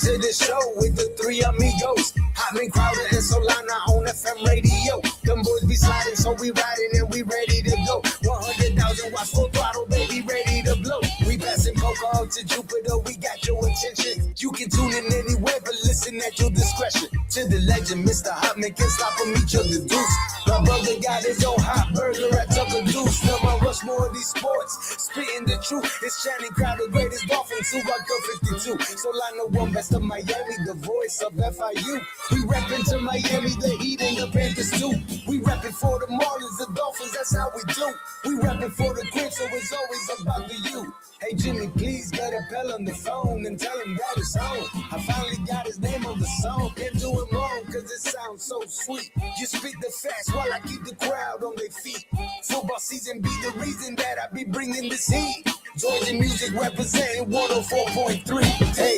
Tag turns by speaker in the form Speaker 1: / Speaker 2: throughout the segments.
Speaker 1: to the show with the three amigos. Hochman, Crowder, and Solana on FM radio. Them boys be sliding, so we riding and we ready to go. 100,000 watts full throttle, baby, ready to blow. We passing poker up to Jupiter, we got your attention. You can tune in anywhere, but listen at your discretion. To the legend, Mr. Hochman can't stop him, each other deuce. My brother got his own hot burger at Tucker Deuce. Now I rush more of these sports, spitting the truth. It's Channing Crowder, greatest Dolphin, 2 by 52. Solana one best of Miami, the voice of FIU. We reppin' to Miami, the Heat and the Panthers too. We reppin' for the Marlins, the Dolphins, that's how we do. We reppin' for the Crips, so it's always about the you. Hey Jimmy, please get a Pell on the phone and tell him that it's home. I finally got his name on the song. Can't do it wrong, cause it sounds so sweet. You spit the facts while I keep the crowd on their feet. Football season be the reason that I be bringing this heat. Georgia music representing 104.3. Hey,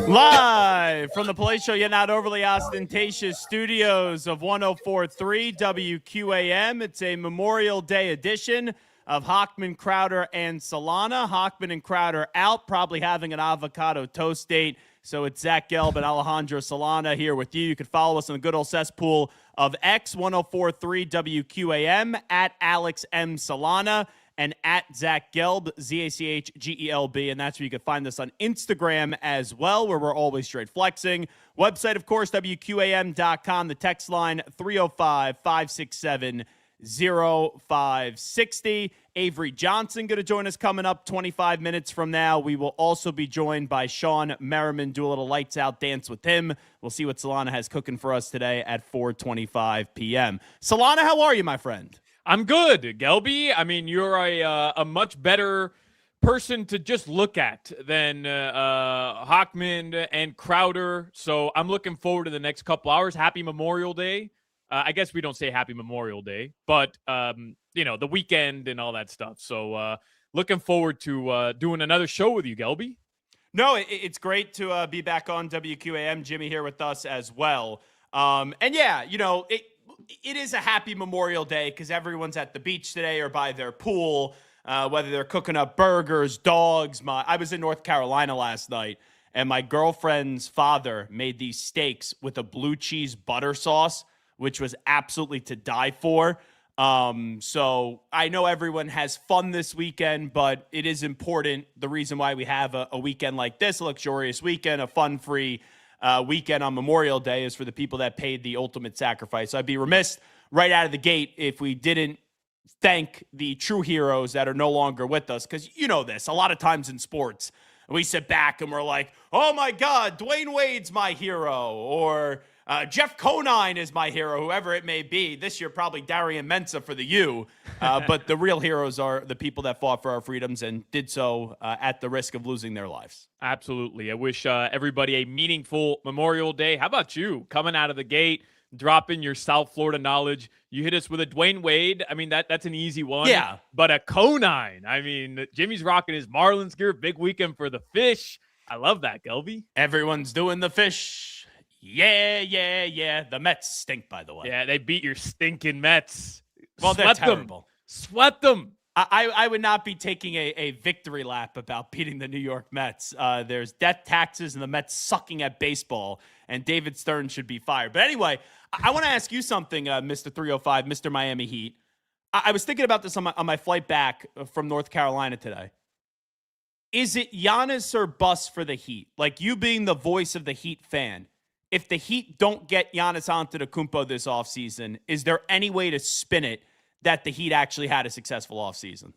Speaker 2: live from the Play Show, yet not overly ostentatious studios of 104.3 WQAM. It's a Memorial Day edition of Hochman, Crowder, and Solana. Hochman and Crowder out, probably having an avocado toast date. So it's Zach Gelb and Alejandro Solana here with you. You can follow us on the good old cesspool of X, 104.3 WQAM, at Alex M. Solana, and at Zach Gelb, ZACHGELB. And that's where you can find us on Instagram as well, where we're always straight flexing. Website, of course, WQAM.com. The text line, 305-567-0560. Avery Johnson going to join us coming up 25 minutes from now. We will also be joined by Sean Merriman. Do a little lights out dance with him. We'll see what Solana has cooking for us today at 4:25 p.m. Solana, how are you, my friend?
Speaker 3: I'm good, Gelby. I mean, you're a much better person to just look at than Hochman and Crowder. So I'm looking forward to the next couple hours. Happy Memorial Day. I guess we don't say Happy Memorial Day, but, the weekend and all that stuff. So looking forward to doing another show with you, Gelby.
Speaker 2: No, it's great to be back on WQAM. Jimmy here with us as well. It is a happy Memorial Day because everyone's at the beach today or by their pool, whether they're cooking up burgers, dogs. I was in North Carolina last night, and my girlfriend's father made these steaks with a blue cheese butter sauce, which was absolutely to die for. So I know everyone has fun this weekend, but it is important. The reason why we have a weekend like this, a luxurious weekend, a fun-free weekend on Memorial Day, is for the people that paid the ultimate sacrifice. So I'd be remiss right out of the gate if we didn't thank the true heroes that are no longer with us. Because you know this, a lot of times in sports, we sit back and we're like, oh my God, Dwayne Wade's my hero, or Jeff Conine is my hero, whoever it may be. This year, probably Darian Mensah for the U. But the real heroes are the people that fought for our freedoms and did so at the risk of losing their lives.
Speaker 3: Absolutely. I wish everybody a meaningful Memorial Day. How about you coming out of the gate, dropping your South Florida knowledge? You hit us with a Dwayne Wade. I mean, that's an easy one.
Speaker 2: Yeah.
Speaker 3: But a Conine. I mean, Jimmy's rocking his Marlins gear. Big weekend for the fish. I love that, Gelby.
Speaker 2: Everyone's doing the fish. Yeah. The Mets stink, by the way.
Speaker 3: Yeah, they beat your stinking Mets.
Speaker 2: Well, they're terrible.
Speaker 3: Sweat them.
Speaker 2: I would not be taking a victory lap about beating the New York Mets. There's death taxes and the Mets sucking at baseball, and David Stern should be fired. But anyway, I want to ask you something, Mr. 305, Mr. Miami Heat. I was thinking about this on my flight back from North Carolina today. Is it Giannis or bust for the Heat? Like, you being the voice of the Heat fan, if the Heat don't get Giannis Antetokounmpo this offseason, is there any way to spin it that the Heat actually had a successful offseason?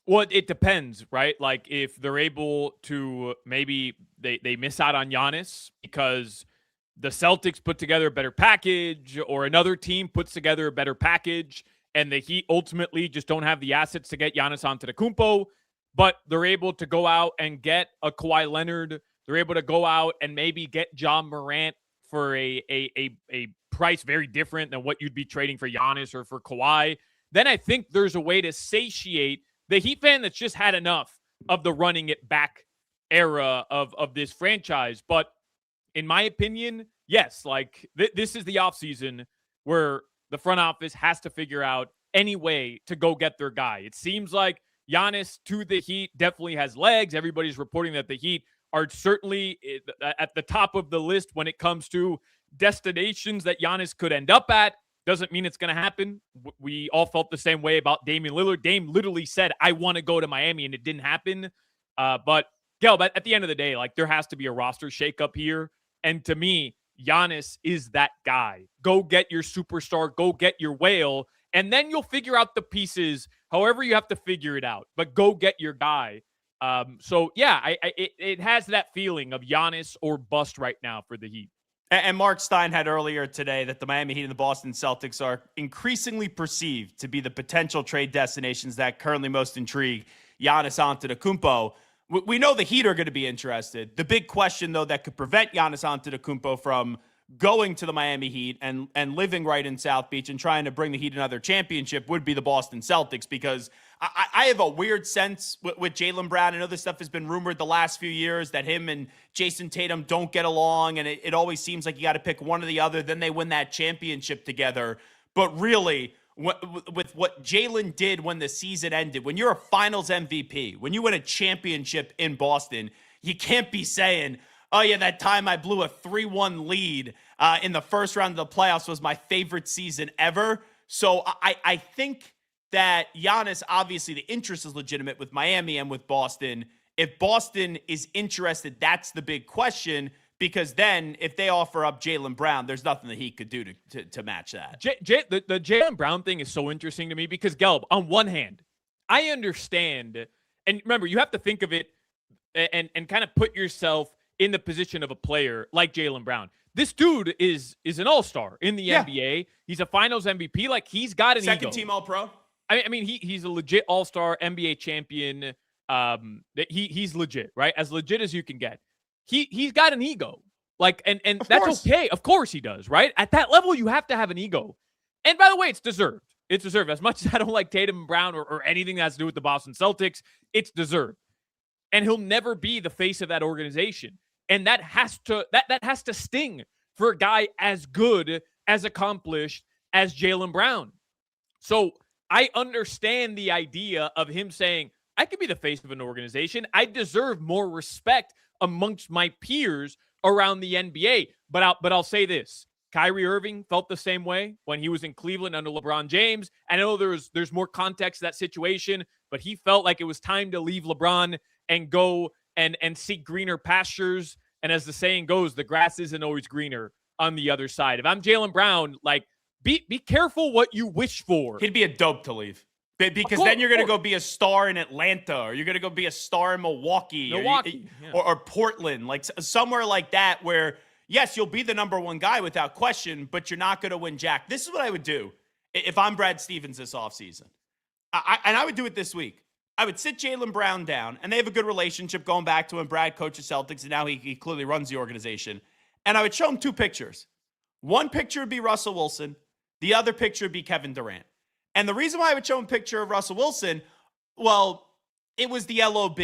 Speaker 3: Well, it depends, right? Like, if they're able to, maybe they miss out on Giannis because the Celtics put together a better package, or another team puts together a better package, and the Heat ultimately just don't have the assets to get Giannis Antetokounmpo, but they're able to go out and get a Kawhi Leonard. They're able to go out and maybe get John Morant for a price very different than what you'd be trading for Giannis or for Kawhi. Then I think there's a way to satiate the Heat fan that's just had enough of the running it back era of this franchise. But in my opinion, yes, like this is the offseason where the front office has to figure out any way to go get their guy. It seems like Giannis to the Heat definitely has legs. Everybody's reporting that the Heat are certainly at the top of the list when it comes to destinations that Giannis could end up at. Doesn't mean it's going to happen. We all felt the same way about Damian Lillard. Dame literally said, I want to go to Miami, and it didn't happen. But at the end of the day, like, there has to be a roster shakeup here. And to me, Giannis is that guy. Go get your superstar, go get your whale, and then you'll figure out the pieces however you have to figure it out. But go get your guy. It has that feeling of Giannis or bust right now for the Heat.
Speaker 2: And Mark Stein had earlier today that the Miami Heat and the Boston Celtics are increasingly perceived to be the potential trade destinations that currently most intrigue Giannis Antetokounmpo. We know the Heat are going to be interested. The big question, though, that could prevent Giannis Antetokounmpo from going to the Miami Heat and living right in South Beach and trying to bring the Heat another championship would be the Boston Celtics, because I have a weird sense with Jaylen Brown. I know this stuff has been rumored the last few years that him and Jason Tatum don't get along, and it always seems like you got to pick one or the other, then they win that championship together. But really, with what Jaylen did when the season ended, when you're a finals MVP, when you win a championship in Boston, you can't be saying, oh yeah, that time I blew a 3-1 lead in the first round of the playoffs was my favorite season ever. So I think that Giannis, obviously the interest is legitimate with Miami and with Boston. If Boston is interested, that's the big question, because then if they offer up Jaylen Brown, there's nothing that he could do to match that.
Speaker 3: The Jaylen Brown thing is so interesting to me because, Gelb, on one hand, I understand, and remember, you have to think of it and kind of put yourself in the position of a player like Jaylen Brown. This dude is an all-star in the NBA. He's a finals MVP. Like, he's got an ego.
Speaker 2: Second team All-Pro.
Speaker 3: I mean, he's a legit all-star NBA champion. He's legit, right? As legit as you can get. He's got an ego. Like, and that's okay. Of course he does, right? At that level, you have to have an ego. And by the way, it's deserved. It's deserved. As much as I don't like Tatum and Brown or anything that has to do with the Boston Celtics, it's deserved. And he'll never be the face of that organization. And that has to sting for a guy as good, as accomplished as Jaylen Brown. So I understand the idea of him saying, I could be the face of an organization. I deserve more respect amongst my peers around the NBA. But I'll say this. Kyrie Irving felt the same way when he was in Cleveland under LeBron James. I know there's more context to that situation, but he felt like it was time to leave LeBron and go and seek greener pastures. And as the saying goes, the grass isn't always greener on the other side. If I'm Jaylen Brown, like, be careful what you wish for.
Speaker 2: He'd be a dope to leave. Because then you're going to go be a star in Atlanta, or you're going to go be a star in Milwaukee. Or Portland, like somewhere like that where, yes, you'll be the number one guy without question, but you're not going to win jack. This is what I would do if I'm Brad Stevens this offseason. And I would do it this week. I would sit Jaylen Brown down, and they have a good relationship going back to when Brad coached the Celtics, and now he clearly runs the organization. And I would show him two pictures. One picture would be Russell Wilson. The other picture would be Kevin Durant. And the reason why I would show him a picture of Russell Wilson, well, it was the LOB.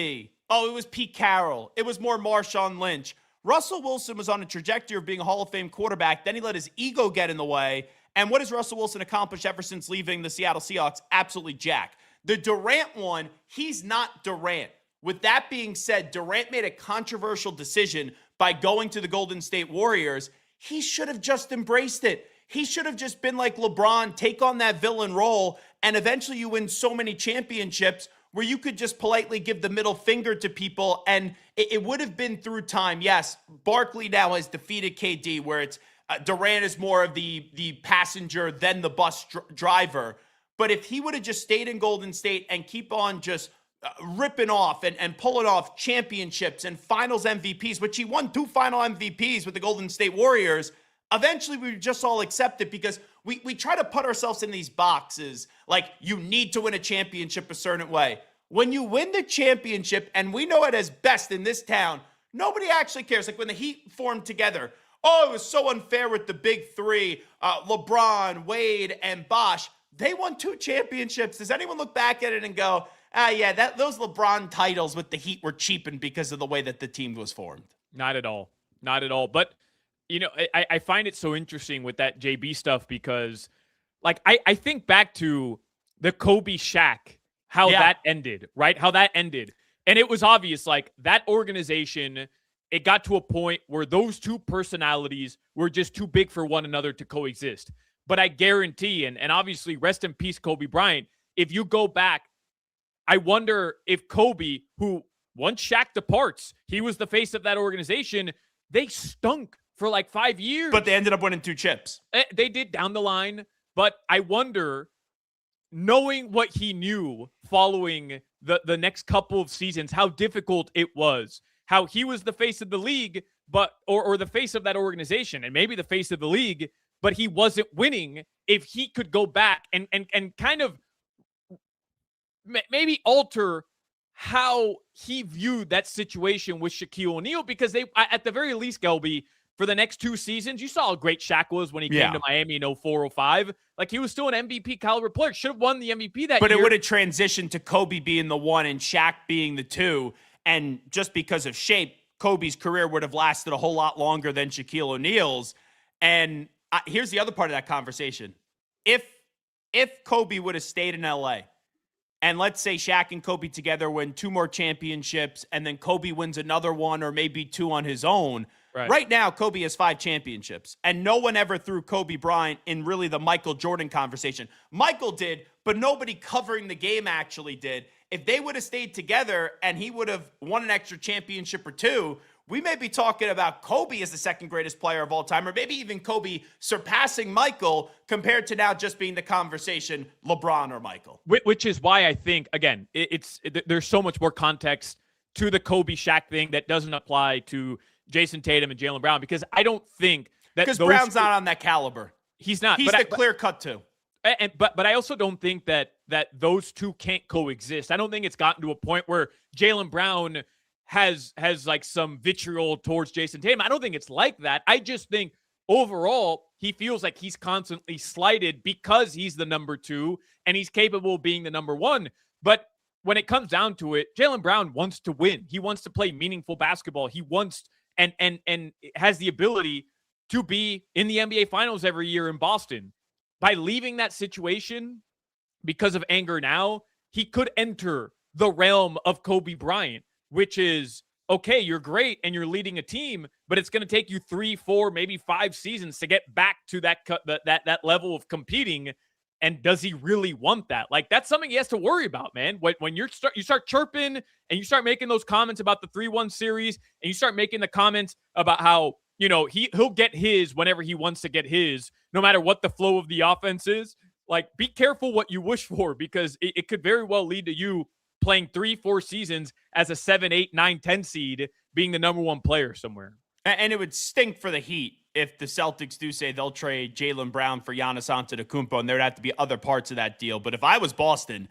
Speaker 2: Oh, it was Pete Carroll. It was more Marshawn Lynch. Russell Wilson was on a trajectory of being a Hall of Fame quarterback. Then he let his ego get in the way. And what has Russell Wilson accomplished ever since leaving the Seattle Seahawks? Absolutely jack. The Durant one, he's not Durant. With that being said, Durant made a controversial decision by going to the Golden State Warriors. He should have just embraced it. He should have just been like LeBron, take on that villain role, and eventually you win so many championships where you could just politely give the middle finger to people, and it would have been through time. Yes, Barkley now has defeated KD, where it's Durant is more of the passenger than the bus driver. But if he would have just stayed in Golden State and keep on just ripping off and pulling off championships and finals MVPs, which he won 2 final MVPs with the Golden State Warriors, eventually we would just all accept it, because we try to put ourselves in these boxes like you need to win a championship a certain way. When you win the championship, and we know it as best in this town, nobody actually cares. Like when the Heat formed together, oh, it was so unfair with the big three, LeBron, Wade, and Bosh. They won 2 championships. Does anyone look back at it and go, those LeBron titles with the Heat were cheapened because of the way that the team was formed?
Speaker 3: Not at all. Not at all. But, you know, I find it so interesting with that JB stuff because, like, I think back to the Kobe Shaq, how that ended, right? How that ended. And it was obvious, like that organization, it got to a point where those two personalities were just too big for one another to coexist. But I guarantee, and obviously rest in peace, Kobe Bryant, if you go back, I wonder if Kobe, who once Shaq departs, he was the face of that organization, they stunk for like 5 years.
Speaker 2: But they ended up winning 2 chips.
Speaker 3: They did down the line. But I wonder, knowing what he knew following the next couple of seasons, how difficult it was, how he was the face of the league, but or the face of that organization, and maybe the face of the league, but he wasn't winning. If he could go back and kind of maybe alter how he viewed that situation with Shaquille O'Neal, because they, at the very least, Gelby, for the next 2 seasons, you saw how great Shaq was when he came to Miami in 04, 05. Like, he was still an MVP caliber player. Should have won the MVP that year.
Speaker 2: But it would have transitioned to Kobe being the 1 and Shaq being the 2. And just because of shape, Kobe's career would have lasted a whole lot longer than Shaquille O'Neal's. And here's the other part of that conversation. If Kobe would have stayed in LA, and let's say Shaq and Kobe together win 2 more championships, and then Kobe wins another 1 or maybe 2 on his own. Right now, Kobe has 5 championships, and no one ever threw Kobe Bryant in really the Michael Jordan conversation. Michael did, but nobody covering the game actually did. If they would have stayed together and he would have won an extra championship or 2, we may be talking about Kobe as the second greatest player of all time, or maybe even Kobe surpassing Michael, compared to now just being the conversation LeBron or Michael.
Speaker 3: Which is why I think, again, there's so much more context to the Kobe Shaq thing that doesn't apply to Jason Tatum and Jaylen Brown, because I don't think that,
Speaker 2: because Brown's not on that caliber.
Speaker 3: He's not.
Speaker 2: He's the clear cut too.
Speaker 3: But I also don't think that those two can't coexist. I don't think it's gotten to a point where Jaylen Brown has like some vitriol towards Jason Tatum. I don't think it's like that. I just think overall he feels like he's constantly slighted because he's the number 2 and he's capable of being the number 1. But when it comes down to it, Jaylen Brown wants to win. He wants to play meaningful basketball. He wants and has the ability to be in the NBA Finals every year in Boston. By leaving that situation because of anger now, he could enter the realm of Kobe Bryant, which is, okay, you're great and you're leading a team, but it's going to take you 3, 4, maybe 5 seasons to get back to that level of competing. And does he really want that? Like, that's something he has to worry about, man. When you start chirping and you start making those comments about the 3-1 series, and you start making the comments about how, you know, he'll get his whenever he wants to get his, no matter what the flow of the offense is. Like, be careful what you wish for, because it could very well lead to you playing 3, 4 seasons as a 7, 8, 9, 10 seed, being the number 1 player somewhere.
Speaker 2: And it would stink for the Heat if the Celtics do say they'll trade Jaylen Brown for Giannis Antetokounmpo, and there'd have to be other parts of that deal. But if I was Boston,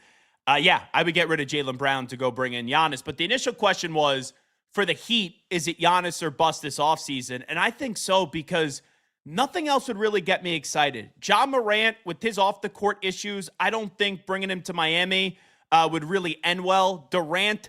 Speaker 2: I would get rid of Jaylen Brown to go bring in Giannis. But the initial question was, for the Heat, is it Giannis or bust this offseason? And I think so, because nothing else would really get me excited. Ja Morant, with his off-the-court issues, I don't think bringing him to Miami would really end well. Durant,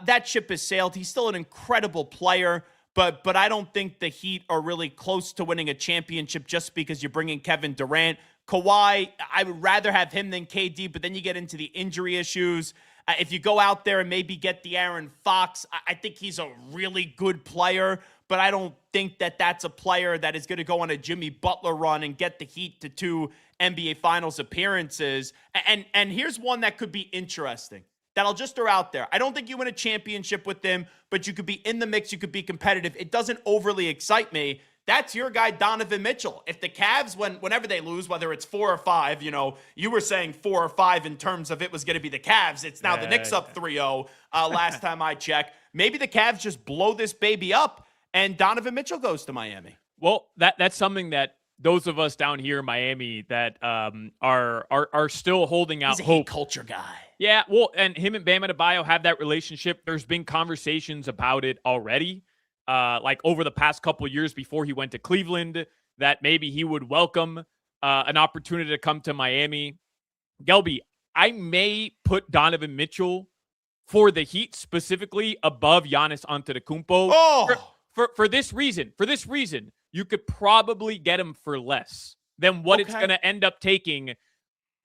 Speaker 2: that ship has sailed. He's still an incredible player, but I don't think the Heat are really close to winning a championship just because you're bringing Kevin Durant. Kawhi, I would rather have him than KD, but then you get into the injury issues. If you go out there and maybe get the Aaron Fox, I think he's a really good player, but I don't think that that's a player that is going to go on a Jimmy Butler run and get the Heat to 2 NBA Finals appearances. And here's one that could be interesting that I'll just throw out there. I don't think you win a championship with them, but you could be in the mix. You could be competitive. It doesn't overly excite me. That's your guy, Donovan Mitchell. If the Cavs, whenever they lose, whether it's 4 or 5, you were saying 4 or 5 in terms of it was going to be the Cavs. It's now the Knicks up 3-0 last time I checked. Maybe the Cavs just blow this baby up and Donovan Mitchell goes to Miami.
Speaker 3: Well, that's something that those of us down here in Miami that are still holding out
Speaker 2: He's a
Speaker 3: hope.
Speaker 2: Heat culture guy.
Speaker 3: Yeah, well, and him and Bam Adebayo have that relationship. There's been conversations about it already, like over the past couple of years before he went to Cleveland, that maybe he would welcome an opportunity to come to Miami. Gelby, I may put Donovan Mitchell for the Heat specifically above Giannis Antetokounmpo.
Speaker 2: Oh!
Speaker 3: For this reason. For this reason, you could probably get him for less than what it's going to end up taking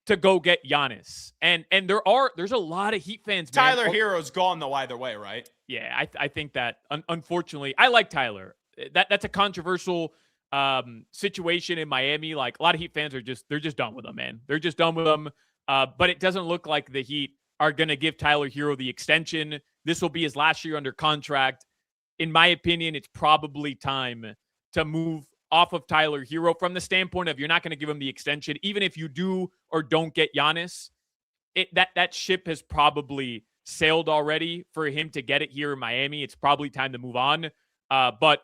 Speaker 3: to go get Giannis. And there's a lot of Heat fans, man.
Speaker 2: Tyler Hero's gone though either way, right?
Speaker 3: Yeah, I think that unfortunately, I like Tyler. That's a controversial situation in Miami. Like a lot of Heat fans they're just done with him, man. They're just done with him. But it doesn't look like the Heat are going to give Tyler Hero the extension. This will be his last year under contract. In my opinion, it's probably time to move off of Tyler Hero from the standpoint of you're not going to give him the extension. Even if you do or don't get Giannis, that ship has probably sailed already for him to get it here in Miami. It's probably time to move on. But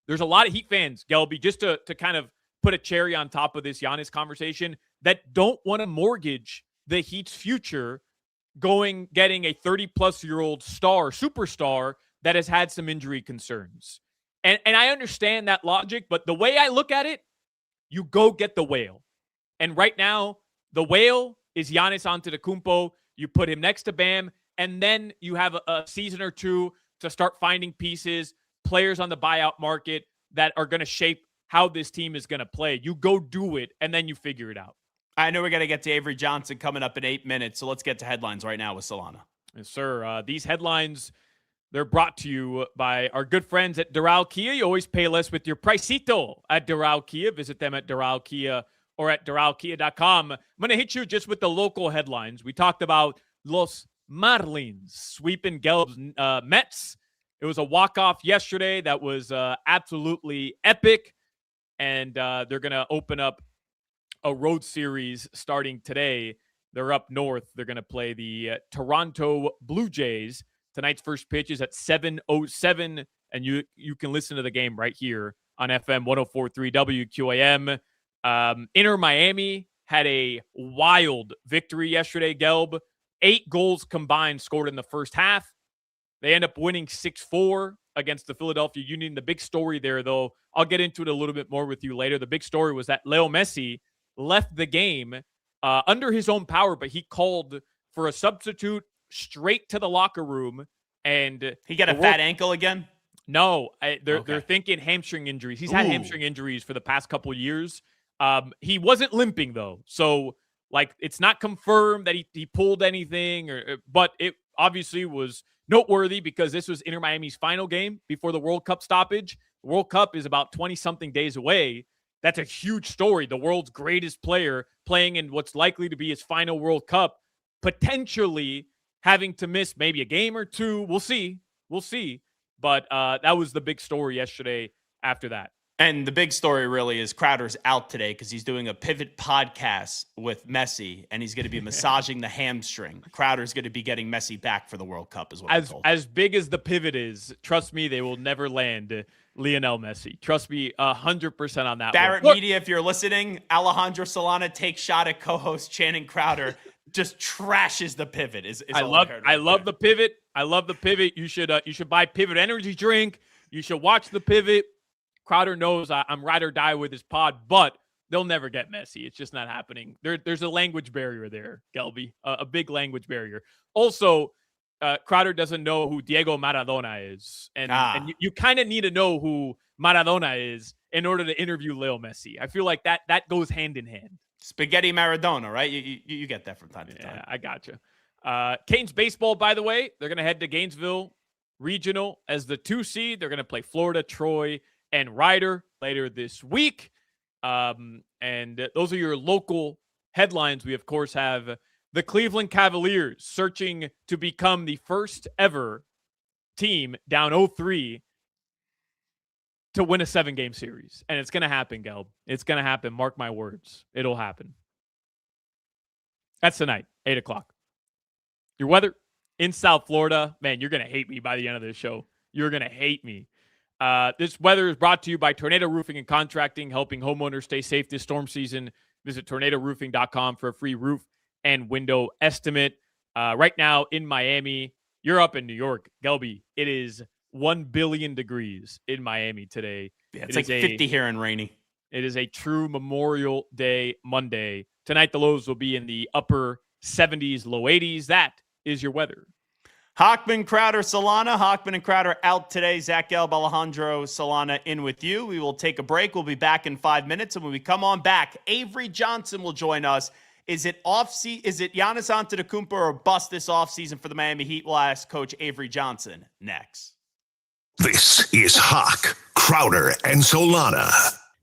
Speaker 3: there's a lot of Heat fans, Gelby, just to kind of put a cherry on top of this Giannis conversation, that don't want to mortgage the Heat's future getting a 30-plus-year-old superstar that has had some injury concerns. And I understand that logic, but the way I look at it, you go get the whale. And right now, the whale is Giannis Antetokounmpo. You put him next to Bam, and then you have a season or two to start finding pieces, players on the buyout market that are going to shape how this team is going to play. You go do it, and then you figure it out.
Speaker 2: I know we're going to get to Avery Johnson coming up in 8 minutes, so let's get to headlines right now with Solana.
Speaker 3: Yes, sir. These headlines, they're brought to you by our good friends at Doral Kia. You always pay less with your pricito at Doral Kia. Visit them at Doral Kia or at doralkia.com. I'm going to hit you just with the local headlines. We talked about Los Marlins sweeping Gelb's Mets. It was a walk-off yesterday that was absolutely epic, and they're going to open up a road series starting today. They're up north. They're going to play the Toronto Blue Jays. Tonight's first pitch is at 7:07, and you can listen to the game right here on FM 104.3 WQAM. Inter Miami had a wild victory yesterday, Gelb. 8 goals combined scored in the first half. They end up winning 6-4 against the Philadelphia Union. The big story there, though, I'll get into it a little bit more with you later. The big story was that Leo Messi left the game under his own power, but he called for a substitute straight to the locker room. And
Speaker 2: he got a fat ankle again?
Speaker 3: No, they're thinking hamstring injuries. He's had hamstring injuries for the past couple of years. He wasn't limping, though. So, like, it's not confirmed that he pulled anything, but it obviously was noteworthy because this was Inter Miami's final game before the World Cup stoppage. The World Cup is about 20-something days away. That's a huge story. The world's greatest player playing in what's likely to be his final World Cup, potentially having to miss maybe a game or two. We'll see. But that was the big story yesterday after that.
Speaker 2: And the big story really is Crowder's out today because he's doing a pivot podcast with Messi, and he's going to be massaging the hamstring. Crowder's going to be getting Messi back for the World Cup is what I'm told.
Speaker 3: As big as the pivot is, trust me, they will never land Lionel Messi. Trust me 100% on that.
Speaker 2: Barrett Media, if you're listening, Alejandro Solana takes shot at co-host Channing Crowder. Just trashes the pivot. I
Speaker 3: love the pivot. I love the pivot. You should buy Pivot Energy drink. You should watch the pivot. Crowder knows I'm ride or die with his pod, but they'll never get Messi. It's just not happening. There's a language barrier there, Gelby, a big language barrier. Also, Crowder doesn't know who Diego Maradona is, and you kind of need to know who Maradona is in order to interview Leo Messi. I feel like that goes hand in hand.
Speaker 2: Spaghetti Maradona, right? You get that from time to time.
Speaker 3: Yeah, I gotcha. Canes baseball, by the way, they're going to head to Gainesville Regional as the 2 seed. They're going to play Florida, Troy, and Ryder later this week. And those are your local headlines. We, of course, have the Cleveland Cavaliers searching to become the first ever team down 0-3 to win a 7-game series. And it's going to happen, Gelb. It's going to happen. Mark my words. It'll happen. That's tonight, 8 o'clock. Your weather in South Florida. Man, you're going to hate me by the end of this show. You're going to hate me. This weather is brought to you by Tornado Roofing and Contracting, helping homeowners stay safe this storm season. Visit tornadoroofing.com for a free roof and window estimate. Right now in Miami, you're up in New York, Gelby. It is 1 billion degrees in Miami today.
Speaker 2: Yeah, it's like 50 here and rainy.
Speaker 3: It is a true Memorial Day Monday. Tonight, the lows will be in the upper 70s, low 80s. That is your weather.
Speaker 2: Hochman, Crowder, Solana. Hochman and Crowder out today. Zach Gelb, Alejandro Solana in with you. We will take a break. We'll be back in 5 minutes. And when we come on back, Avery Johnson will join us. Is it Is it Giannis Antetokounmpo or bust this offseason for the Miami Heat? We'll ask Coach Avery Johnson next.
Speaker 4: This is Hawk, Crowder, and Solana.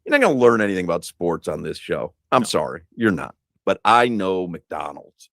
Speaker 5: You're not going to learn anything about sports on this show. I'm sorry. You're not. But I know McDonald's.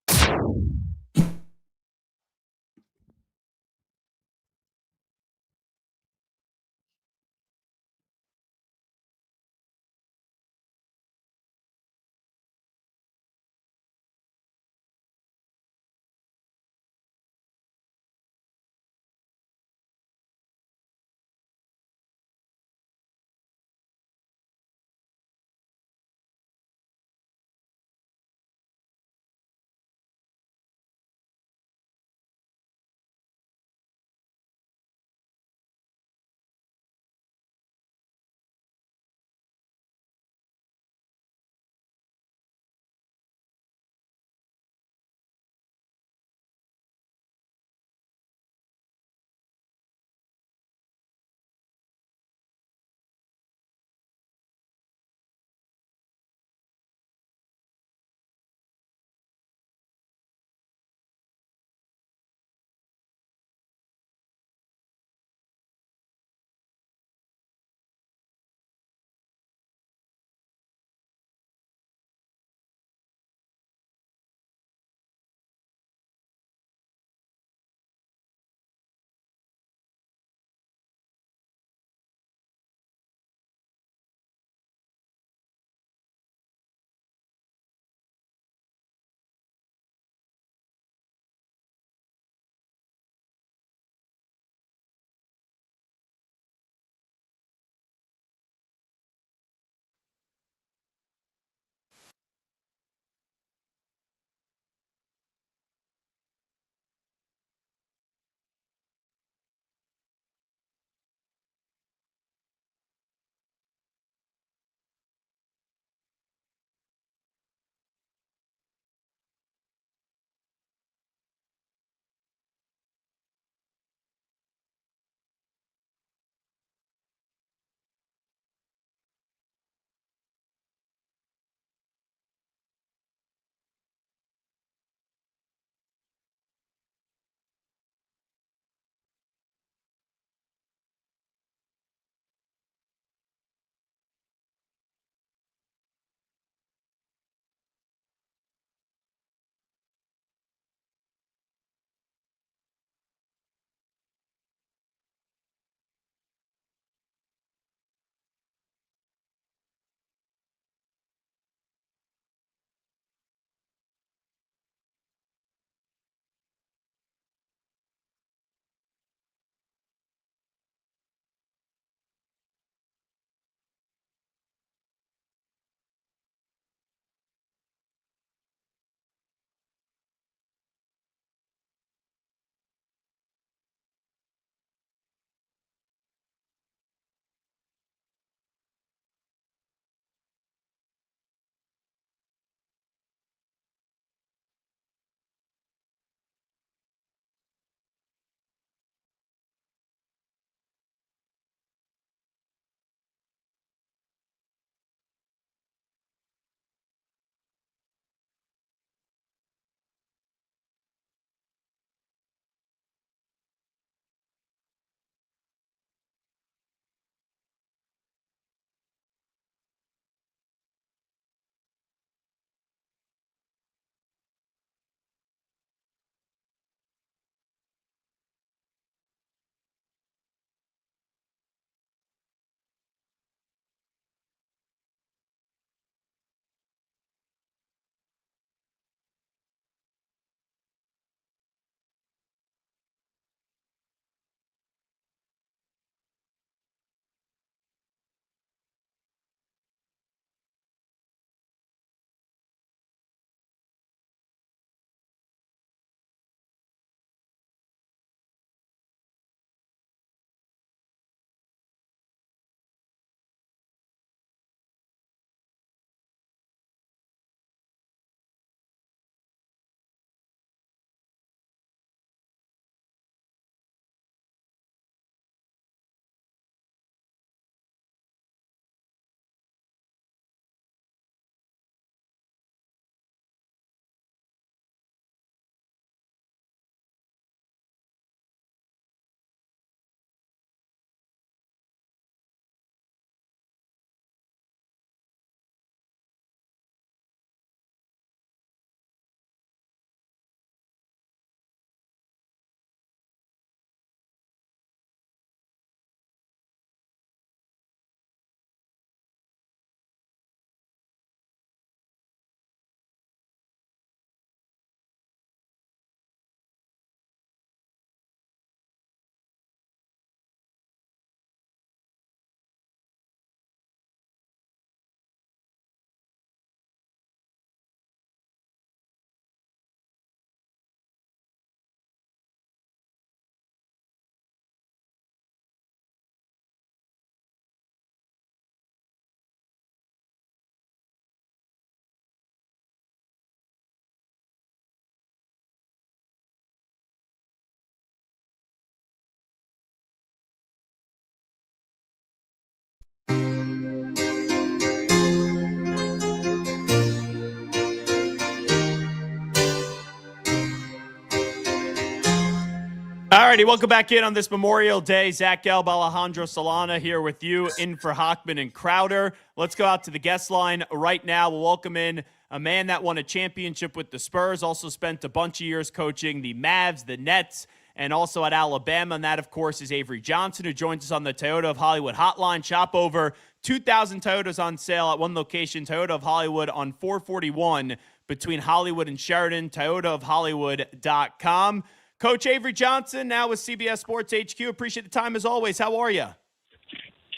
Speaker 2: All righty, welcome back in on this Memorial Day. Zach Gelb, Alejandro Solana here with you, in for Hochman and Crowder. Let's go out to the guest line right now. We'll welcome in a man that won a championship with the Spurs, also spent a bunch of years coaching the Mavs, the Nets, and also at Alabama. And that, of course, is Avery Johnson, who joins us on the Toyota of Hollywood hotline. Shop over 2,000 Toyotas on sale at one location, Toyota of Hollywood on 441 between Hollywood and Sheridan, toyotaofhollywood.com. Coach Avery Johnson, now with CBS Sports HQ. Appreciate the time as always. How are you?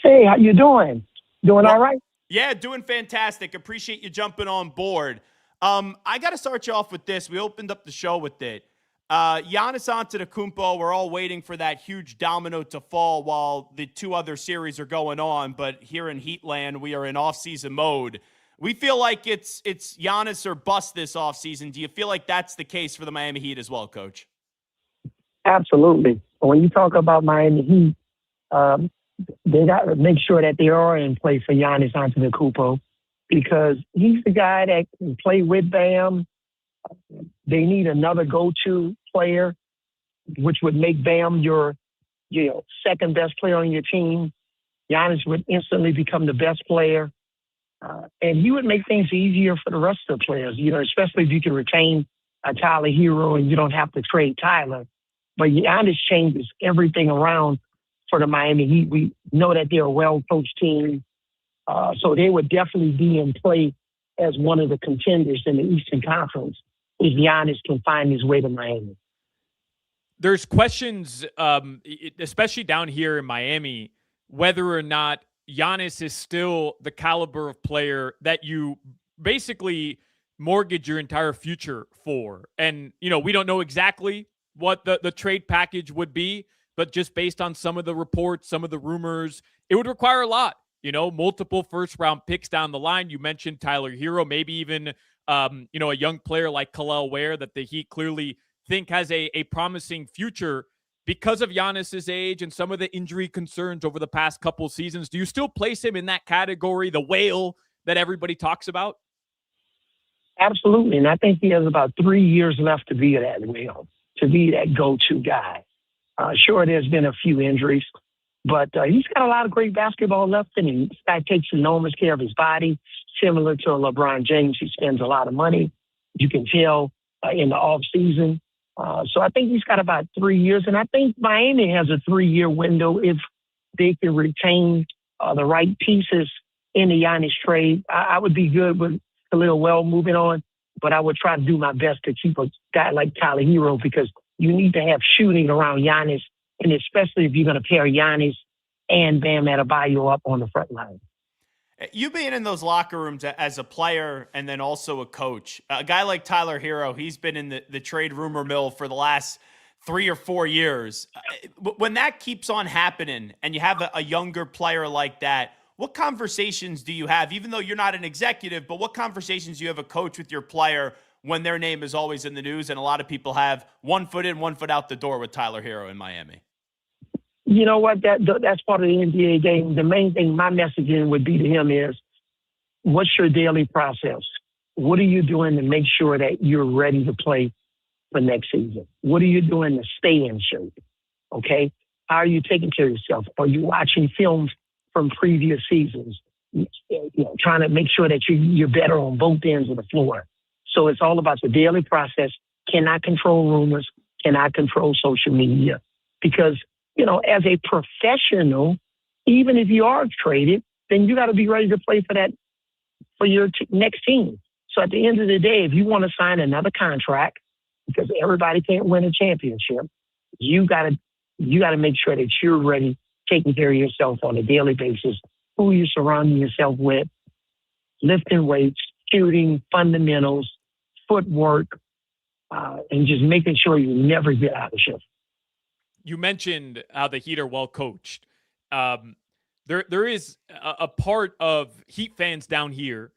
Speaker 6: Hey, how you doing? Doing all right?
Speaker 2: Yeah, doing fantastic. Appreciate you jumping on board. I got to start you off with this. We opened up the show with it. Giannis Antetokounmpo, we're all waiting for that huge domino to fall while the two other series are going on. But here in Heatland, we are in off-season mode. We feel like it's Giannis or bust this offseason. Do you feel like that's the case for the Miami Heat as well, Coach?
Speaker 6: Absolutely. When you talk about Miami Heat, they got to make sure that they are in play for Giannis Antetokounmpo because he's the guy that can play with Bam. They need another go-to player, which would make Bam your second best player on your team. Giannis would instantly become the best player. And he would make things easier for the rest of the players, especially if you can retain a Tyler Hero and you don't have to trade Tyler. But Giannis changes everything around for the Miami Heat. We know that they're a well-coached team, so they would definitely be in play as one of the contenders in the Eastern Conference if Giannis can find his way to Miami.
Speaker 3: There's questions, especially down here in Miami, whether or not Giannis is still the caliber of player that you basically mortgage your entire future for. And, we don't know exactly what the trade package would be, but just based on some of the reports, some of the rumors, it would require a lot, multiple first-round picks down the line. You mentioned Tyler Hero, maybe even, a young player like Khalil Ware that the Heat clearly think has a promising future because of Giannis's age and some of the injury concerns over the past couple seasons. Do you still place him in that category, the whale that everybody talks about?
Speaker 6: Absolutely, and I think he has about 3 years left to be that whale, to be that go-to guy. Sure, there's been a few injuries, but he's got a lot of great basketball left in him. This guy takes enormous care of his body, similar to LeBron James. He spends a lot of money. You can tell in the off-season. So I think he's got about 3 years, and I think Miami has a 3-year window if they can retain the right pieces in the Giannis trade. I would be good with Khalil Well moving on, but I would try to do my best to keep a guy like Tyler Hero because you need to have shooting around Giannis, and especially if you're going to pair Giannis and Bam Adebayo up on the front line.
Speaker 2: You being in those locker rooms as a player and then also a coach, a guy like Tyler Hero, he's been in the trade rumor mill for the last 3 or 4 years. When that keeps on happening and you have a younger player like that, what conversations do you have, even though you're not an executive, but what conversations do you have a coach with your player when their name is always in the news and a lot of people have 1 foot in, 1 foot out the door with Tyler Hero in Miami?
Speaker 6: You know what? That's part of the NBA game. The main thing my messaging would be to him is, what's your daily process? What are you doing to make sure that you're ready to play for next season? What are you doing to stay in shape? Okay? How are you taking care of yourself? Are you watching films from previous seasons? Trying to make sure that you're better on both ends of the floor. So it's all about the daily process. Cannot control rumors, cannot control social media. Because, as a professional, even if you are traded, then you got to be ready to play for your next team. So at the end of the day, if you want to sign another contract, because everybody can't win a championship, you got to make sure that you're ready, taking care of yourself on a daily basis, who you're surrounding yourself with, lifting weights, shooting, fundamentals, footwork, and just making sure you never get out of shape.
Speaker 3: You mentioned how the Heat are well coached. There is a part of Heat fans down here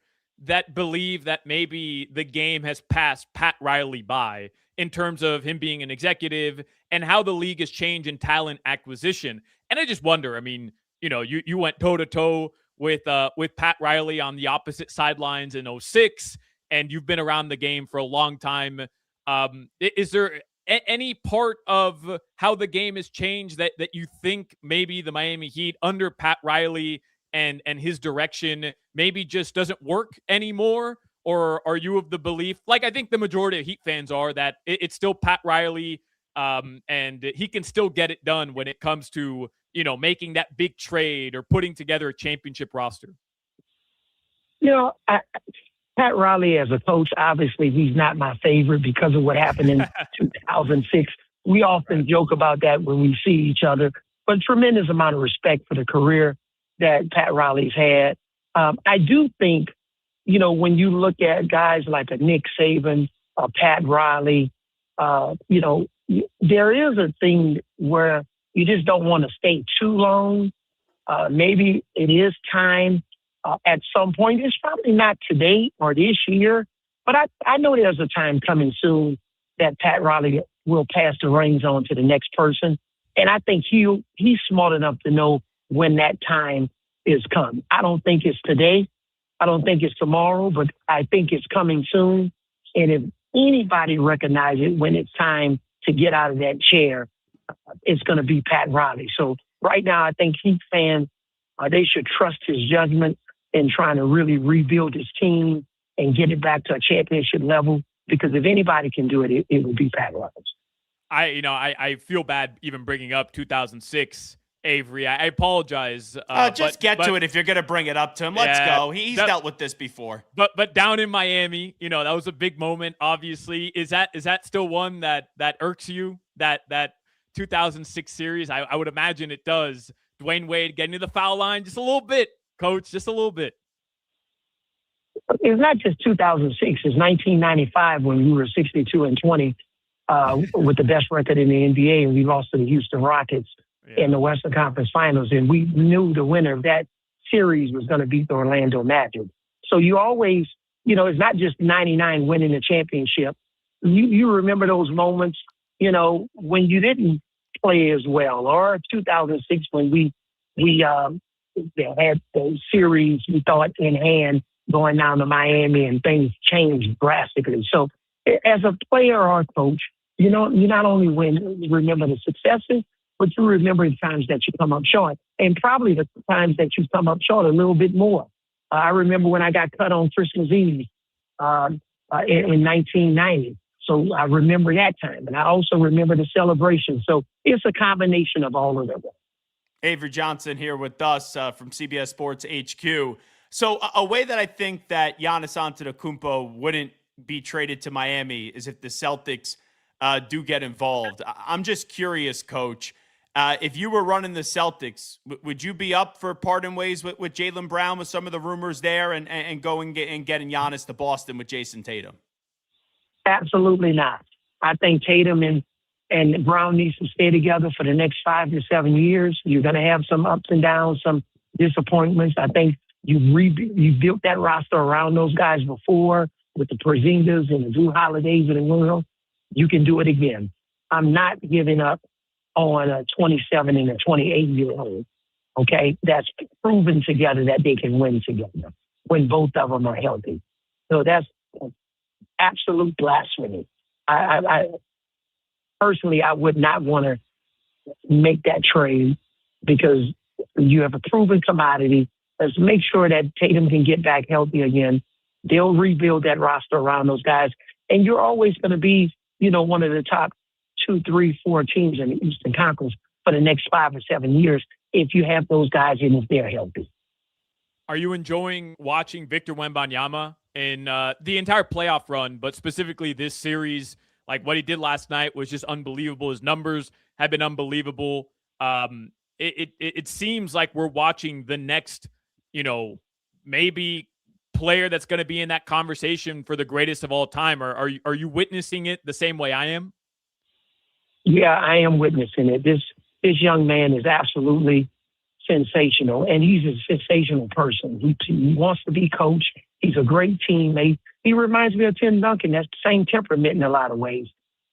Speaker 3: that believe that maybe the game has passed Pat Riley by in terms of him being an executive and how the league has changed in talent acquisition. And I just wonder, I mean, you went toe to toe with Pat Riley on the opposite sidelines in 2006, and you've been around the game for a long time. Is there any part of how the game has changed that you think maybe the Miami Heat under Pat Riley and his direction maybe just doesn't work anymore? Or are you of the belief, like I think the majority of Heat fans are, that it's still Pat Riley, and he can still get it done when it comes to, making that big trade or putting together a championship roster?
Speaker 6: Pat Riley as a coach, obviously he's not my favorite because of what happened in 2006. We often joke about that when we see each other, but tremendous amount of respect for the career that Pat Riley's had. I do think, when you look at guys like a Nick Saban, Pat Riley, there is a thing where you just don't want to stay too long. Maybe it is time at some point. It's probably not today or this year, but I know there's a time coming soon that Pat Riley will pass the reins on to the next person. And I think he's smart enough to know when that time is come. I don't think it's today. I don't think it's tomorrow, but I think it's coming soon. And if anybody recognizes it when it's time to get out of that chair, it's going to be Pat Riley. So right now, I think Heat fans, they should trust his judgment in trying to really rebuild his team and get it back to a championship level. Because if anybody can do it, it would be Pat Riley.
Speaker 3: I feel bad even bringing up 2006, Avery. I apologize.
Speaker 2: Just get to it if you're going to bring it up to him. Let's go. He's dealt with this before.
Speaker 3: But down in Miami, that was a big moment. Obviously, is that still one that irks you? That 2006 series? I would imagine it does. Dwayne Wade getting to the foul line just a little bit, Coach, just a little bit.
Speaker 6: It's not just 2006. It's 1995 when we were 62-20 with the best record in the NBA, and we lost to the Houston Rockets in the Western Conference Finals, and we knew the winner of that series was going to beat the Orlando Magic. So you always, it's not just 99 winning the championship. You remember those moments, when you didn't play as well, or 2006 when we had the series we thought in hand going down to Miami and things changed drastically. So as a player or a coach, you not only remember the successes, but you remember the times that you come up short, and probably the times that you come up short a little bit more. I remember when I got cut on Christmas Eve in 1990. So I remember that time. And I also remember the celebration. So it's a combination of all of them.
Speaker 2: Avery Johnson here with us from CBS Sports HQ. So a way that I think that Giannis Antetokounmpo wouldn't be traded to Miami is if the Celtics do get involved. I'm just curious, Coach, if you were running the Celtics, would you be up for parting ways with Jaylen Brown with some of the rumors there and going and getting Giannis to Boston with Jason Tatum?
Speaker 6: Absolutely not. I think Tatum and Brown needs to stay together for the next 5 to 7 years. You're going to have some ups and downs, some disappointments. I think you built that roster around those guys before with the Porzingas and the Drew Holidays of the world. You can do it again. I'm not giving up on a 27 and a 28-year-old. Okay, that's proven together that they can win together when both of them are healthy. So that's absolute blasphemy. I personally, I would not want to make that trade because you have a proven commodity. Let's make sure that Tatum can get back healthy again. They'll rebuild that roster around those guys. And you're always going to be, one of the top 2, 3, 4 teams in the Eastern Conference for the next 5 or 7 years if you have those guys and if they're healthy.
Speaker 3: Are you enjoying watching Victor Wembanyama in the entire playoff run, but specifically this series? Like what he did last night was just unbelievable. His numbers have been unbelievable. It seems like we're watching the next, maybe player that's going to be in that conversation for the greatest of all time. Are you witnessing it the same way I am?
Speaker 6: Yeah, I am witnessing it. This young man is absolutely sensational, and he's a sensational person. He wants to be coached. He's a great teammate. He reminds me of Tim Duncan. That's the same temperament in a lot of ways.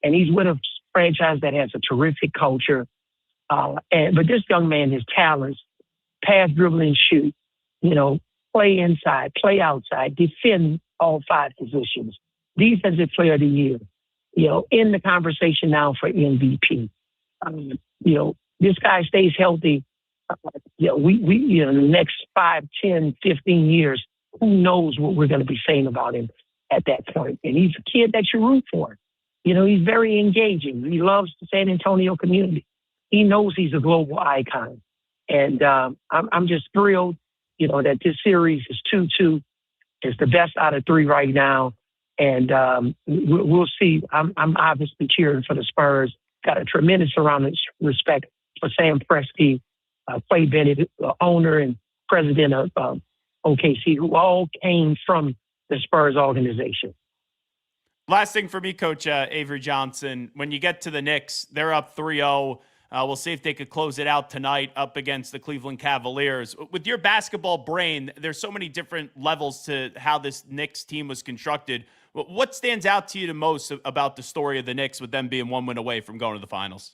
Speaker 6: And he's with a franchise that has a terrific culture. But this young man, his talents, pass, dribble, and shoot, play inside, play outside, defend all 5 positions. Defensive player of the year. in the conversation now for MVP. This guy stays healthy. We in the next 5, 10, 15 years, who knows what we're going to be saying about him at that point. And he's a kid that you root for. He's very engaging. He loves the San Antonio community. He knows he's a global icon. And I'm just thrilled, that this series is 2-2. It's the best out of 3 right now. And we'll see. I'm obviously cheering for the Spurs. Got a tremendous amount of respect for Sam Presti, Clay Bennett, owner and president of OKC, who all came from the Spurs organization.
Speaker 2: Last thing for me, Coach Avery Johnson, when you get to the Knicks, they're up 3-0. We'll see if they could close it out tonight up against the Cleveland Cavaliers. With your basketball brain, there's so many different levels to how this Knicks team was constructed. What stands out to you the most about the story of the Knicks with them being 1 win away from going to the finals?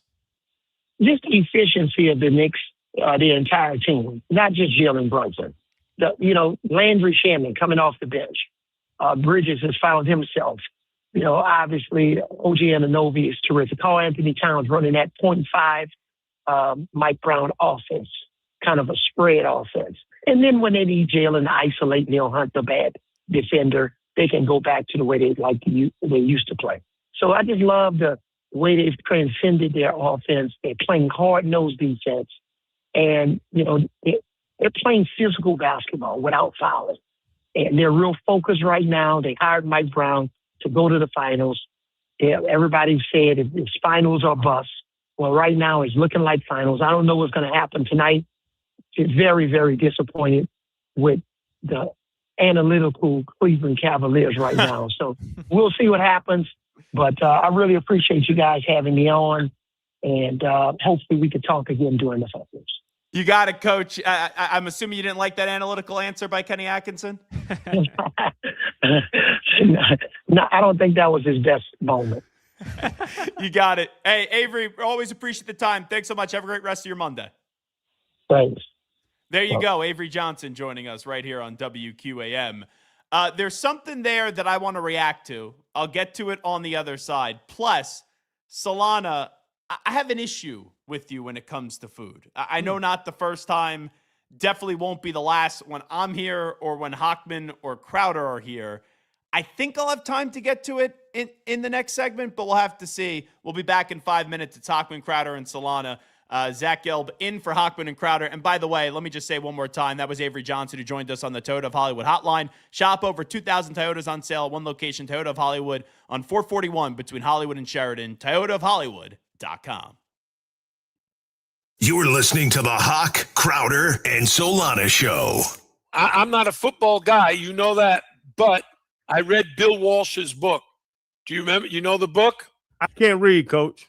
Speaker 6: Just the efficiency of the Knicks, the entire team, not just Jalen Brunson. Landry Shamet coming off the bench. Bridges has found himself. Obviously, OG Anunoby is terrific. Karl Anthony Towns running that 0.5 Mike Brown offense, kind of a spread offense. And then when they need Jalen to isolate Neil Hunt, the bad defender, they can go back to the way they used to play. So I just love the way they've transcended their offense. They're playing hard-nosed defense. And, they're playing physical basketball without fouling. And they're real focused right now. They hired Mike Brown to go to the finals. Everybody said it's finals or bust. Well, right now it's looking like finals. I don't know what's going to happen tonight. It's very, very disappointed with the analytical Cleveland Cavaliers right now. So we'll see what happens. But I really appreciate you guys having me on. And hopefully we can talk again during the finals.
Speaker 2: You got it, Coach. I'm assuming you didn't like that analytical answer by Kenny Atkinson?
Speaker 6: No, I don't think that was his best moment.
Speaker 2: You got it. Hey, Avery, always appreciate the time. Thanks so much. Have a great rest of your Monday.
Speaker 6: Thanks.
Speaker 2: There you go. Avery Johnson joining us right here on WQAM. There's something there that I want to react to. I'll get to it on the other side. Plus, Solana, I have an issue with you when it comes to food. I know not the first time, definitely won't be the last when I'm here or when Hochman or Crowder are here. I think I'll have time to get to it in the next segment, but we'll have to see. We'll be back in 5 minutes. It's Hochman, Crowder, and Solana. Zach Gelb in for Hochman and Crowder. And by the way, let me just say one more time, that was Avery Johnson who joined us on the Toyota of Hollywood hotline. Shop over 2,000 Toyotas on sale at one location, Toyota of Hollywood, on 441 between Hollywood and Sheridan, toyotaofhollywood.com.
Speaker 4: You're listening to the Hawk, Crowder, and Solana Show.
Speaker 7: I'm not a football guy, you know that, but I read Bill Walsh's book. Do you remember? You know the book?
Speaker 8: I can't read, Coach.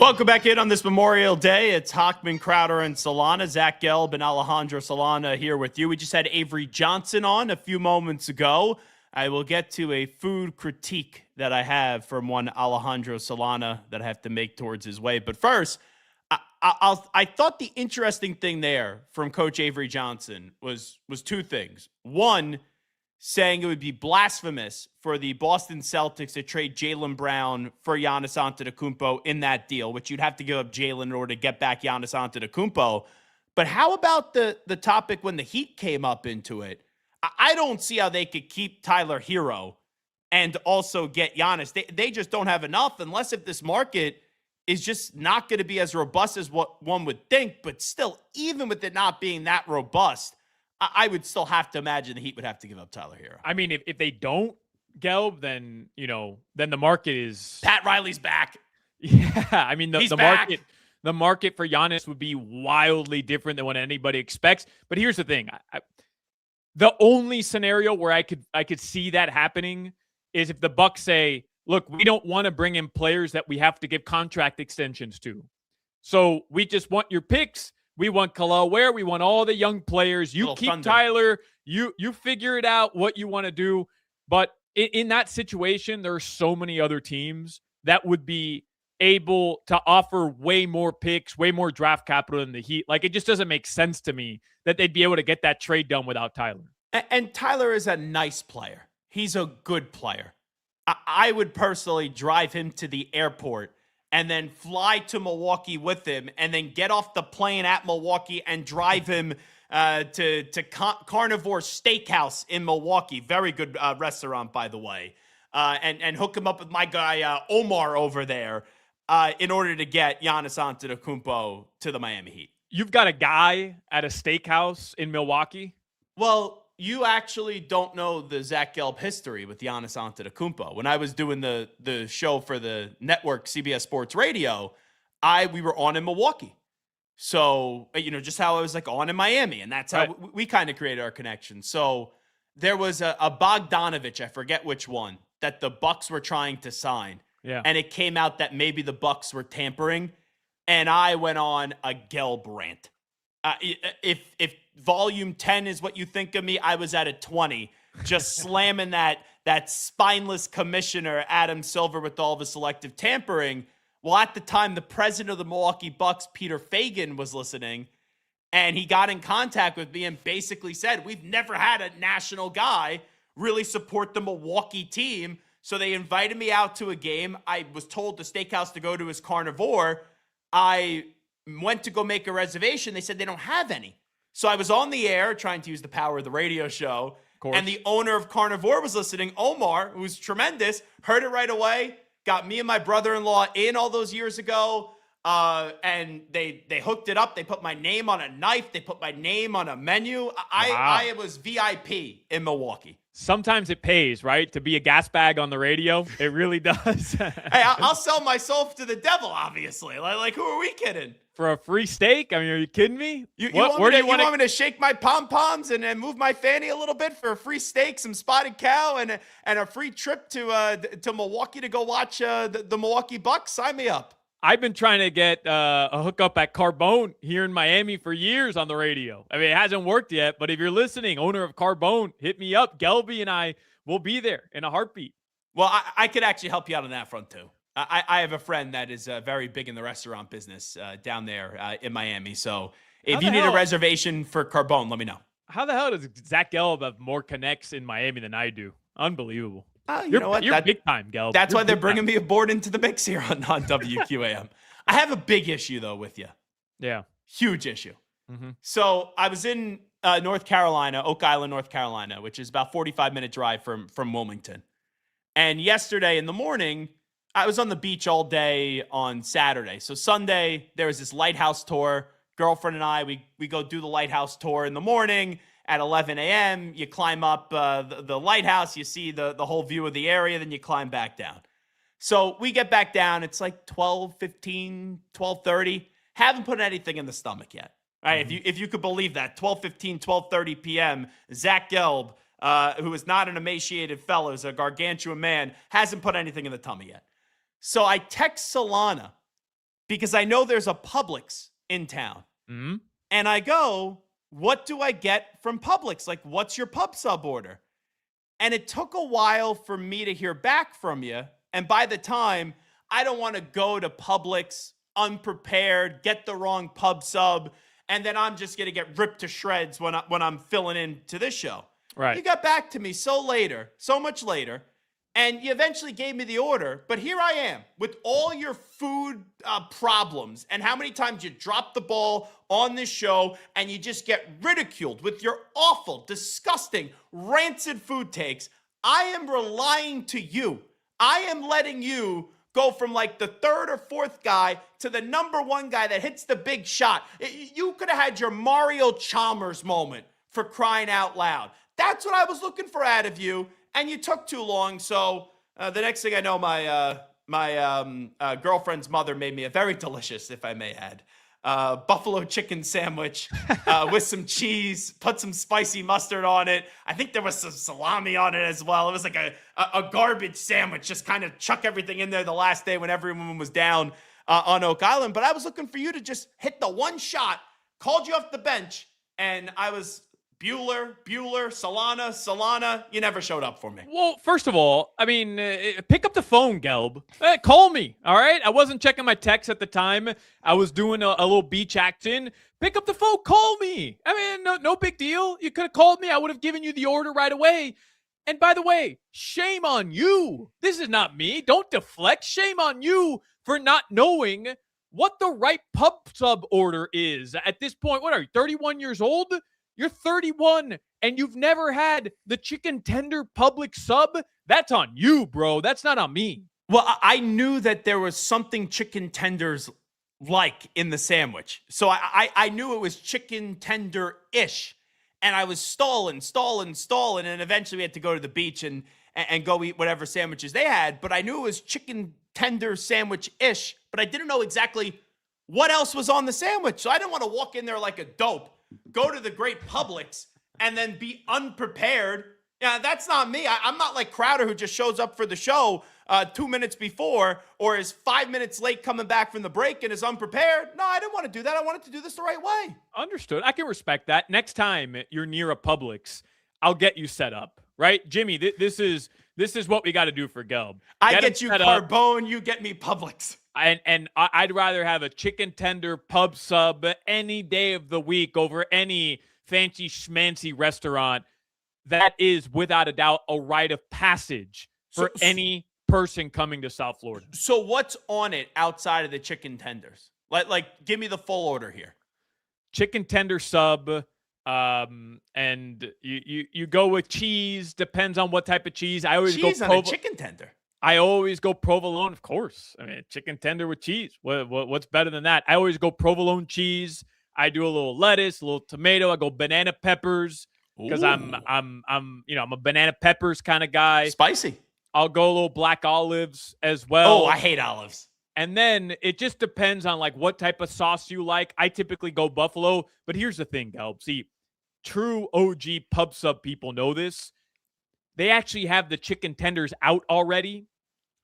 Speaker 2: Welcome back in on this Memorial Day. It's Hochman, Crowder, and Solana. Zach Gelb and Alejandro Solana here with you. We just had Avery Johnson on a few moments ago. I will get to a food critique that I have from one Alejandro Solana that I have to make towards his way. But first, I thought the interesting thing there from Coach Avery Johnson was two things. One, saying it would be blasphemous for the Boston Celtics to trade Jaylen Brown for Giannis Antetokounmpo in that deal, which you'd have to give up Jaylen in order to get back Giannis Antetokounmpo. But how about the topic when the Heat came up into it? I don't see how they could keep Tyler Hero and also get Giannis. They just don't have enough unless if this market is just not going to be as robust as what one would think. But still, even with it not being that robust, I would still have to imagine the Heat would have to give up Tyler Hero.
Speaker 3: I mean, if they don't, Gelb, then the market is
Speaker 2: Pat Riley's back.
Speaker 3: Yeah, I mean the
Speaker 2: back.
Speaker 3: market for Giannis would be wildly different than what anybody expects. But here's the thing: the only scenario where I could see that happening is if the Bucks say, "Look, we don't want to bring in players that we have to give contract extensions to, so we just want your picks." We want Khalil Ware. We want all the young players. You keep
Speaker 2: Thunder.
Speaker 3: Tyler. You figure it out what you want to do. But in that situation, there are so many other teams that would be able to offer way more picks, way more draft capital than the Heat. Like, it just doesn't make sense to me that they'd be able to get that trade done without Tyler.
Speaker 2: And Tyler is a nice player. He's a good player. I would personally drive him to the airport and then fly to Milwaukee with him, and then get off the plane at Milwaukee and drive him to Carnivore Steakhouse in Milwaukee. Very good restaurant, by the way. And hook him up with my guy Omar over there in order to get Giannis Antetokounmpo to the Miami Heat.
Speaker 3: You've got a guy at a steakhouse in Milwaukee?
Speaker 2: Well, you actually don't know the Zach Gelb history with Giannis Antetokounmpo. When I was doing the show for the network CBS Sports Radio, we were on in Milwaukee. So, just how I was like on in Miami, and that's how we kind of created our connection. So there was a Bogdanovich, I forget which one, that the Bucks were trying to sign.
Speaker 3: Yeah.
Speaker 2: And it came out that maybe the Bucks were tampering, and I went on a Gelb rant. If volume 10 is what you think of me, I was at a 20, just slamming that spineless commissioner, Adam Silver, with all the selective tampering. Well, at the time, the president of the Milwaukee Bucks, Peter Fagan, was listening, and he got in contact with me and basically said, we've never had a national guy really support the Milwaukee team. So they invited me out to a game. I was told the steakhouse to go to is Carnivore. I went to go make a reservation. They said they don't have any. So I was on the air trying to use the power of the radio show. And the owner of Carnivore was listening, Omar, who's tremendous, heard it right away, got me and my brother-in-law in all those years ago. And they hooked it up. They put my name on a knife. They put my name on a menu. I was VIP in Milwaukee.
Speaker 3: Sometimes it pays, right? To be a gas bag on the radio. It really does.
Speaker 2: Hey, I'll sell myself to the devil, obviously. Like, who are we kidding?
Speaker 3: For a free steak? I mean, are you kidding me?
Speaker 2: You want me to shake my pom-poms and move my fanny a little bit for a free steak, some spotted cow, and a free trip to Milwaukee to go watch the Milwaukee Bucks? Sign me up.
Speaker 3: I've been trying to get a hookup at Carbone here in Miami for years on the radio. I mean, it hasn't worked yet, but if you're listening, owner of Carbone, hit me up. Gelby and I will be there in a heartbeat.
Speaker 2: Well, I could actually help you out on that front, too. I have a friend that is very big in the restaurant business down there in Miami. So if you need a reservation for Carbone, let me know.
Speaker 3: How the hell does Zach Gelb have more connects in Miami than I do? Unbelievable.
Speaker 2: You know what?
Speaker 3: You're big time, Gelb.
Speaker 2: That's why they're bringing me aboard into the mix here on WQAM. I have a big issue, though, with you.
Speaker 3: Yeah.
Speaker 2: Huge issue.
Speaker 3: Mm-hmm.
Speaker 2: So I was in North Carolina, Oak Island, North Carolina, which is about 45-minute drive from Wilmington. And yesterday in the morning, I was on the beach all day on Saturday. So Sunday, there was this lighthouse tour. Girlfriend and I, we go do the lighthouse tour in the morning. At 11 a.m., you climb up the lighthouse, you see the whole view of the area, then you climb back down. So we get back down, it's like 12:15, 12:30. Haven't put anything in the stomach yet. All right, if you could believe that, 12:15, 12:30 p.m., Zach Gelb, who is not an emaciated fellow, is a gargantuan man, hasn't put anything in the tummy yet. So I text Solana, because I know there's a Publix in town.
Speaker 3: Mm-hmm.
Speaker 2: And I go, what do I get from Publix? Like, what's your pub sub order? And it took a while for me to hear back from you. And by the time, I don't want to go to Publix unprepared, get the wrong pub sub, and then I'm just going to get ripped to shreds when I'm filling in to this show.
Speaker 3: Right.
Speaker 2: You got back to me so much later, and you eventually gave me the order. But here I am with all your food problems and how many times you drop the ball on this show and you just get ridiculed with your awful, disgusting, rancid food takes. I am relying to you. I am letting you go from like the third or fourth guy to the number one guy that hits the big shot. You could have had your Mario Chalmers moment, for crying out loud. That's what I was looking for out of you, and you took too long. So the next thing I know, my girlfriend's mother made me a very delicious, if I may add, buffalo chicken sandwich with some cheese, put some spicy mustard on it. I think there was some salami on it as well. It was like a garbage sandwich, just kind of chuck everything in there the last day when everyone was down on Oak Island. But I was looking for you to just hit the one shot, called you off the bench, and I was Bueller, Solana. You never showed up for me.
Speaker 3: Well, first of all, I mean, pick up the phone, Gelb. Call me, all right? I wasn't checking my texts at the time. I was doing a little beach action. Pick up the phone, call me. I mean, no big deal. You could have called me. I would have given you the order right away. And by the way, shame on you. This is not me. Don't deflect. Shame on you for not knowing what the right pub sub order is. At this point, what are you, 31 years old? You're 31 and you've never had the chicken tender Publix sub? That's on you, bro. That's not on me.
Speaker 2: Well, I knew that there was something chicken tenders like in the sandwich. So I knew it was chicken tender-ish. And I was stalling. And eventually we had to go to the beach and go eat whatever sandwiches they had. But I knew it was chicken tender sandwich-ish. But I didn't know exactly what else was on the sandwich. So I didn't want to walk in there like a dope, go to the great Publix, and then be unprepared. Yeah, that's not me. I'm not like Crowder, who just shows up for the show 2 minutes before or is 5 minutes late coming back from the break and is unprepared. No, I didn't want to do that. I wanted to do this the right way.
Speaker 3: Understood. I can respect that. Next time you're near a Publix, I'll get you set up, right? Jimmy, this is what we got to do for Gelb.
Speaker 2: I get you Carbone, you get me Publix.
Speaker 3: And I'd rather have a chicken tender pub sub any day of the week over any fancy schmancy restaurant. That is, without a doubt, a rite of passage for any person coming to South Florida.
Speaker 2: So what's on it outside of the chicken tenders? Like give me the full order here.
Speaker 3: Chicken tender sub, and you go with cheese. Depends on what type of cheese. I always
Speaker 2: cheese
Speaker 3: go
Speaker 2: on a chicken tender.
Speaker 3: I always go provolone, of course. I mean, chicken tender with cheese. What's better than that? I always go provolone cheese. I do a little lettuce, a little tomato. I go banana peppers because I'm a banana peppers kind of guy.
Speaker 2: Spicy.
Speaker 3: I'll go a little black olives as well.
Speaker 2: Oh, I hate olives.
Speaker 3: And then it just depends on like what type of sauce you like. I typically go buffalo, but here's the thing, Gelb. See, true OG pub sub people know this. They actually have the chicken tenders out already.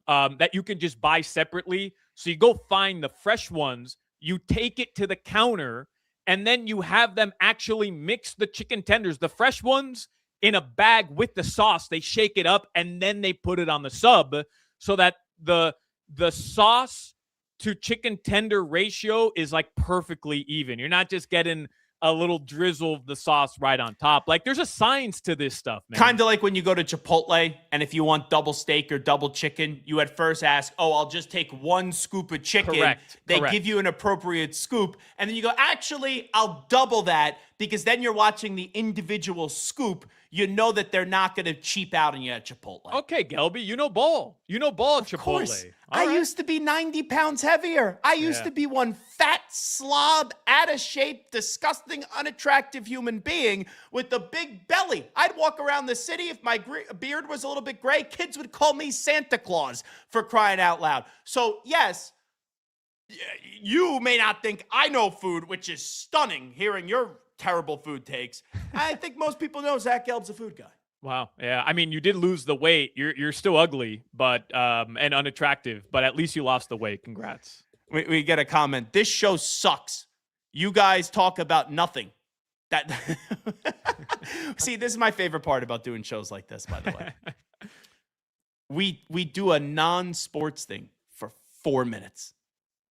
Speaker 3: That you can just buy separately. So you go find the fresh ones, you take it to the counter, and then you have them actually mix the chicken tenders, the fresh ones, in a bag with the sauce. They shake it up, and then they put it on the sub so that the sauce to chicken tender ratio is like perfectly even. You're not just getting a little drizzle of the sauce right on top. Like, there's a science to this stuff, man.
Speaker 2: Kind of like when you go to Chipotle, and if you want double steak or double chicken, you at first ask, I'll just take one scoop of chicken.
Speaker 3: Correct.
Speaker 2: They give you an appropriate scoop. And then you go, actually, I'll double that, because then you're watching the individual scoop. You know that they're not going to cheap out on you at Chipotle.
Speaker 3: Okay, Gelby, you know ball. You know ball at Chipotle.
Speaker 2: Of course. I used to be 90 pounds heavier. I used to be one fat slob, out of shape, disgusting, unattractive human being with a big belly. I'd walk around the city. If my beard was a little bit gray, kids would call me Santa Claus, for crying out loud. So, yes, you may not think I know food, which is stunning, hearing your terrible food takes. I think most people know Zach Gelb's a food guy.
Speaker 3: Wow. Yeah. I mean, you did lose the weight. You're still ugly, but and unattractive, but at least you lost the weight. Congrats.
Speaker 2: We get a comment. This show sucks. You guys talk about nothing. That See, this is my favorite part about doing shows like this, by the way. We do a non-sports thing for 4 minutes.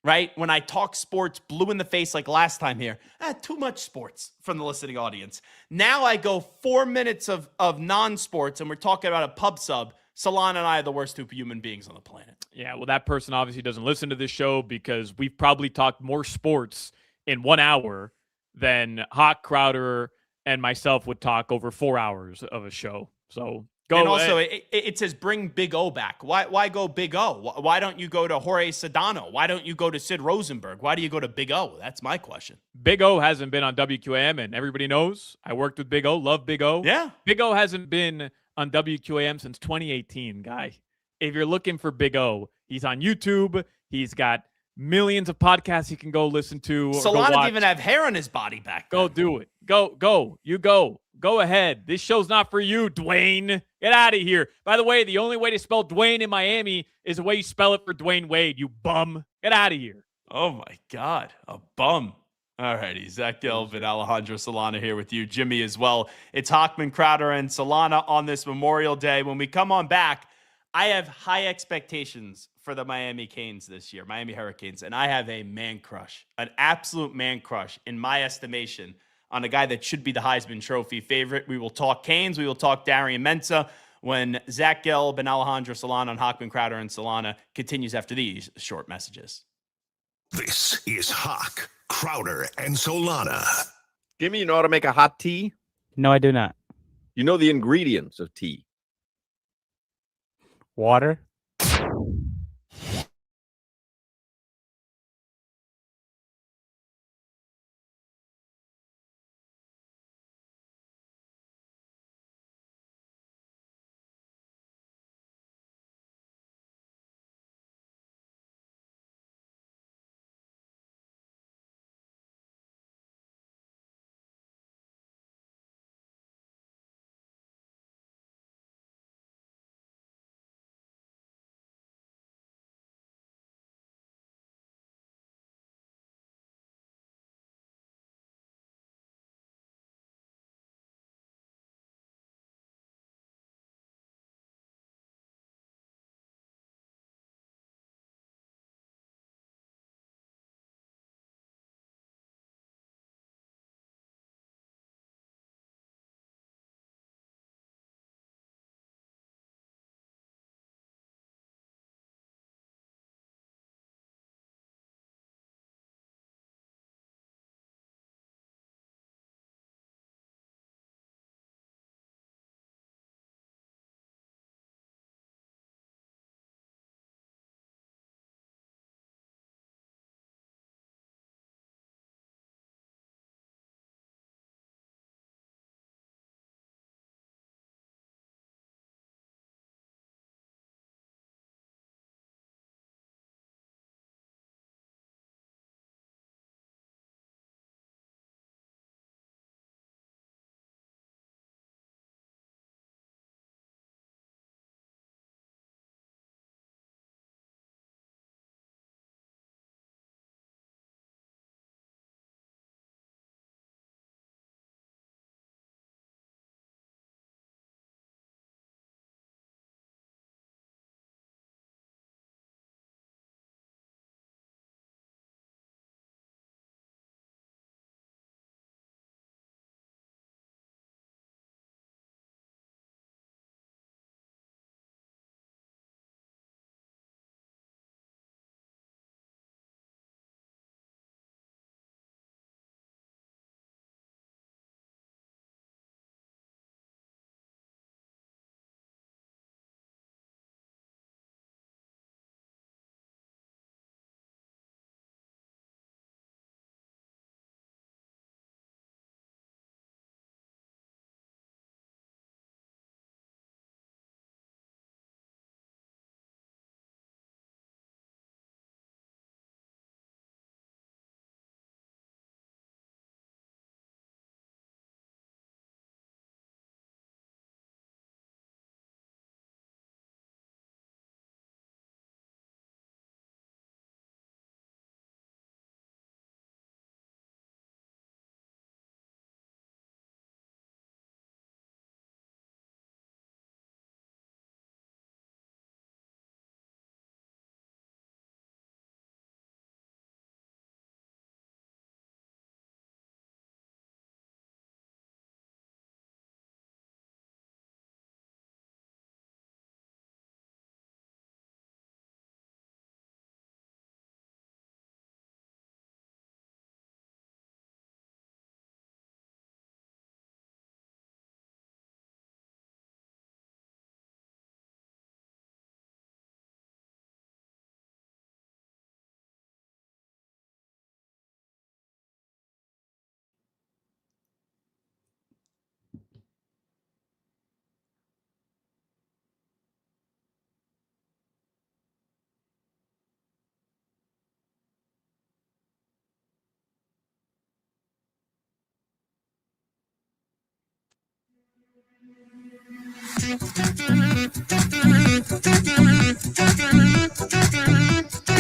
Speaker 2: Right? When I talk sports, blue in the face like last time here, too much sports from the listening audience. Now I go 4 minutes of non-sports, and we're talking about a pub sub. Solana and I are the worst two human beings on the planet.
Speaker 3: Yeah, well, that person obviously doesn't listen to this show because we've probably talked more sports in 1 hour than Hawk, Crowder, and myself would talk over 4 hours of a show. So go.
Speaker 2: And also, it says bring Big O back. Why go Big O? Why don't you go to Jorge Sedano? Why don't you go to Sid Rosenberg? Why do you go to Big O? That's my question.
Speaker 3: Big O hasn't been on WQAM, and everybody knows I worked with Big O. Love Big O.
Speaker 2: Yeah.
Speaker 3: Big O hasn't been on WQAM since 2018, guy. If you're looking for Big O, he's on YouTube. He's got millions of podcasts you can go listen to.
Speaker 2: Solana didn't even have hair on his body back then.
Speaker 3: Go do it. Go. You go. Go ahead. This show's not for you, Dwayne. Get out of here. By the way, the only way to spell Dwayne in Miami is the way you spell it for Dwayne Wade, you bum. Get out of here.
Speaker 2: Oh, my God. A bum. All righty. Zach Gelb and Alejandro Solana here with you. Jimmy as well. It's Hochman, Crowder, and Solana on this Memorial Day. When we come on back, I have high expectations for the Miami Canes this year, Miami Hurricanes, and I have a man crush, an absolute man crush, in my estimation, on a guy that should be the Heisman Trophy favorite. We will talk Canes. We will talk Darian Mensah when Zach Gelb and Alejandro Solana on Hochman, Crowder, and Solana continues after these short messages.
Speaker 4: This is Hawk, Crowder, and Solana.
Speaker 5: Jimmy, you know how to make a hot tea?
Speaker 8: No, I do not.
Speaker 5: You know the ingredients of tea.
Speaker 8: Water.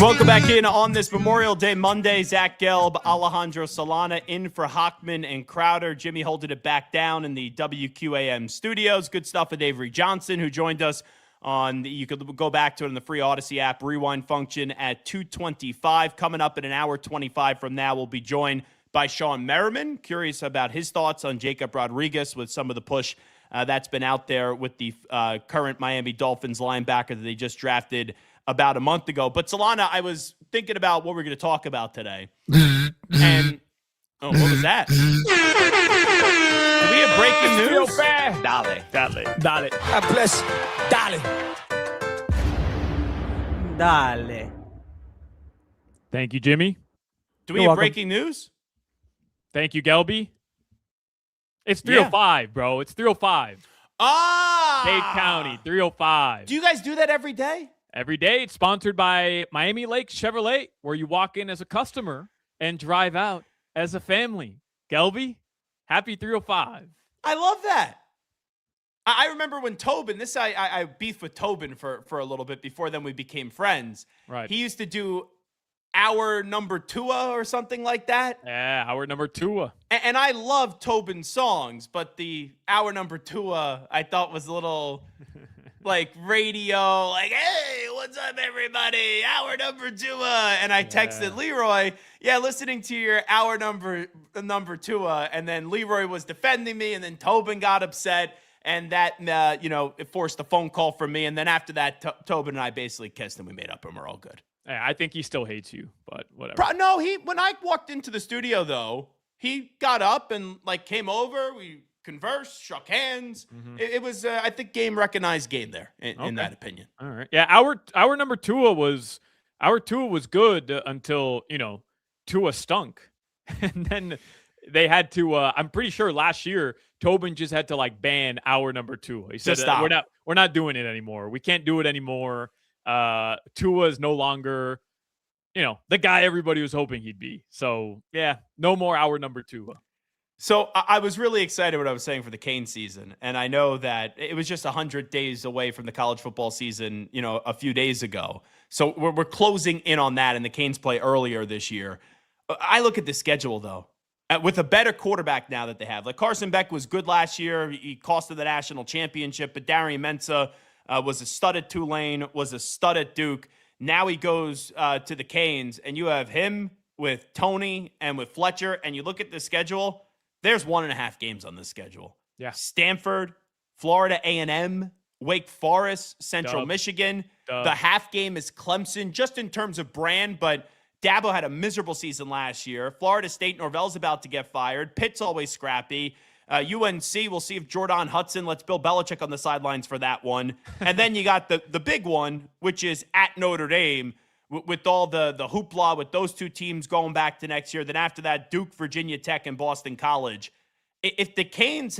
Speaker 2: Welcome back in on this Memorial Day Monday. Zach Gelb, Alejandro Solana in for Hochman and Crowder. Jimmy holding it back down in the WQAM studios. Good stuff with Avery Johnson, who joined us on you could go back to it in the free Odyssey app rewind function at 2:25. Coming up in an hour 25 from now, we'll be joined by Sean Merriman. Curious about his thoughts on Jacob Rodriguez with some of the push that's been out there with the current Miami Dolphins linebacker that they just drafted about a month ago. But Solana, I was thinking about what we're going to talk about today. And what was that? Do we have breaking news?
Speaker 3: Dale.
Speaker 1: God bless.
Speaker 8: Dale.
Speaker 3: Thank you, Jimmy.
Speaker 2: Do we
Speaker 8: You're
Speaker 2: have
Speaker 8: welcome.
Speaker 2: breaking news?
Speaker 3: Thank you, Gelby. It's 305, bro. It's 305.
Speaker 2: Ah!
Speaker 3: Dade County, 305.
Speaker 2: Do you guys do that every day?
Speaker 3: Every day, it's sponsored by Miami Lakes Chevrolet, where you walk in as a customer and drive out as a family. Gelby, happy 305.
Speaker 2: I love that. I remember when Tobin, I beefed with Tobin for a little bit before then we became friends.
Speaker 3: Right.
Speaker 2: He used to do Our Number Tua or something like that.
Speaker 3: Yeah, our number 2.
Speaker 2: And I love Tobin's songs, but the Our Number Tua I thought was a little like radio, like, hey, what's up, everybody? Our Number Tua. And I texted Leroy, listening to your Our Number Tua. And then Leroy was defending me, and then Tobin got upset. And that, it forced a phone call from me. And then after that, Tobin and I basically kissed and we made up and we're all good.
Speaker 3: Yeah, I think he still hates you, but whatever.
Speaker 2: No, when I walked into the studio, though, he got up and, came over. We conversed, shook hands.
Speaker 3: Mm-hmm.
Speaker 2: It was, I think, game-recognized game there, in that opinion.
Speaker 3: All right. Yeah, our number 2 was good until, Tua stunk. And then they had to, I'm pretty sure last year, Tobin just had to ban our number 2. He said, we're not doing it anymore. We can't do it anymore. Tua is no longer, the guy everybody was hoping he'd be. So yeah, no more our number 2.
Speaker 2: So I was really excited what I was saying for the Cane season. And I know that it was just 100 days away from the college football season, a few days ago. So we're closing in on that, and the Canes play earlier this year. I look at the schedule, though. With a better quarterback now that they have. Carson Beck was good last year. He costed the national championship, but Darian Mensah was a stud at Tulane, was a stud at Duke. Now he goes to the Canes, and you have him with Tony and with Fletcher, and you look at the schedule, there's 1.5 games on this schedule.
Speaker 3: Yeah.
Speaker 2: Stanford, Florida A&M, Wake Forest, Central Michigan. The half game is Clemson, just in terms of brand, but Dabo had a miserable season last year. Florida State, Norvell's about to get fired. Pitt's always scrappy. UNC, we'll see if Jordan Hudson lets Bill Belichick on the sidelines for that one. And then you got the big one, which is at Notre Dame, with all the hoopla with those two teams going back to next year. Then after that, Duke, Virginia Tech, and Boston College. If the Canes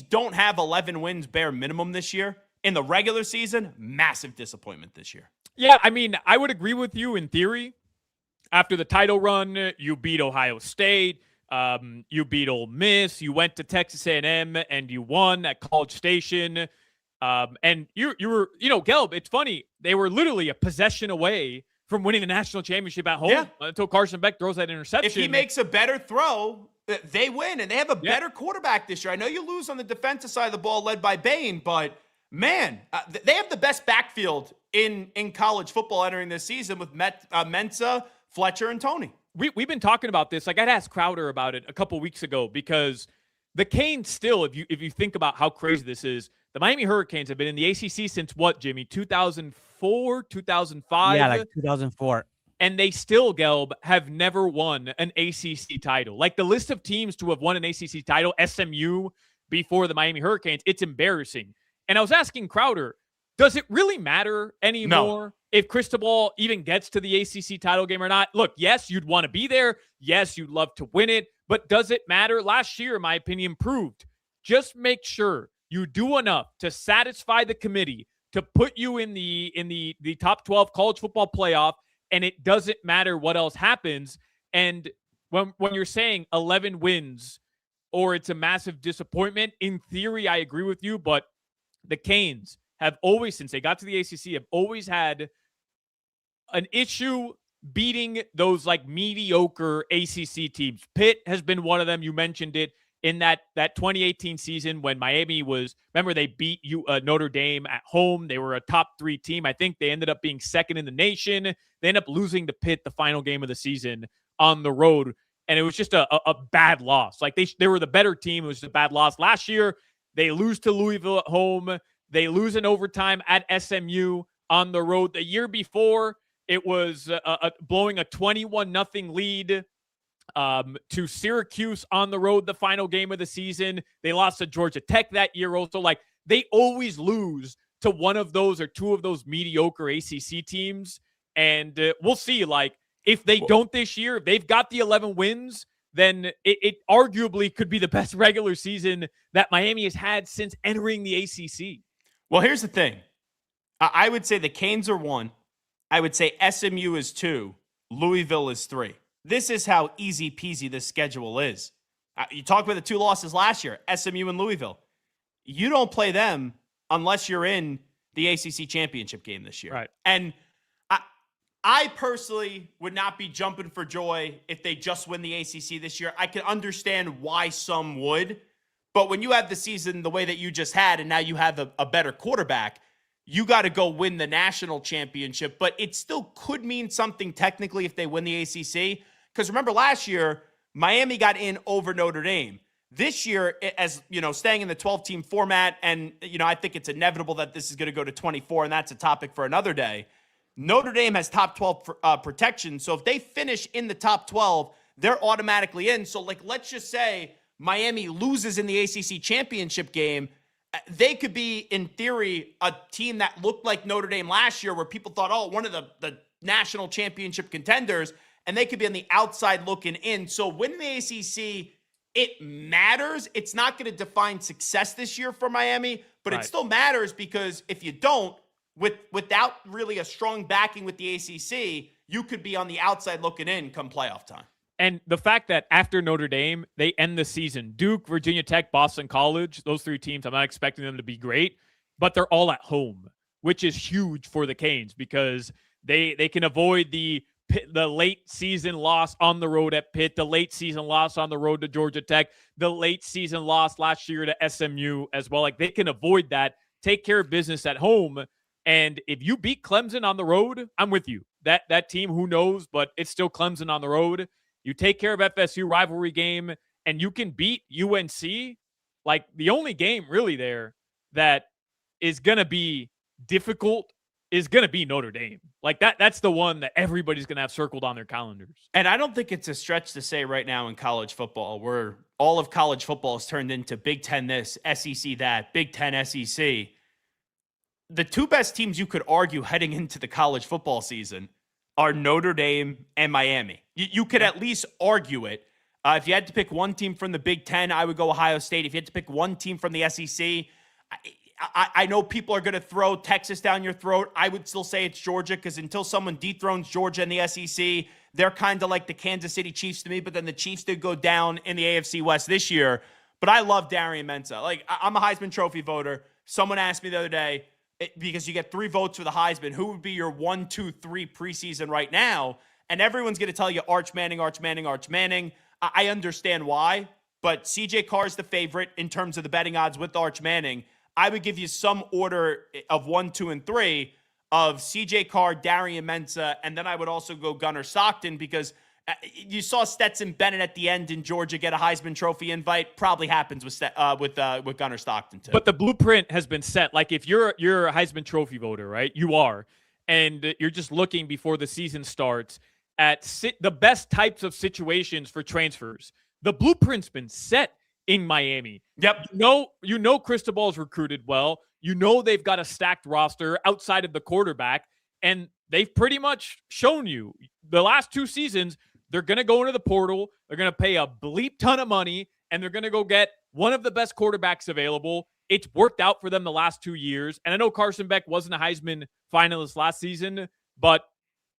Speaker 2: don't have 11 wins bare minimum this year in the regular season, massive disappointment this year.
Speaker 3: Yeah, I mean, I would agree with you in theory. After the title run, you beat Ohio State, you beat Ole Miss, you went to Texas A&M, and you won at College Station. And you were, Gelb, it's funny. They were literally a possession away from winning the national championship at home until Carson Beck throws that interception.
Speaker 2: If he makes a better throw, they win, and they have a better quarterback this year. I know you lose on the defensive side of the ball led by Bain, but man, they have the best backfield in college football entering this season with Mensah, Fletcher, and Tony.
Speaker 3: We've been talking about this. I'd asked Crowder about it a couple weeks ago because the Canes still, if you think about how crazy this is, the Miami Hurricanes have been in the ACC since what, Jimmy? 2004, 2005?
Speaker 8: Yeah, 2004.
Speaker 3: And they still, Gelb, have never won an ACC title. The list of teams to have won an ACC title, SMU before the Miami Hurricanes, it's embarrassing. And I was asking Crowder, does it really matter anymore if Cristobal even gets to the ACC title game or not? Look, yes, you'd want to be there. Yes, you'd love to win it. But does it matter? Last year, in my opinion, proved. Just make sure you do enough to satisfy the committee to put you in the top 12 college football playoff, and it doesn't matter what else happens. And when you're saying 11 wins or it's a massive disappointment. In theory, I agree with you, but the Canes have always, since they got to the ACC, have always had an issue beating those like mediocre ACC teams. Pitt has been one of them. You mentioned it in that 2018 season when Miami was, remember they beat Notre Dame at home. They were a top 3 team. I think they ended up being second in the nation. They ended up losing to Pitt the final game of the season on the road. And it was just a bad loss. Like they were the better team. It was just a bad loss. Last year, they lose to Louisville at home. They lose in overtime at SMU on the road. The year before, it was blowing a 21-0 lead to Syracuse on the road, the final game of the season. They lost to Georgia Tech that year also. Like, they always lose to one of those or two of those mediocre ACC teams. And we'll see, like, if they don't this year, if they've got the 11 wins, then it arguably could be the best regular season that Miami has had since entering the ACC.
Speaker 2: Well, here's the thing. I would say the Canes are 1. I would say SMU is 2. Louisville is 3. This is how easy peasy this schedule is. You talk about the 2 losses last year, SMU and Louisville. You don't play them unless you're in the ACC championship game this year.
Speaker 3: Right.
Speaker 2: And I personally would not be jumping for joy if they just win the ACC this year. I can understand why some would. But when you have the season the way that you just had and now you have a better quarterback, you got to go win the national championship. But it still could mean something technically if they win the ACC. Because remember last year, Miami got in over Notre Dame. This year, as you know, staying in the 12-team format, and I think it's inevitable that this is going to go to 24, and that's a topic for another day. Notre Dame has top 12 protection. So if they finish in the top 12, they're automatically in. So let's just say Miami loses in the ACC championship game. They could be, in theory, a team that looked like Notre Dame last year where people thought, oh, one of the national championship contenders, and they could be on the outside looking in. So winning the ACC, it matters. It's not going to define success this year for Miami, but It still matters because if you don't, without really a strong backing with the ACC, you could be on the outside looking in come playoff time.
Speaker 3: And the fact that after Notre Dame, they end the season. Duke, Virginia Tech, Boston College, those 3 teams, I'm not expecting them to be great, but they're all at home, which is huge for the Canes because they can avoid the late season loss on the road at Pitt, the late season loss on the road to Georgia Tech, the late season loss last year to SMU as well. Like, they can avoid that, take care of business at home. And if you beat Clemson on the road, I'm with you. That team, who knows, but it's still Clemson on the road. You take care of FSU rivalry game, and you can beat UNC. Like, the only game really there that is going to be difficult is going to be Notre Dame. Like, that's the one that everybody's going to have circled on their calendars.
Speaker 2: And I don't think it's a stretch to say right now in college football, where all of college football has turned into Big Ten this, SEC that, Big Ten, SEC. The 2 best teams you could argue heading into the college football season are Notre Dame and Miami. You could at least argue it. If you had to pick one team from the Big Ten, I would go Ohio State. If you had to pick one team from the SEC, I know people are going to throw Texas down your throat. I would still say it's Georgia because until someone dethrones Georgia in the SEC, they're kind of like the Kansas City Chiefs to me, but then the Chiefs did go down in the AFC West this year. But I love Darian Mensah. Like, I'm a Heisman Trophy voter. Someone asked me the other day, because you get 3 votes for the Heisman, who would be your 1, 2, 3 preseason right now? And everyone's going to tell you Arch Manning, Arch Manning, Arch Manning. I understand why, but CJ Carr is the favorite in terms of the betting odds with Arch Manning. I would give you some order of 1, 2, and 3 of CJ Carr, Darian Mensah, and then I would also go Gunnar Stockton because you saw Stetson Bennett at the end in Georgia get a Heisman Trophy invite. Probably happens with Gunnar Stockton too.
Speaker 3: But the blueprint has been set. Like, if you're a Heisman Trophy voter, right? You are, and you're just looking before the season starts at the best types of situations for transfers. The blueprint's been set in Miami.
Speaker 2: Yep.
Speaker 3: You know Cristobal's recruited well. You know they've got a stacked roster outside of the quarterback, and they've pretty much shown you the last 2 seasons. They're going to go into the portal. They're going to pay a bleep ton of money, and they're going to go get one of the best quarterbacks available. It's worked out for them the last 2 years. And I know Carson Beck wasn't a Heisman finalist last season, but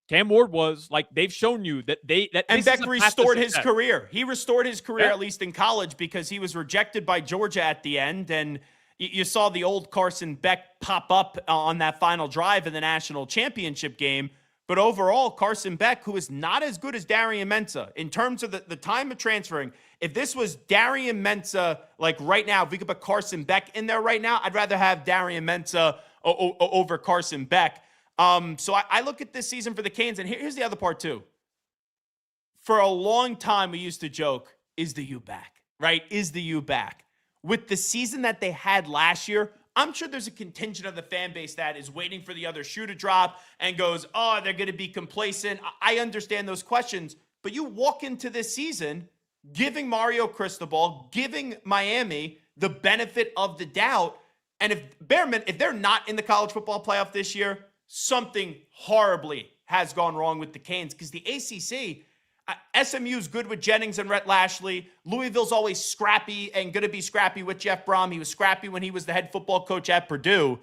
Speaker 3: Cam Ward was. Like, they've shown you that
Speaker 2: and
Speaker 3: this is
Speaker 2: Beck
Speaker 3: a path to
Speaker 2: restored his
Speaker 3: success.
Speaker 2: career. He restored his career,
Speaker 3: Yeah.
Speaker 2: at least in college, because he was rejected by Georgia at the end. And you saw the old Carson Beck pop up on that final drive in the national championship game. But overall, Carson Beck, who is not as good as Darian Mensah in terms of the time of transferring, if this was Darian Mensah, like right now, if we could put Carson Beck in there right now, I'd rather have Darian Mensah over Carson Beck. So I look at this season for the Canes, and here's the other part too. For a long time, we used to joke, is the U back, right? Is the U back? With the season that they had last year, I'm sure there's a contingent of the fan base that is waiting for the other shoe to drop and goes, oh, they're going to be complacent. I understand those questions, but you walk into this season giving Mario Cristobal, giving Miami the benefit of the doubt. And if they're not in the college football playoff this year, something horribly has gone wrong with the Canes, because the ACC, SMU's good with Jennings and Rhett Lashley. Louisville's always scrappy and going to be scrappy with Jeff Brom. He was scrappy when he was the head football coach at Purdue.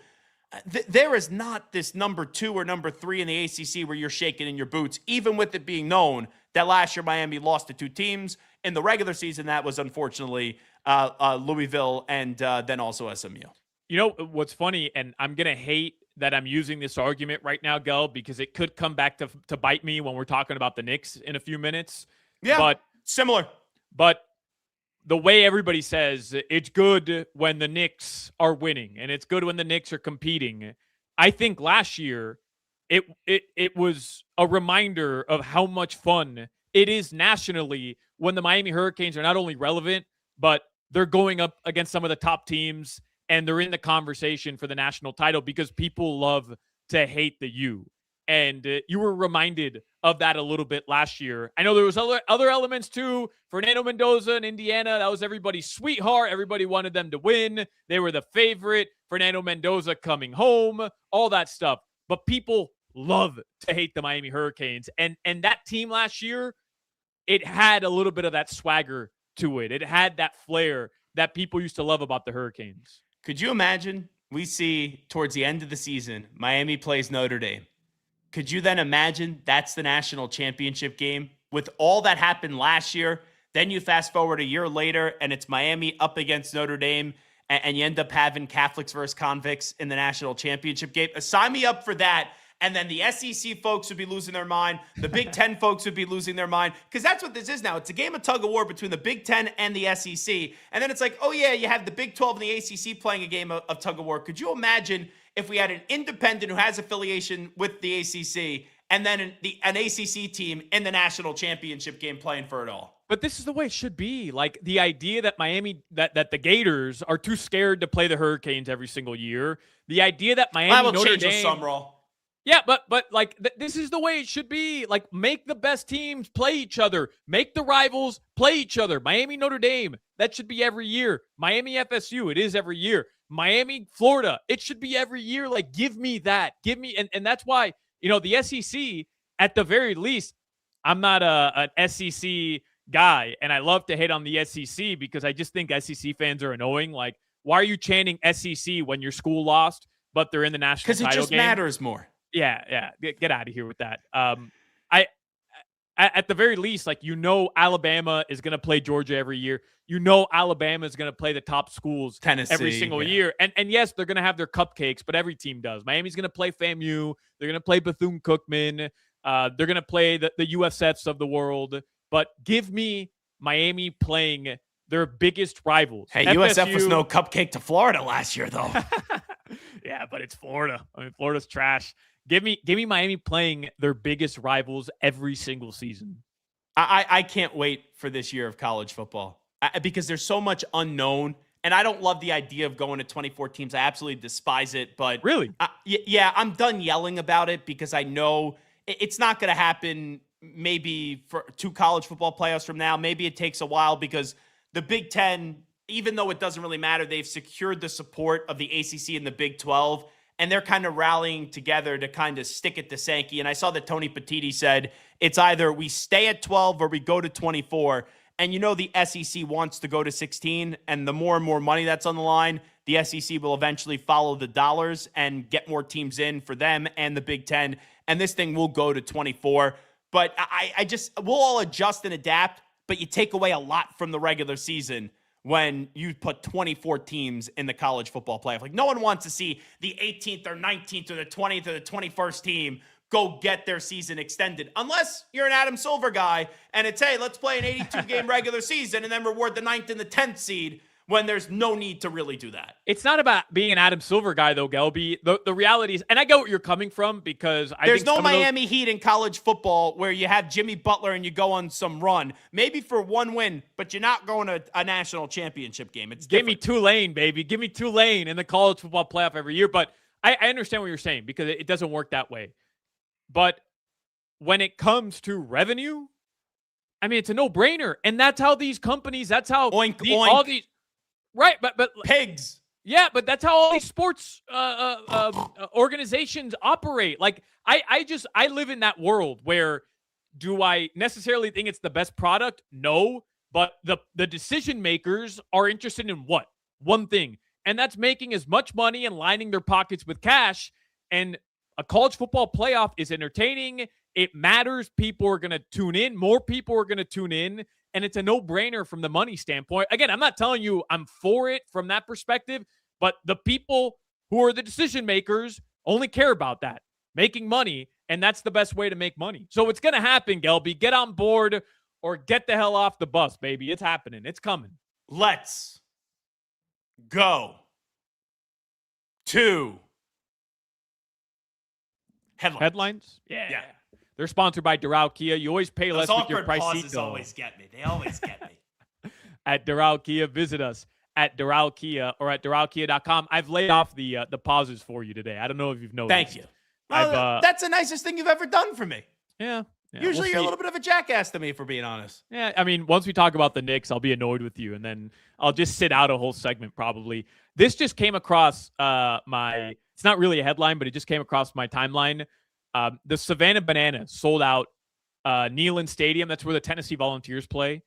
Speaker 2: There is not this number 2 or number 3 in the ACC where you're shaking in your boots, even with it being known that last year Miami lost to 2 teams. In the regular season, that was unfortunately Louisville and then also SMU.
Speaker 3: You know what's funny, and I'm going to hate that I'm using this argument right now, Gel, because it could come back to bite me when we're talking about the Knicks in a few minutes.
Speaker 2: Yeah,
Speaker 3: but
Speaker 2: similar.
Speaker 3: But the way everybody says it's good when the Knicks are winning and it's good when the Knicks are competing, I think last year it was a reminder of how much fun it is nationally when the Miami Hurricanes are not only relevant, but they're going up against some of the top teams and they're in the conversation for the national title, because people love to hate the U. And you were reminded of that a little bit last year. I know there was other elements too. Fernando Mendoza in Indiana, that was everybody's sweetheart. Everybody wanted them to win. They were the favorite. Fernando Mendoza coming home, all that stuff. But people love to hate the Miami Hurricanes. And that team last year, it had a little bit of that swagger to it. It had that flair that people used to love about the Hurricanes.
Speaker 2: Could you imagine we see towards the end of the season, Miami plays Notre Dame? Could you then imagine that's the national championship game with all that happened last year? Then you fast forward a year later and it's Miami up against Notre Dame, and you end up having Catholics versus convicts in the national championship game. Sign me up for that. And then the SEC folks would be losing their mind. The Big Ten folks would be losing their mind, because that's what this is now. It's a game of tug of war between the Big Ten and the SEC. And then it's like, oh yeah, you have the Big 12 and the ACC playing a game of tug of war. Could you imagine if we had an independent who has affiliation with the ACC and then an ACC team in the national championship game playing for it all?
Speaker 3: But this is the way it should be. Like, the idea that that the Gators are too scared to play the Hurricanes every single year. The idea that Miami, Notre Dame,
Speaker 2: Summerall.
Speaker 3: Yeah, but like this is the way it should be. Like, make the best teams play each other. Make the rivals play each other. Miami, Notre Dame, that should be every year. Miami, FSU, it is every year. Miami, Florida, it should be every year. Like, give me that. Give me, and that's why, the SEC, at the very least, I'm not an SEC guy, and I love to hate on the SEC because I just think SEC fans are annoying. Like, why are you chanting SEC when your school lost, but they're in the national title game?
Speaker 2: Because it just matters more.
Speaker 3: Yeah. Get out of here with that. At the very least, like, Alabama is going to play Georgia every year. Alabama is going to play the top schools
Speaker 2: Tennessee,
Speaker 3: every single year. And yes, they're going to have their cupcakes, but every team does. Miami's going to play FAMU. They're going to play Bethune-Cookman. They're going to play the USFs of the world. But give me Miami playing their biggest rivals.
Speaker 2: Hey, USF was no cupcake to Florida last year, though.
Speaker 3: Yeah, but it's Florida. I mean, Florida's trash. Give me Miami playing their biggest rivals every single season.
Speaker 2: I can't wait for this year of college football because there's so much unknown, and I don't love the idea of going to 24 teams. I absolutely despise it. But
Speaker 3: really,
Speaker 2: yeah, I'm done yelling about it because I know it's not going to happen. Maybe for 2 college football playoffs from now, maybe it takes a while because the Big Ten, even though it doesn't really matter, they've secured the support of the ACC and the Big 12. And they're kind of rallying together to kind of stick it to Sankey. And I saw that Tony Petitti said it's either we stay at 12 or we go to 24. And the SEC wants to go to 16. And the more and more money that's on the line, the SEC will eventually follow the dollars and get more teams in for them and the Big Ten. and this thing will go to 24. But we'll all adjust and adapt, but you take away a lot from the regular season when you put 24 teams in the college football playoff. Like, no one wants to see the 18th or 19th or the 20th or the 21st team go get their season extended. Unless you're an Adam Silver guy and it's, hey, let's play an 82-game regular season and then reward the 9th and the 10th seed when there's no need to really do that.
Speaker 3: It's not about being an Adam Silver guy, though, Gelby. The reality is, and I get what you're coming from, because
Speaker 2: there's no Miami Heat in college football where you have Jimmy Butler and you go on some run, maybe for one win, but you're not going to a national championship game. It's
Speaker 3: Give me Tulane, baby. Give me Tulane in the college football playoff every year. But I understand what you're saying, because it doesn't work that way. But when it comes to revenue, I mean, it's a no-brainer. And that's how these companies, that's how all these... Right, but
Speaker 2: pigs.
Speaker 3: Yeah, but that's how all these sports organizations operate. Like, I live in that world where, do I necessarily think it's the best product? No, but the decision makers are interested in what? One thing, and that's making as much money and lining their pockets with cash. And a college football playoff is entertaining. It matters. People are going to tune in. More people are going to tune in. And it's a no-brainer from the money standpoint. Again, I'm not telling you I'm for it from that perspective, but the people who are the decision makers only care about that, making money, and that's the best way to make money. So it's going to happen, Gelby. Get on board or get the hell off the bus, baby. It's happening. It's coming.
Speaker 2: Let's go to
Speaker 3: headlines. Yeah. They're sponsored by Doral Kia. You always pay less with your price.
Speaker 2: Those awkward pauses always get me. They always get me.
Speaker 3: At Doral Kia, visit us at Doral Kia or at DoralKia.com. I've laid off the pauses for you today. I don't know if you've noticed.
Speaker 2: Thank you. That's the nicest thing you've ever done for me.
Speaker 3: Yeah.
Speaker 2: Usually you're a little bit of a jackass to me, if we're being honest.
Speaker 3: Yeah, I mean, once we talk about the Knicks, I'll be annoyed with you, and then I'll just sit out a whole segment probably. This just came across it's not really a headline, but it just came across my timeline. The Savannah Bananas sold out Neyland Stadium. That's where the Tennessee Volunteers play.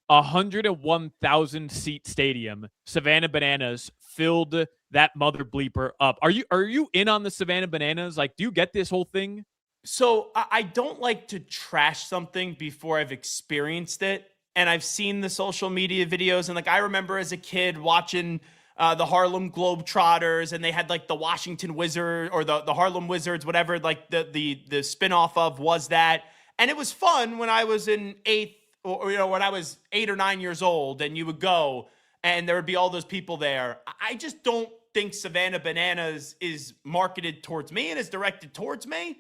Speaker 3: 101,000 seat stadium. Savannah Bananas filled that mother bleeper up. Are you in on the Savannah Bananas? Like, do you get this whole thing?
Speaker 2: So I don't like to trash something before I've experienced it. And I've seen the social media videos. And like, I remember as a kid watching the Harlem Globetrotters, and they had like the Washington Wizard or the Harlem Wizards, whatever, like the spinoff of was that. And it was fun when I was in when I was 8 or 9 years old, and you would go and there would be all those people there. I just don't think Savannah Bananas is marketed towards me and is directed towards me.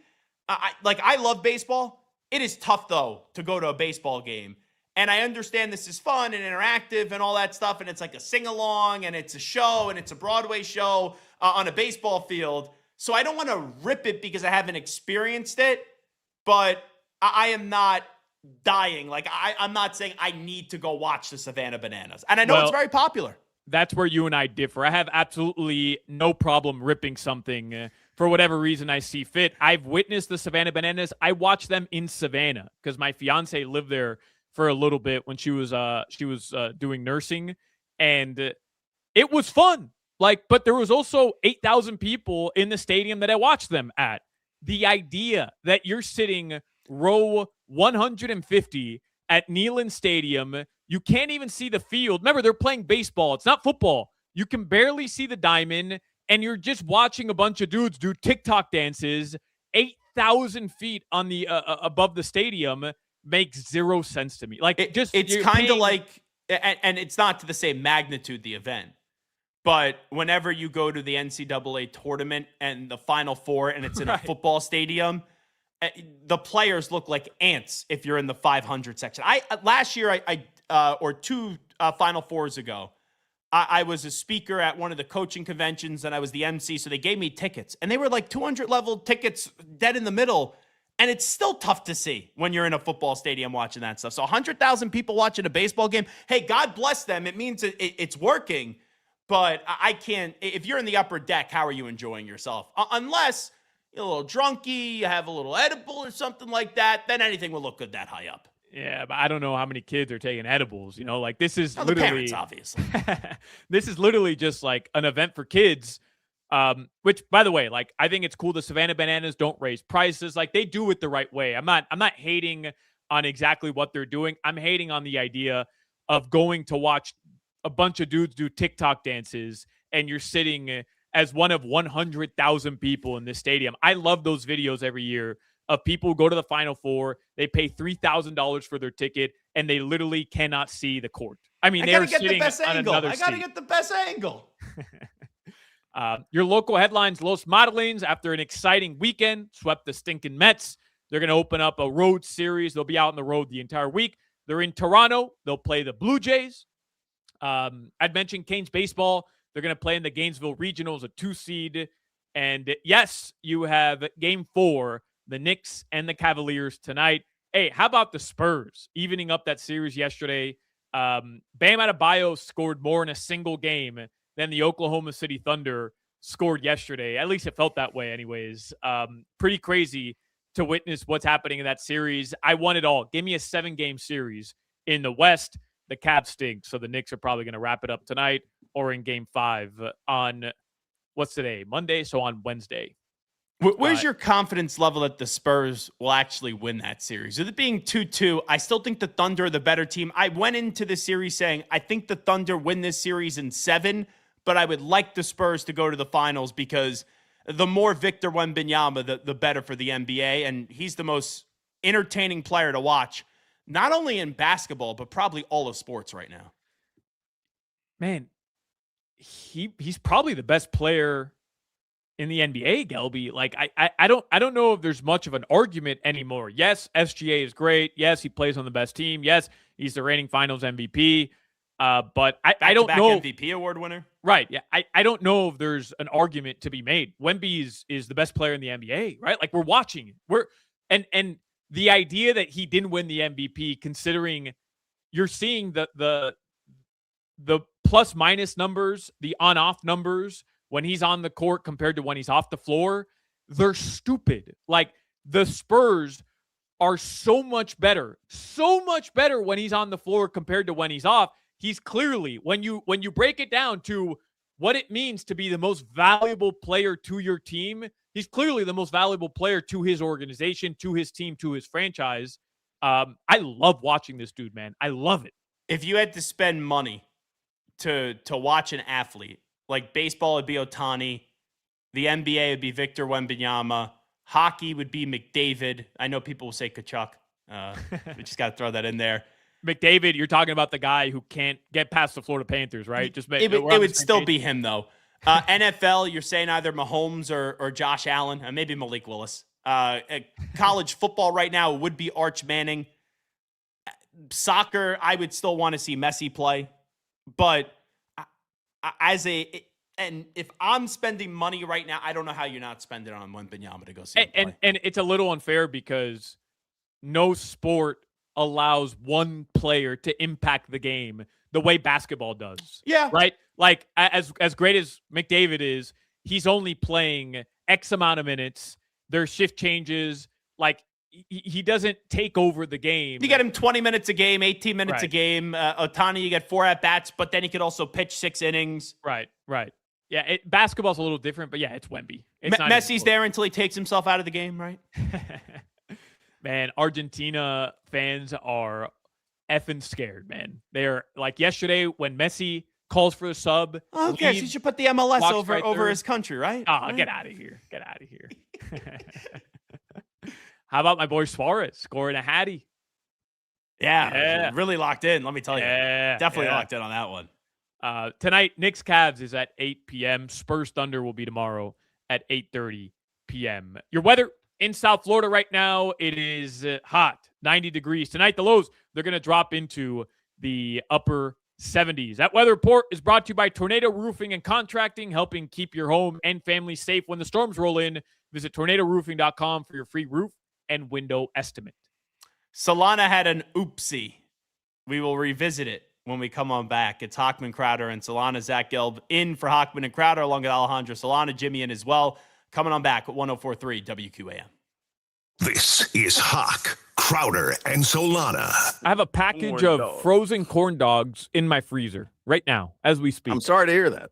Speaker 2: I love baseball. It is tough though to go to a baseball game. And I understand this is fun and interactive and all that stuff. And it's like a sing-along and it's a show and it's a Broadway show on a baseball field. So I don't want to rip it because I haven't experienced it. But I am not dying. Like, I'm not saying I need to go watch the Savannah Bananas. And I know it's very popular.
Speaker 3: That's where you and I differ. I have absolutely no problem ripping something for whatever reason I see fit. I've witnessed the Savannah Bananas. I watched them in Savannah because my fiance lived there for a little bit when she was doing nursing, and it was fun. Like, but there was also 8,000 people in the stadium that I watched them at. The idea that you're sitting row 150 at Neyland Stadium, you can't even see the field. Remember, they're playing baseball. It's not football. You can barely see the diamond, and you're just watching a bunch of dudes do TikTok dances 8,000 feet on the above the stadium. Makes zero sense to me. Like, it's
Speaker 2: kind of like, and it's not to the same magnitude, the event, but whenever you go to the NCAA tournament and the Final Four and it's in a football stadium, the players look like ants if you're in the 500 section. Last year, or two Final Fours ago, I was a speaker at one of the coaching conventions and I was the MC, so they gave me tickets, and they were like 200 level tickets dead in the middle. And it's still tough to see when you're in a football stadium watching that stuff. So 100,000 people watching a baseball game, hey, God bless them. It means it's working. But I can't. If you're in the upper deck, how are you enjoying yourself? Unless you're a little drunky, you have a little edible or something like that, then anything will look good that high up.
Speaker 3: Yeah, but I don't know how many kids are taking edibles. You know, like this is
Speaker 2: the
Speaker 3: literally
Speaker 2: parents, obviously.
Speaker 3: This is literally just like an event for kids. Which, by the way, like, I think it's cool the Savannah Bananas don't raise prices. Like, they do it the right way. I'm not hating on exactly what they're doing. I'm hating on the idea of going to watch a bunch of dudes do TikTok dances and you're sitting as one of 100,000 people in this stadium. I love those videos every year of people who go to the Final Four. They pay $3,000 for their ticket and they literally cannot see the court. I mean, they're sitting on another seat.
Speaker 2: I gotta get the best angle.
Speaker 3: Your local headlines: Los Modelings, after an exciting weekend, swept the stinking Mets. They're going to open up a road series. They'll be out on the road the entire week. They're in Toronto. They'll play the Blue Jays. I'd mentioned Canes baseball. They're going to play in the Gainesville Regionals, a 2-seed. And yes, you have Game 4, the Knicks and the Cavaliers tonight. Hey, how about the Spurs evening up that series yesterday? Bam Adebayo scored more in a single game than the Oklahoma City Thunder scored yesterday. At least it felt that way anyways. Pretty crazy to witness what's happening in that series. I want it all. Give me a 7-game series. In the West, the Cavs stink, so the Knicks are probably going to wrap it up tonight or in Game 5 on, what's today? Monday, so on Wednesday.
Speaker 2: Where's your confidence level that the Spurs will actually win that series? With it being 2-2, I still think the Thunder are the better team. I went into the series saying I think the Thunder win this series in 7, but I would like the Spurs to go to the finals because the more Victor Wembanyama, the better for the NBA, and he's the most entertaining player to watch, not only in basketball, but probably all of sports right now.
Speaker 3: Man, he's probably the best player in the NBA, Gelby. Like, I don't know if there's much of an argument anymore. Yes, SGA is great. Yes, he plays on the best team. Yes, he's the reigning Finals MVP. But I don't know.
Speaker 2: MVP award winner.
Speaker 3: Right. Yeah. I don't know if there's an argument to be made. Wemby is the best player in the NBA, right? Like, we're watching it. And the idea that he didn't win the MVP, considering you're seeing the plus minus numbers, the on off numbers when he's on the court compared to when he's off the floor, they're stupid. Like, the Spurs are so much better when he's on the floor compared to when he's off. He's clearly, when you break it down to what it means to be the most valuable player to your team, he's clearly the most valuable player to his organization, to his team, to his franchise. I love watching this dude, man. I love it.
Speaker 2: If you had to spend money to watch an athlete, like baseball would be Ohtani, the NBA would be Victor Wembanyama, hockey would be McDavid. I know people will say Kachuk. We just got to throw that in there.
Speaker 3: McDavid, you're talking about the guy who can't get past the Florida Panthers, right?
Speaker 2: It would still be him, though. NFL, you're saying either Mahomes or Josh Allen, maybe Malik Willis. College football right now would be Arch Manning. Soccer, I would still want to see Messi play. But and if I'm spending money right now, I don't know how you're not spending on Wembanyama to go see him play.
Speaker 3: And it's a little unfair because no sport allows one player to impact the game the way basketball does.
Speaker 2: Yeah.
Speaker 3: Right? Like, as great as McDavid is, he's only playing X amount of minutes. There's shift changes. Like, he doesn't take over the game.
Speaker 2: You get him 20 minutes a game, 18 minutes a game. Ohtani, you get 4 at-bats, but then he could also pitch 6 innings.
Speaker 3: Right. Yeah, basketball's a little different, but yeah, it's Wemby.
Speaker 2: Messi's there until he takes himself out of the game, right?
Speaker 3: Man, Argentina fans are effing scared, man. They're like, yesterday when Messi calls for a sub.
Speaker 2: Okay, so you should put the MLS over his country, right?
Speaker 3: Oh,
Speaker 2: right.
Speaker 3: Get out of here. How about my boy Suarez scoring a hattie?
Speaker 2: Yeah. Really locked in, let me tell you. Definitely locked in on that one.
Speaker 3: Tonight, Knicks Cavs is at 8 p.m. Spurs Thunder will be tomorrow at 8:30 p.m. Your weather in South Florida right now, it is hot, 90 degrees. Tonight, the lows, they're going to drop into the upper 70s. That weather report is brought to you by Tornado Roofing and Contracting, helping keep your home and family safe when the storms roll in. Visit tornadoroofing.com for your free roof and window estimate.
Speaker 2: Solana had an oopsie. We will revisit it when we come on back. It's Hochman, Crowder, and Solana. Zach Gelb in for Hochman and Crowder, along with Alejandro Solana, Jimmy in as well. Coming on back at 104.3 WQAM.
Speaker 4: This is Hawk, Crowder, and Solana.
Speaker 3: I have a package of frozen corn dogs in my freezer right now as we speak.
Speaker 5: I'm sorry to hear that.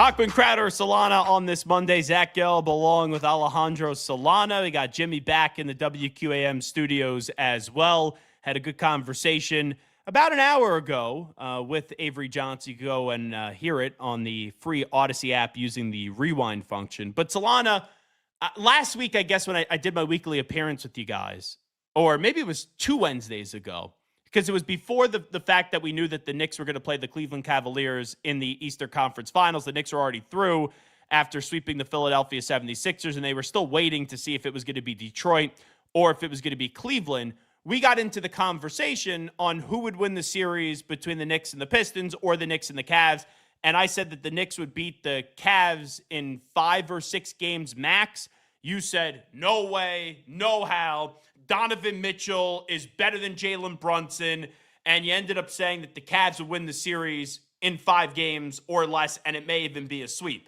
Speaker 2: Hochman, Crowder, Solana on this Monday. Zach Gelb along with Alejandro Solana. We got Jimmy back in the WQAM studios as well. Had a good conversation about an hour ago with Avery Johnson. You can go and hear it on the free Odyssey app using the rewind function. But Solana, last week, I guess, when I did my weekly appearance with you guys, or maybe it was 2 Wednesdays ago, because it was before the fact that we knew that the Knicks were going to play the Cleveland Cavaliers in the Eastern Conference Finals. The Knicks were already through after sweeping the Philadelphia 76ers, and they were still waiting to see if it was going to be Detroit or if it was going to be Cleveland. We got into the conversation on who would win the series between the Knicks and the Pistons or the Knicks and the Cavs, and I said that the Knicks would beat the Cavs in 5 or 6 games max. You said, no way, no how. Donovan Mitchell is better than Jalen Brunson, and you ended up saying that the Cavs would win the series in 5 games or less, and it may even be a sweep.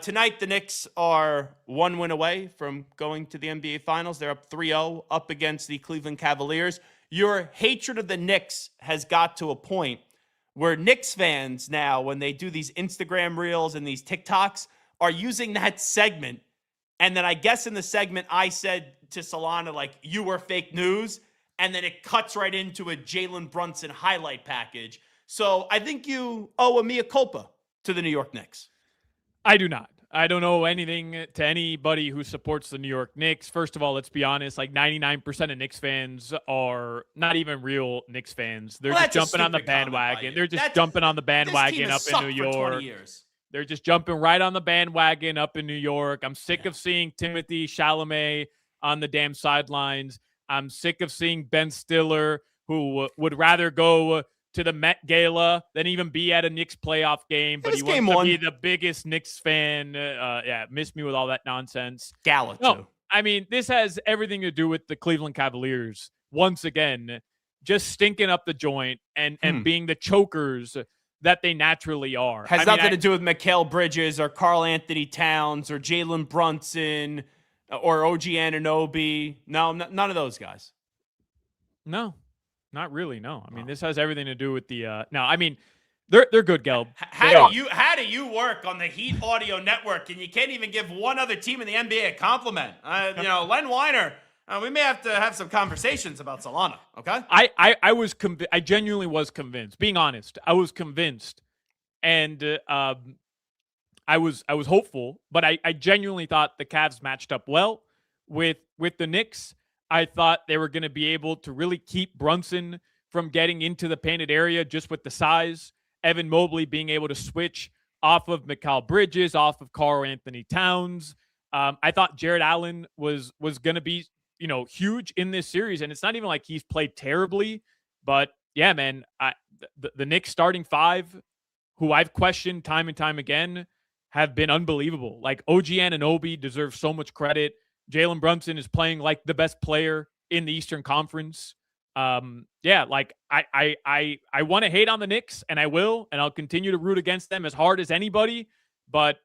Speaker 2: Tonight, the Knicks are 1 win away from going to the NBA Finals. They're up 3-0 up against the Cleveland Cavaliers. Your hatred of the Knicks has got to a point where Knicks fans now, when they do these Instagram reels and these TikToks, are using that segment. And then I guess in the segment, I said to Solana, like, you were fake news. And then it cuts right into a Jalen Brunson highlight package. So I think you owe a mea culpa to the New York Knicks.
Speaker 3: I do not. I don't owe anything to anybody who supports the New York Knicks. First of all, let's be honest, like 99% of Knicks fans are not even real Knicks fans. They're just jumping on the bandwagon. They're just jumping on the bandwagon up in New York. They're just jumping right on the bandwagon up in New York. I'm sick of seeing Timothy Chalamet on the damn sidelines. I'm sick of seeing Ben Stiller, who would rather go to the Met Gala than even be at a Knicks playoff game. But he wants to be the biggest Knicks fan. Miss me with all that nonsense.
Speaker 2: Gala,
Speaker 3: no,
Speaker 2: too.
Speaker 3: I mean, this has everything to do with the Cleveland Cavaliers. Once again, just stinking up the joint and being the chokers that they naturally are.
Speaker 2: Has nothing to do with Mikal Bridges or Karl Anthony Towns or Jalen Brunson or OG Anunoby. No, none of those guys.
Speaker 3: No, not really. No, I mean, this has everything to do with the. No, I mean, they're good, Gelb.
Speaker 2: How do you work on the Heat Audio Network and you can't even give one other team in the NBA a compliment? Len Weiner. We may have to have some conversations about Solana, okay?
Speaker 3: I genuinely was convinced. Being honest, I was convinced, and I was hopeful. But I genuinely thought the Cavs matched up well with the Knicks. I thought they were going to be able to really keep Brunson from getting into the painted area just with the size. Evan Mobley being able to switch off of Mikal Bridges, off of Karl Anthony Towns. I thought Jared Allen was going to be huge in this series. And it's not even like he's played terribly, but yeah, man, the Knicks starting 5, who I've questioned time and time again, have been unbelievable. Like OG Anunoby deserves so much credit. Jalen Brunson is playing like the best player in the Eastern Conference. I want to hate on the Knicks, and I will, and I'll continue to root against them as hard as anybody, but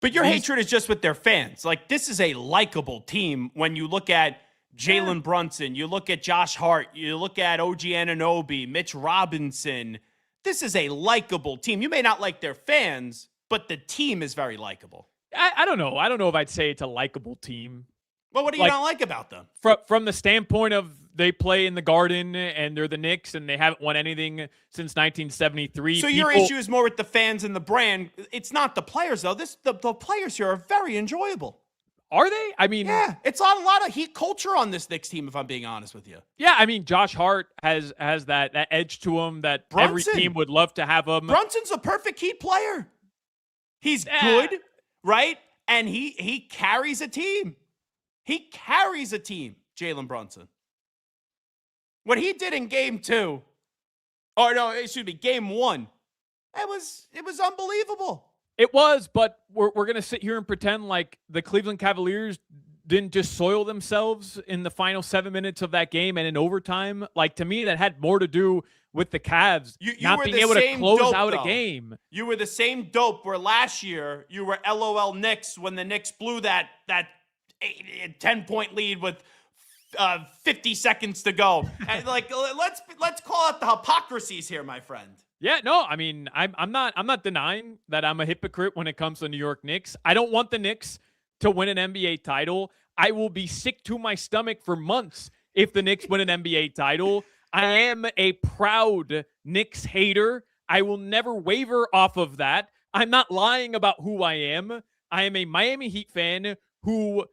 Speaker 2: your hatred is just with their fans. Like, this is a likable team when you look at Jalen Brunson, you look at Josh Hart, you look at OG Anunoby, Mitch Robinson. This is a likable team. You may not like their fans, but the team is very likable.
Speaker 3: I don't know. I don't know if I'd say it's a likable team.
Speaker 2: Well, what do you not like about them?
Speaker 3: From the standpoint of they play in the Garden and they're the Knicks and they haven't won anything since 1973.
Speaker 2: So your issue is more with the fans and the brand. It's not the players, though. The players here are very enjoyable.
Speaker 3: Are they? I mean,
Speaker 2: yeah, it's on a lot of Heat culture on this Knicks team, if I'm being honest with you.
Speaker 3: Yeah, I mean, Josh Hart has that edge to him that every team would love to have him.
Speaker 2: Brunson's a perfect Heat player. He's good, right? And he carries a team. He carries a team, Jalen Brunson. What he did in game 2, game 1, it was unbelievable.
Speaker 3: It was, but we're going to sit here and pretend like the Cleveland Cavaliers didn't just soil themselves in the final 7 minutes of that game and in overtime. Like, to me, that had more to do with the Cavs not being able to close out a game.
Speaker 2: You were the same dope where last year you were LOL Knicks when the Knicks blew that 10-point lead with 50 seconds to go. And let's call out the hypocrisies here, my friend.
Speaker 3: Yeah, no, I mean, I'm not denying that I'm a hypocrite when it comes to New York Knicks. I don't want the Knicks to win an NBA title. I will be sick to my stomach for months if the Knicks win an NBA title. I am a proud Knicks hater. I will never waver off of that. I'm not lying about who I am. I am a Miami Heat fan who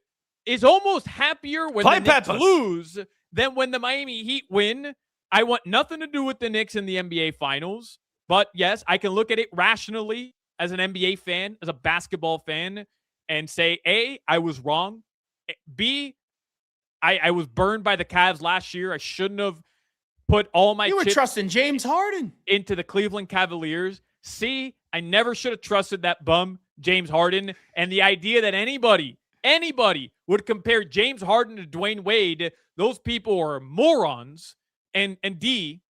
Speaker 3: is almost happier when
Speaker 2: Play
Speaker 3: the Knicks
Speaker 2: Peppers.
Speaker 3: lose than when the Miami Heat win. I want nothing to do with the Knicks in the NBA Finals. But yes, I can look at it rationally as an NBA fan, as a basketball fan, and say, A, I was wrong. B, I was burned by the Cavs last year. I shouldn't have put all my
Speaker 2: You were
Speaker 3: chips
Speaker 2: trusting James Harden.
Speaker 3: into the Cleveland Cavaliers. C, I never should have trusted that bum, James Harden. And the idea that anybody would compare James Harden to Dwayne Wade, those people are morons. And D,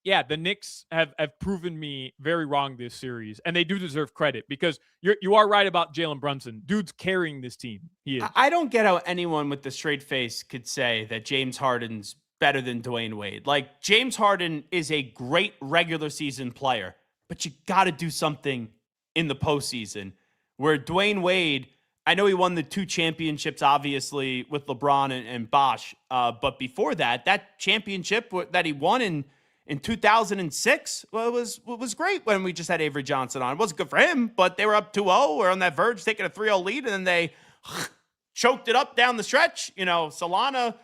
Speaker 3: yeah, the Knicks have proven me very wrong this series, and they do deserve credit because you are right about Jalen Brunson. Dude's carrying this team. He is.
Speaker 2: I don't get how anyone with a straight face could say that James Harden's better than Dwayne Wade. Like, James Harden is a great regular season player, but you got to do something in the postseason. Where Dwayne Wade, I know he won the 2 championships, obviously, with LeBron and Bosh. But before that, that championship that he won in 2006 was great when we just had Avery Johnson on. It wasn't good for him, but they were up 2-0 or on that verge, taking a 3-0 lead, and then they choked it up down the stretch. You know, Solana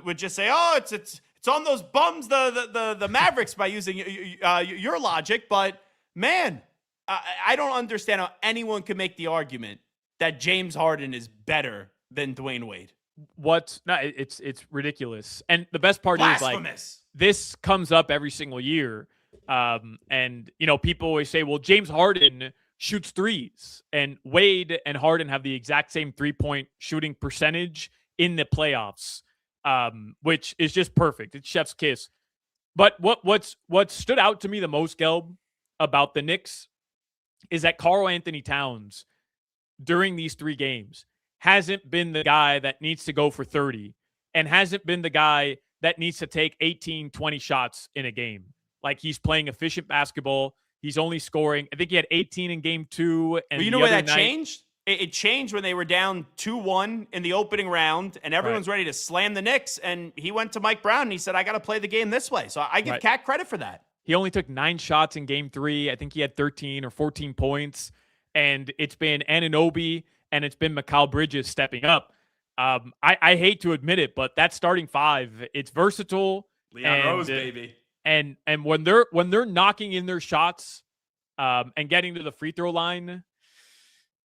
Speaker 2: would just say, "Oh, it's on those bums, the Mavericks," by using your logic. But man, I don't understand how anyone can make the argument that James Harden is better than Dwayne Wade.
Speaker 3: It's ridiculous. And the best part is, like, this comes up every single year. And, you know, people always say, well, James Harden shoots threes, and Wade and Harden have the exact same 3-point shooting percentage in the playoffs, which is just perfect. It's chef's kiss. But what stood out to me the most, Gelb, about the Knicks is that Karl Anthony Towns during these 3 games hasn't been the guy that needs to go for 30 and hasn't been the guy that needs to take 18, 20 shots in a game. Like, he's playing efficient basketball. He's only scoring, I think he had 18 in game 2. And
Speaker 2: you know where that changed? It changed when they were down 2-1 in the opening round, and everyone's ready to slam the Knicks. And he went to Mike Brown, and he said, I got to play the game this way. So I give Cat credit for that.
Speaker 3: He only took 9 shots in game 3. I think he had 13 or 14 points. And it's been Anunoby and it's been Mikal Bridges stepping up. I hate to admit it, but that starting 5, it's versatile.
Speaker 2: Leon Rose, baby.
Speaker 3: And when they're knocking in their shots and getting to the free throw line,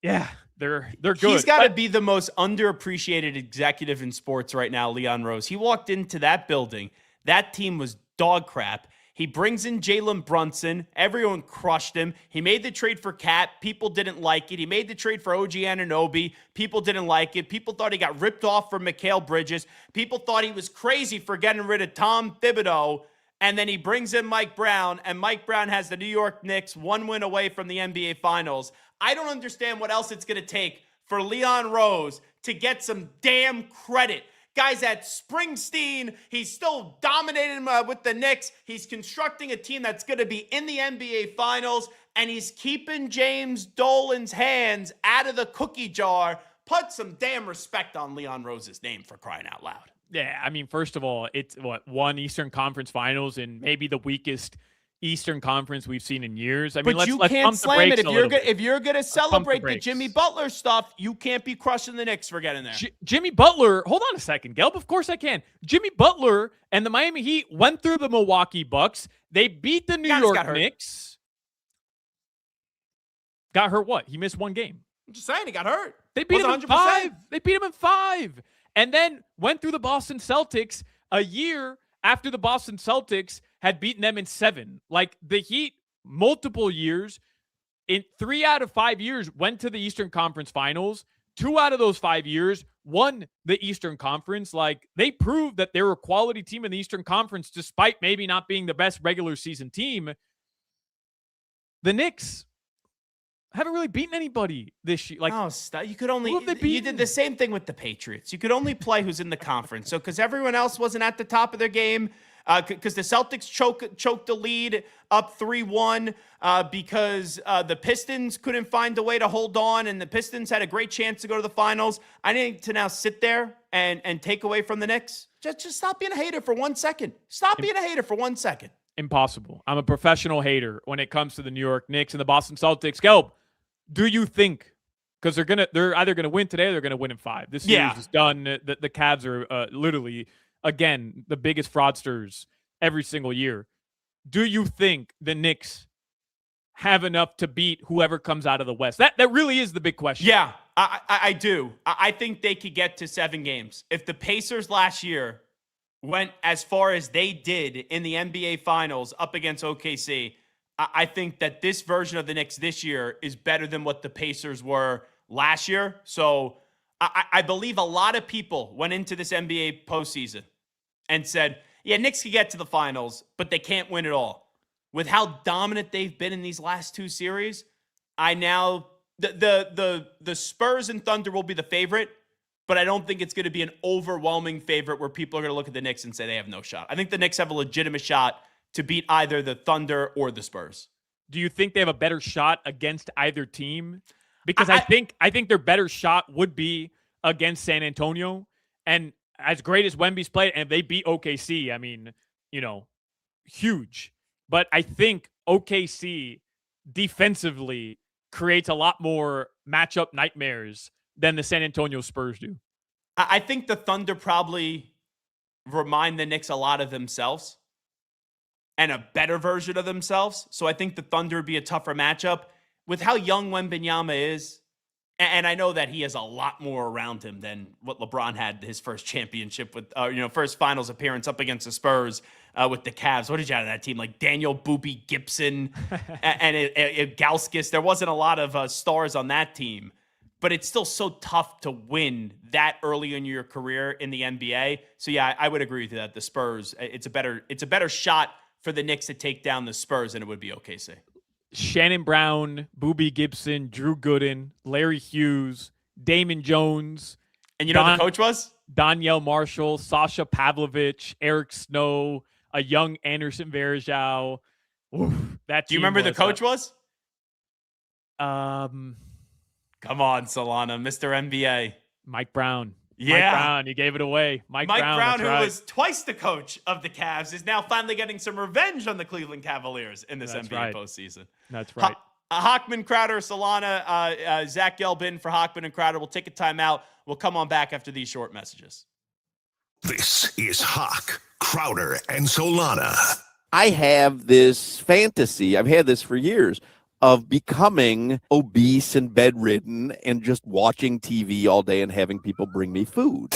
Speaker 3: yeah, they're good.
Speaker 2: He's got to be the most underappreciated executive in sports right now, Leon Rose. He walked into that building. That team was dog crap. He brings in Jalen Brunson. Everyone crushed him. He made the trade for Cat. People didn't like it. He made the trade for OG Anunoby. People didn't like it. People thought he got ripped off from Mikal Bridges. People thought he was crazy for getting rid of Tom Thibodeau. And then he brings in Mike Brown, and Mike Brown has the New York Knicks 1 win away from the NBA Finals. I don't understand what else it's going to take for Leon Rose to get some damn credit. Guys at Springsteen, he's still dominating with the Knicks. He's constructing a team that's going to be in the NBA Finals, and he's keeping James Dolan's hands out of the cookie jar. Put some damn respect on Leon Rose's name, for crying out loud.
Speaker 3: Yeah, I mean, first of all, it's one Eastern Conference Finals and maybe the weakest Eastern Conference we've seen in years. I mean,
Speaker 2: but
Speaker 3: let's
Speaker 2: can't slam it if you're going to celebrate the
Speaker 3: brakes.
Speaker 2: Jimmy Butler stuff. You can't be crushing the Knicks for getting there.
Speaker 3: Jimmy Butler, hold on a second, Gelb. Of course I can. Jimmy Butler and the Miami Heat went through the Milwaukee Bucks. They beat the New York Knicks. Got hurt what? He missed 1 game.
Speaker 2: I'm just saying, he got hurt.
Speaker 3: They beat him in 5. They beat him in 5. And then went through the Boston Celtics a year after the Boston Celtics had beaten them in 7. Like, the Heat, multiple years, in 3 out of 5 years, went to the Eastern Conference Finals. 2 out of those 5 years won the Eastern Conference. Like, they proved that they were a quality team in the Eastern Conference, despite maybe not being the best regular season team. The Knicks haven't really beaten anybody this year. Like,
Speaker 2: you could only, you did the same thing with the Patriots. You could only play who's in the conference. So, because everyone else wasn't at the top of their game, because the Celtics choked the lead up 3-1 because the Pistons couldn't find a way to hold on, and the Pistons had a great chance to go to the finals. I need to now sit there and take away from the Knicks. Just stop being a hater for 1 second. Stop being a hater for 1 second.
Speaker 3: Impossible. I'm a professional hater when it comes to the New York Knicks and the Boston Celtics. Gelb, do you think, because they're either gonna win today or they're gonna win in 5. This series is done. The Cavs are literally, again, the biggest fraudsters every single year. Do you think the Knicks have enough to beat whoever comes out of the West? That really is the big question.
Speaker 2: Yeah, I do. I think they could get to 7 games. If the Pacers last year went as far as they did in the NBA Finals up against OKC, I think that this version of the Knicks this year is better than what the Pacers were last year. So I believe a lot of people went into this NBA postseason and said, yeah, Knicks can get to the finals, but they can't win it all. With how dominant they've been in these last 2 series, the Spurs and Thunder will be the favorite, but I don't think it's going to be an overwhelming favorite where people are going to look at the Knicks and say they have no shot. I think the Knicks have a legitimate shot to beat either the Thunder or the Spurs.
Speaker 3: Do you think they have a better shot against either team? Because I think their better shot would be against San Antonio. And as great as Wemby's played, and if they beat OKC, I mean, huge. But I think OKC defensively creates a lot more matchup nightmares than the San Antonio Spurs do.
Speaker 2: I think the Thunder probably remind the Knicks a lot of themselves and a better version of themselves. So I think the Thunder would be a tougher matchup. With how young Wembanyama is, and I know that he has a lot more around him than what LeBron had his first championship with, first finals appearance up against the Spurs with the Cavs. What did you have of that team? Like Daniel Boobie Gibson and Gauskas. There wasn't a lot of stars on that team, but it's still so tough to win that early in your career in the NBA. So yeah, I would agree with you that the Spurs, it's a better shot for the Knicks to take down the Spurs than it would be OKC.
Speaker 3: Shannon Brown, Boobie Gibson, Drew Gooden, Larry Hughes, Damon Jones.
Speaker 2: And you know who the coach was?
Speaker 3: Danielle Marshall, Sasha Pavlovich, Eric Snow, a young Anderson Varejao.
Speaker 2: Do you remember the coach was?
Speaker 3: Come
Speaker 2: on, Solana, Mr. NBA.
Speaker 3: Mike Brown.
Speaker 2: Yeah.
Speaker 3: Mike Brown, you gave it away. Mike Brown,
Speaker 2: who was twice the coach of the Cavs, is now finally getting some revenge on the Cleveland Cavaliers in this NBA postseason.
Speaker 3: That's right.
Speaker 2: Hochman, Crowder, Solana, Zach Gelbin for Hochman and Crowder. We'll take a timeout. We'll come on back after these short messages.
Speaker 4: This is Hoch, Crowder, and Solana.
Speaker 5: I have this fantasy, I've had this for years, of becoming obese and bedridden and just watching TV all day and having people bring me food.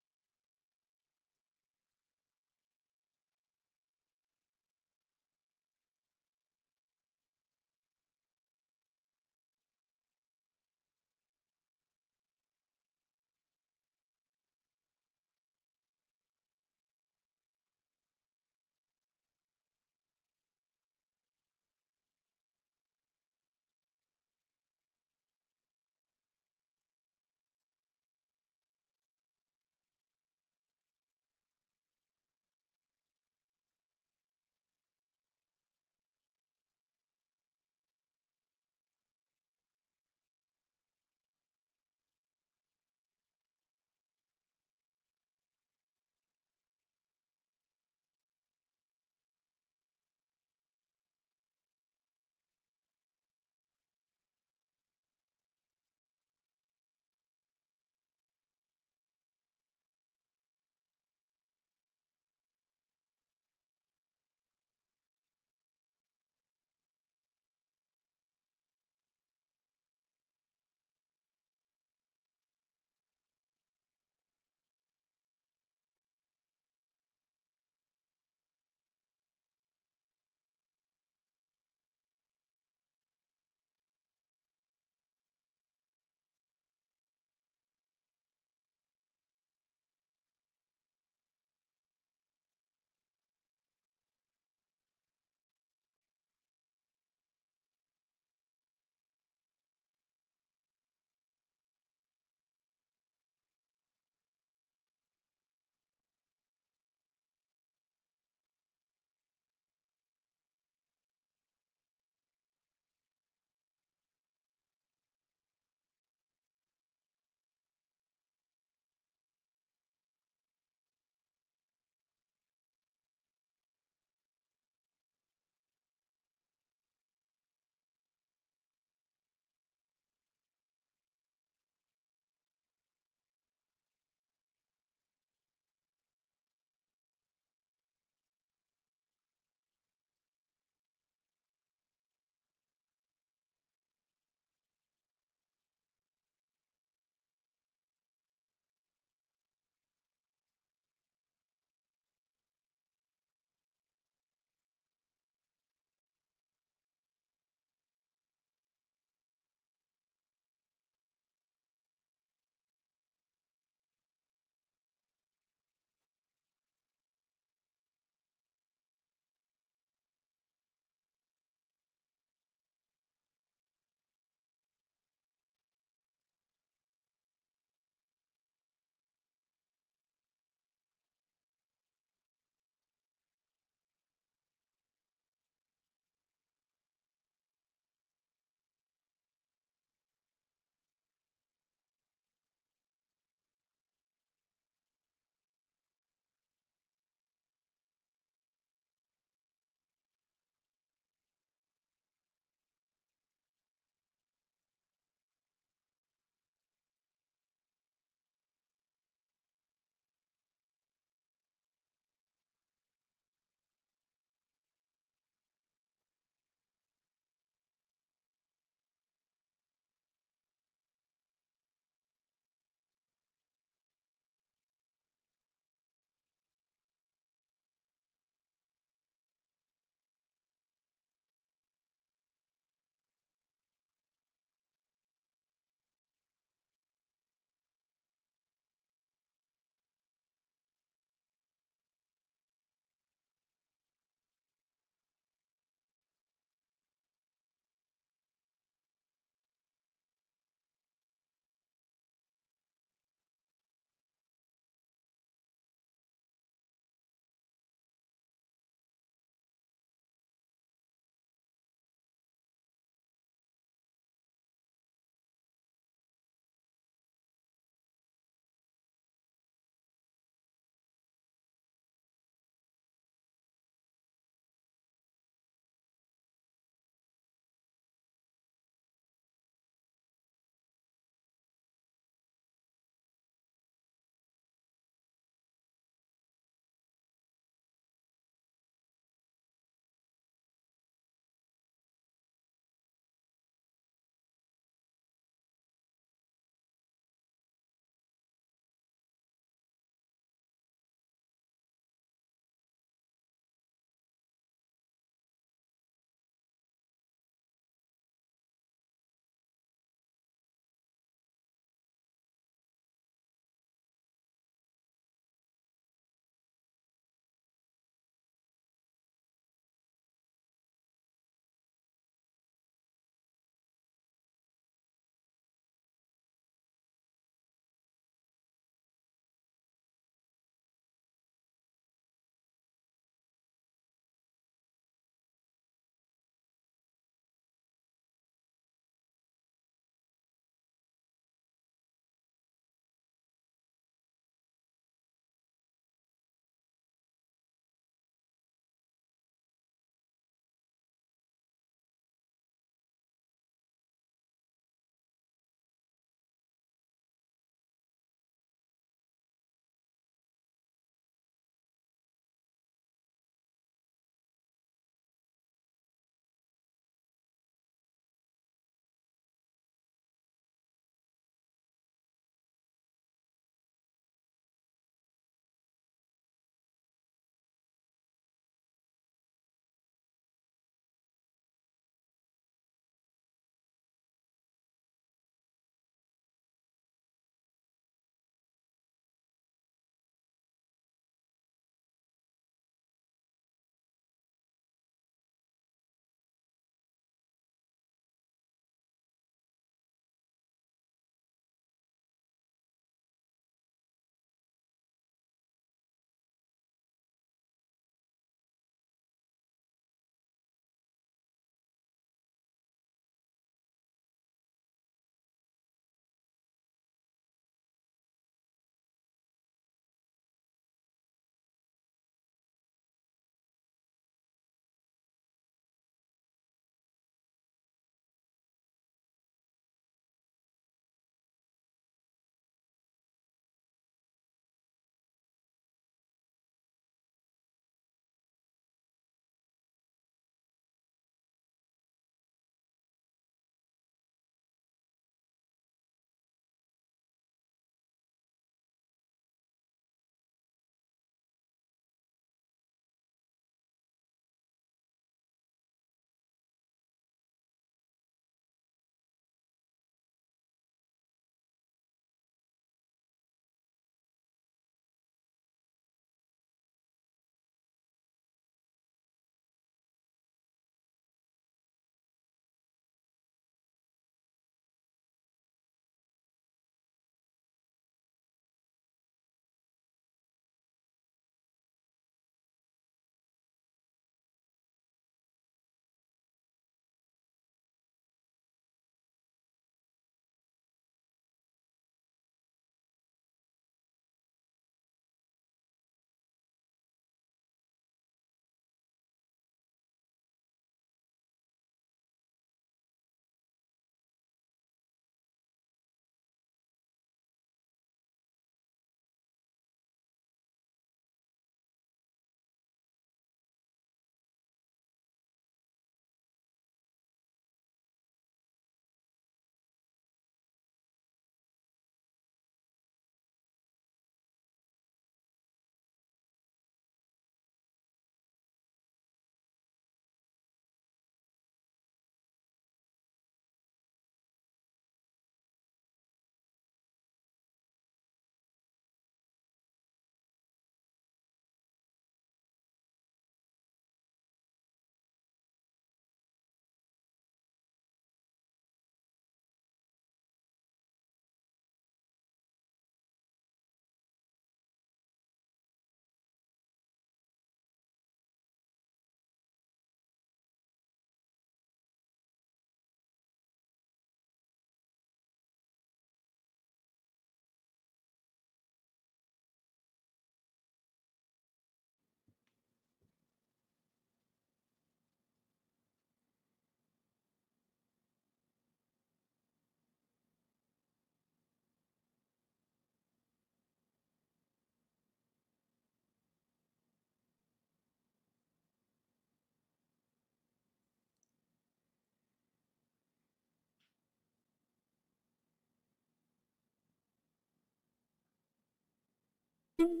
Speaker 2: Hochman,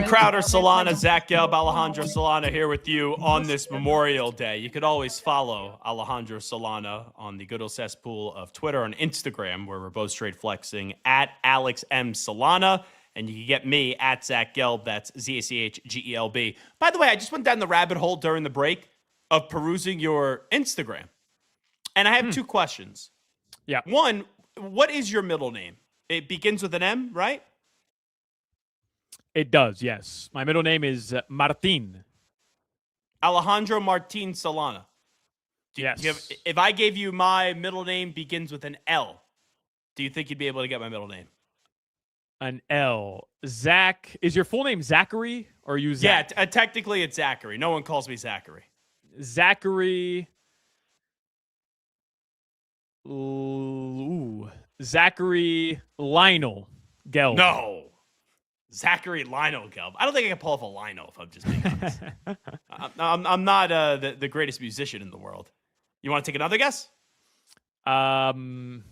Speaker 2: Crowder, Solana, Zach Gelb, Alejandro Solana here with you on this Memorial Day. You could always follow Alejandro Solana on the good old cesspool of Twitter and Instagram, where we're both straight flexing at Alex M. Solana. And you can get me at Zach Gelb. That's ZACHGELB. By the way, I just went down the rabbit hole during the break of perusing your Instagram. And I have two questions.
Speaker 3: Yeah.
Speaker 2: One, what is your middle name? It begins with an M, right?
Speaker 3: It does, yes. My middle name is Martin.
Speaker 2: Alejandro Martin Solana.
Speaker 3: Yes.
Speaker 2: If I gave you my middle name begins with an L, do you think you'd be able to get my middle name?
Speaker 3: An L. Zach. Is your full name Zachary or are you Zach?
Speaker 2: Yeah, technically it's Zachary. No one calls me Zachary.
Speaker 3: Zachary. Ooh. Zachary Lionel Gelb.
Speaker 2: No. Zachary Lionel Gelb. I don't think I can pull off a Lionel if I'm just being honest. I'm not the greatest musician in the world. You want to take another guess? Then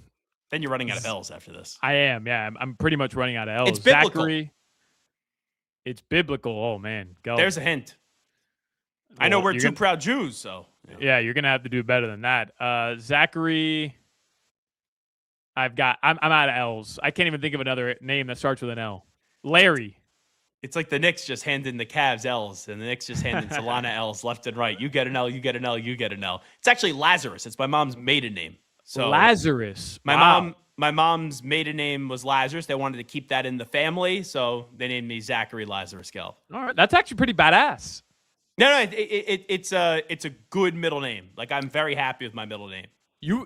Speaker 2: you're running out of L's after this.
Speaker 3: I am, yeah. I'm pretty much running out of L's.
Speaker 2: It's biblical.
Speaker 3: Zachary. It's biblical. Oh, man. Gelb.
Speaker 2: There's a hint. I know
Speaker 3: Well,
Speaker 2: we're two proud Jews, so.
Speaker 3: Yeah, you're going to have to do better than that. Zachary. I'm out of L's. I can't even think of another name that starts with an L. Larry.
Speaker 2: It's like the Knicks just handing the Cavs L's, and the Knicks just handing Solana L's left and right. You get an L, you get an L, you get an L. It's actually Lazarus. It's my mom's maiden name. So
Speaker 3: Lazarus.
Speaker 2: My mom's maiden name was Lazarus. They wanted to keep that in the family, so they named me Zachary Lazarus Gelb.
Speaker 3: All right, that's actually pretty badass.
Speaker 2: No, it's a good middle name. Like, I'm very happy with my middle name.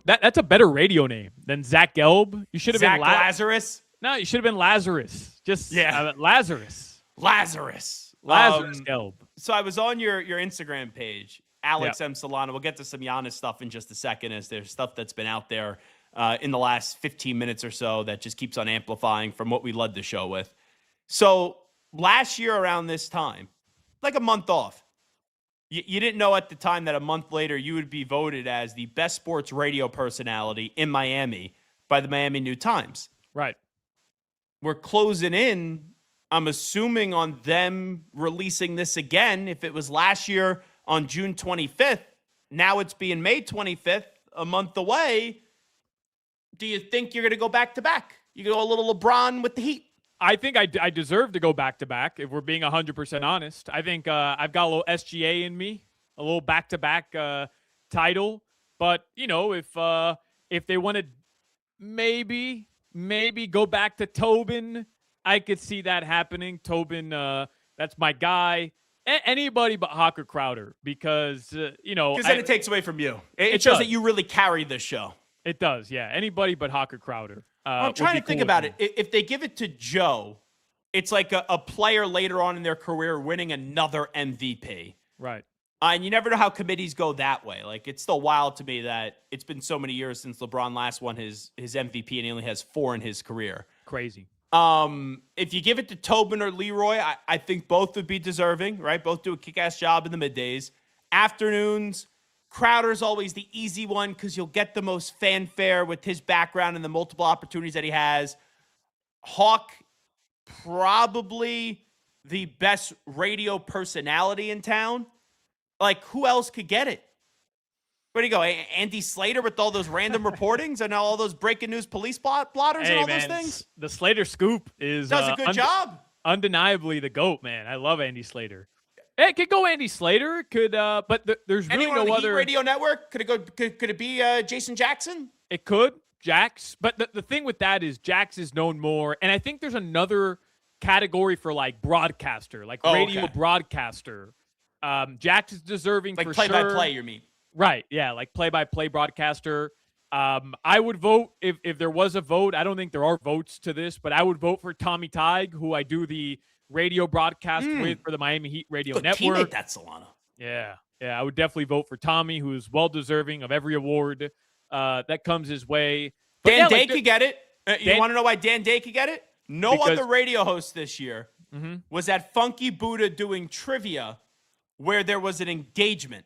Speaker 3: That's a better radio name than Zach Gelb. You should have been
Speaker 2: Lazarus.
Speaker 3: No, you should have been Lazarus. Lazarus.
Speaker 2: Lazarus
Speaker 3: Gelb.
Speaker 2: So I was on your Instagram page, Alex M. Solana. We'll get to some Giannis stuff in just a second, as there's stuff that's been out there in the last 15 minutes or so that just keeps on amplifying from what we led the show with. So last year around this time, like a month off, you didn't know at the time that a month later you would be voted as the best sports radio personality in Miami by the Miami New Times.
Speaker 3: Right.
Speaker 2: We're closing in, I'm assuming, on them releasing this again. If it was last year on June 25th, now it's being May 25th, a month away. Do you think you're going to go back to back? You go a little LeBron with the Heat?
Speaker 3: I think I deserve to go back to back, if we're being 100% honest. I think I've got a little SGA in me, a little back to back title. But, you know, if they want to maybe go back to Tobin, I could see that happening. Tobin, that's my guy. Anybody but Hawker Crowder, because,
Speaker 2: Because then it takes away from you. It shows that you really carry this show.
Speaker 3: It does, yeah. Anybody but Hawker Crowder.
Speaker 2: I'm trying to think about it. If they give it to Joe, it's like a player later on in their career winning another MVP.
Speaker 3: Right.
Speaker 2: And you never know how committees go that way. Like, it's still wild to me that it's been so many years since LeBron last won his MVP, and he only has 4 in his career.
Speaker 3: Crazy.
Speaker 2: If you give it to Tobin or Leroy, I think both would be deserving, right? Both do a kick-ass job in the middays. Afternoons, Crowder's always the easy one because you'll get the most fanfare with his background and the multiple opportunities that he has. Hawk, probably the best radio personality in town. Like, who else could get it? Where do you go? Andy Slater with all those random reportings and all those breaking news police blotters and all those things?
Speaker 3: The Slater scoop does
Speaker 2: a good job.
Speaker 3: Undeniably the GOAT, man. I love Andy Slater. It could go Andy Slater. But there's really
Speaker 2: Anyone on
Speaker 3: no
Speaker 2: the
Speaker 3: other
Speaker 2: Heat Radio Network. Could it be Jason Jackson?
Speaker 3: It could, Jax. But the thing with that is Jax is known more, and I think there's another category for like broadcaster, like radio broadcaster. Jax is deserving
Speaker 2: like
Speaker 3: for
Speaker 2: play-by-play, you mean?
Speaker 3: Right, yeah, like play-by-play broadcaster. I would vote if there was a vote. I don't think there are votes to this, but I would vote for Tommy Tighe, who I do the radio broadcast with for the Miami Heat Radio
Speaker 2: Good
Speaker 3: Network.
Speaker 2: Teammate, that Solana.
Speaker 3: Yeah, I would definitely vote for Tommy, who's well-deserving of every award that comes his way. But
Speaker 2: Dan Day could get it. You want to know why Dan Day could get it? No
Speaker 3: Because-
Speaker 2: other radio host this year was at Funky Buddha doing trivia where there was an engagement.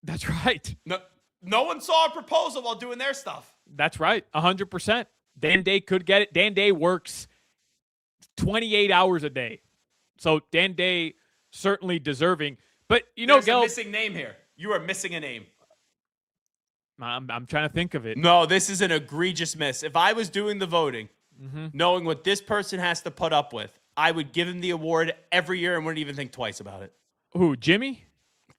Speaker 3: That's right.
Speaker 2: No one saw a proposal while doing their stuff.
Speaker 3: That's right. 100%. Dan Day could get it. Dan Day works 28 hours a day. So Dan Day certainly deserving. But,
Speaker 2: There's a
Speaker 3: Gelb,
Speaker 2: missing name here. You are missing a name.
Speaker 3: I'm trying to think of it.
Speaker 2: No, this is an egregious miss. If I was doing the voting, knowing what this person has to put up with, I would give him the award every year and wouldn't even think twice about it.
Speaker 3: Who, Jimmy?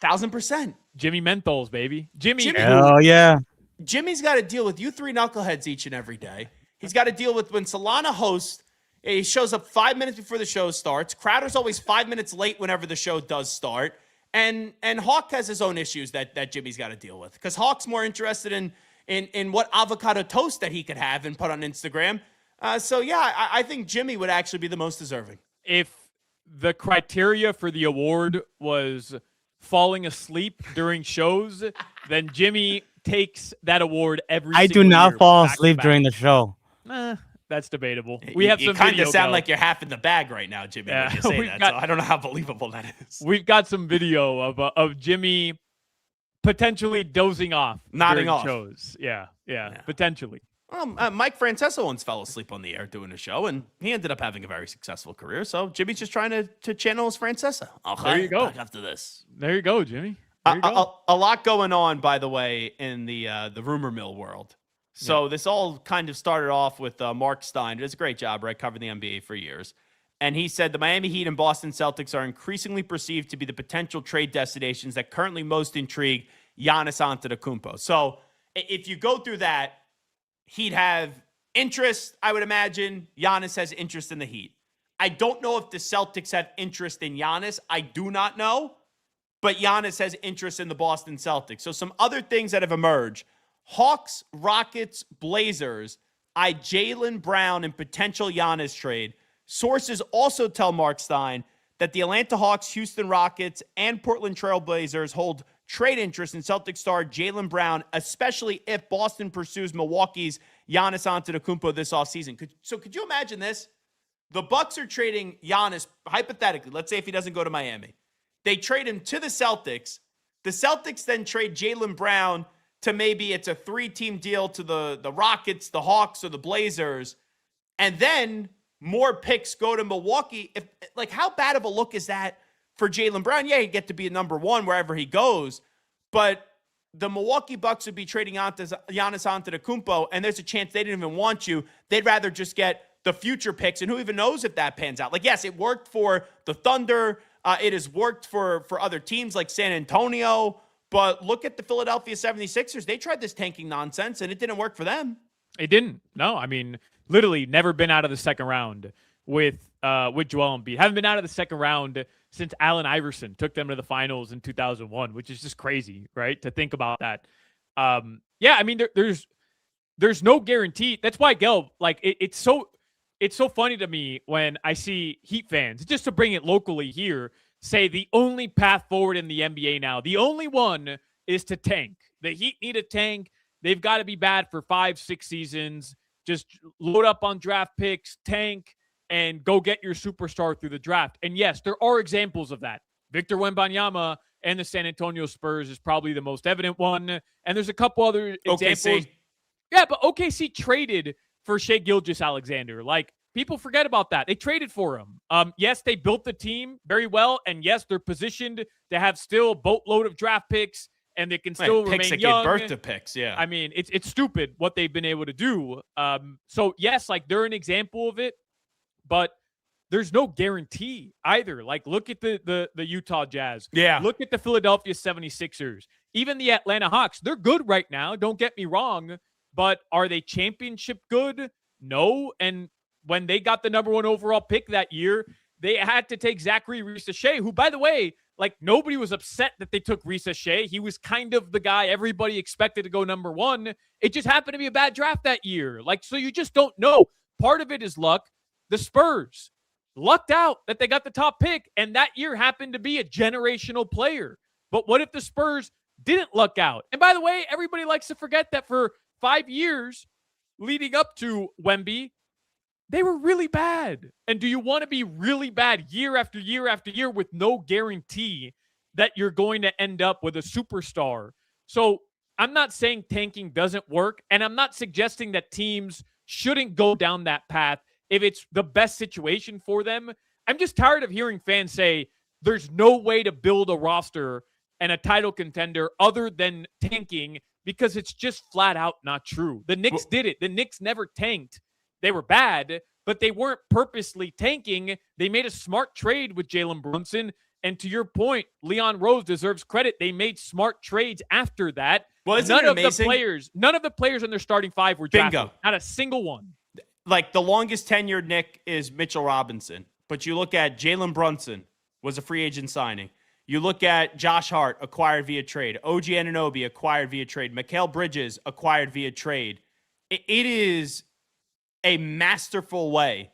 Speaker 2: 1,000%.
Speaker 3: Jimmy Menthols, baby. Jimmy.
Speaker 8: Hell yeah.
Speaker 2: Jimmy's got to deal with you three knuckleheads each and every day. He's got to deal with when Solana hosts, he shows up 5 minutes before the show starts. Crowder's always 5 minutes late whenever the show does start. And Hawk has his own issues that Jimmy's got to deal with. Because Hawk's more interested in what avocado toast that he could have and put on Instagram. I think Jimmy would actually be the most deserving.
Speaker 3: If the criteria for the award was falling asleep during shows, then Jimmy takes that award every
Speaker 8: I
Speaker 3: single
Speaker 8: do not
Speaker 3: year,
Speaker 8: fall
Speaker 3: back to
Speaker 8: asleep
Speaker 3: back.
Speaker 8: during the show.
Speaker 3: That's debatable. We have some
Speaker 2: kind
Speaker 3: video.
Speaker 2: of sound
Speaker 3: Gelb.
Speaker 2: like you're half in the bag right now, Jimmy, when you say that. So I don't know how believable that is.
Speaker 3: We've got some video of Jimmy potentially dozing off,
Speaker 2: Nodding
Speaker 3: during
Speaker 2: off.
Speaker 3: shows. Yeah, potentially.
Speaker 2: Mike Francesa once fell asleep on the air doing a show, and he ended up having a very successful career. So Jimmy's just trying to channel his Francesa. Okay,
Speaker 3: There you go.
Speaker 2: back after this.
Speaker 3: There you go, Jimmy. There you go.
Speaker 2: A lot going on, by the way, in the rumor mill world. So this all kind of started off with Mark Stein. He does a great job, right, covering the NBA for years. And he said the Miami Heat and Boston Celtics are increasingly perceived to be the potential trade destinations that currently most intrigue Giannis Antetokounmpo. So if you go through that, He'd have interest, I would imagine. Giannis has interest in the Heat. I don't know if the Celtics have interest in Giannis. I do not know. But Giannis has interest in the Boston Celtics. So some other things that have emerged. Hawks, Rockets, Blazers, Jaylen Brown and potential Giannis trade. Sources also tell Mark Stein that the Atlanta Hawks, Houston Rockets, and Portland Trail Blazers hold trade interest in Celtic star Jaylen Brown, especially if Boston pursues Milwaukee's Giannis Antetokounmpo this offseason. Could you imagine this? The Bucks are trading Giannis, hypothetically, let's say if he doesn't go to Miami. They trade him to the Celtics. The Celtics then trade Jaylen Brown to maybe it's a 3-team deal to the Rockets, the Hawks, or the Blazers. And then more picks go to Milwaukee. How bad of a look is that for Jaylen Brown? Yeah, he'd get to be a number one wherever he goes. But the Milwaukee Bucks would be trading Giannis Antetokounmpo, and there's a chance they didn't even want you. They'd rather just get the future picks, and who even knows if that pans out. Yes, it worked for the Thunder. It has worked for other teams like San Antonio. But look at the Philadelphia 76ers. They tried this tanking nonsense, and it didn't work for them.
Speaker 3: It didn't. No, I mean, literally never been out of the second round with Joel Embiid. Haven't been out of the second round since Allen Iverson took them to the finals in 2001, which is just crazy, right? To think about that. Yeah, I mean, there's no guarantee. That's why, Gelb, it's so funny to me when I see Heat fans, just to bring it locally here, say the only path forward in the NBA now, the only one is to tank. The Heat need a tank. They've got to be bad for 5-6 seasons. Just load up on draft picks, tank, and go get your superstar through the draft. And yes, there are examples of that. Victor Wembanyama and the San Antonio Spurs is probably the most evident one. And there's a couple other examples.
Speaker 2: OKC.
Speaker 3: Yeah, but OKC traded for Shai Gilgeous-Alexander. People forget about that. They traded for him. Yes, they built the team very well. And yes, they're positioned to have still a boatload of draft picks, and they can still
Speaker 2: picks
Speaker 3: remain
Speaker 2: that
Speaker 3: young.
Speaker 2: give birth to picks, yeah.
Speaker 3: I mean, it's stupid what they've been able to do. So yes, they're an example of it, but there's no guarantee either. Look at the Utah Jazz.
Speaker 2: Yeah.
Speaker 3: Look at the Philadelphia 76ers. Even the Atlanta Hawks. They're good right now. Don't get me wrong. But are they championship good? No. And when they got the number 1 overall pick that year, they had to take Zachary Reese-Shea, who, by the way, nobody was upset that they took Reese-Shea. He was kind of the guy everybody expected to go number 1. It just happened to be a bad draft that year. So you just don't know. Part of it is luck. The Spurs lucked out that they got the top pick, and that year happened to be a generational player. But what if the Spurs didn't luck out? And by the way, everybody likes to forget that for 5 years leading up to Wemby, they were really bad. And do you want to be really bad year after year after year with no guarantee that you're going to end up with a superstar So I'm not saying tanking doesn't work, and I'm not suggesting that teams shouldn't go down that path if it's the best situation for them. I'm just tired of hearing fans say there's no way to build a roster and a title contender other than tanking, because it's just flat out not true. The Knicks did it. The Knicks never tanked. They were bad, but they weren't purposely tanking. They made a smart trade with Jalen Brunson. And to your point, Leon Rose deserves credit. They made smart trades after that.
Speaker 2: None of the
Speaker 3: players in their starting five were drafted.
Speaker 2: Bingo.
Speaker 3: Not a single one.
Speaker 2: Like, the longest tenured Nick is Mitchell Robinson. But you look at Jalen Brunson was a free agent signing. You look at Josh Hart, acquired via trade. OG Anunoby, acquired via trade. Mikal Bridges, acquired via trade. It is a masterful way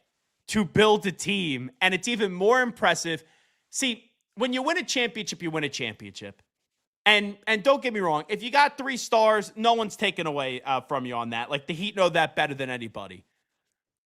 Speaker 2: to build a team, and it's even more impressive. See, when you win a championship, you win a championship. And don't get me wrong, if you got 3 stars, no one's taken away from you on that. Like, the Heat know that better than anybody.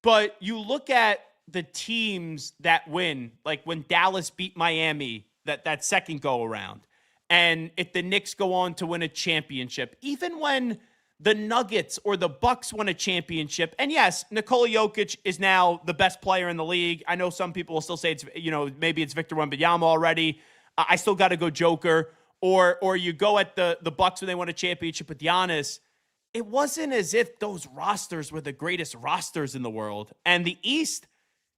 Speaker 2: But you look at the teams that win, like when Dallas beat Miami that second go around, and if the Knicks go on to win a championship, even when the Nuggets or the Bucks win a championship, and yes, Nikola Jokic is now the best player in the league. I know some people will still say it's, maybe it's Victor Wembanyama already. I still got to go Joker. Or you go at the Bucks when they won a championship with Giannis. It wasn't as if those rosters were the greatest rosters in the world. And the East,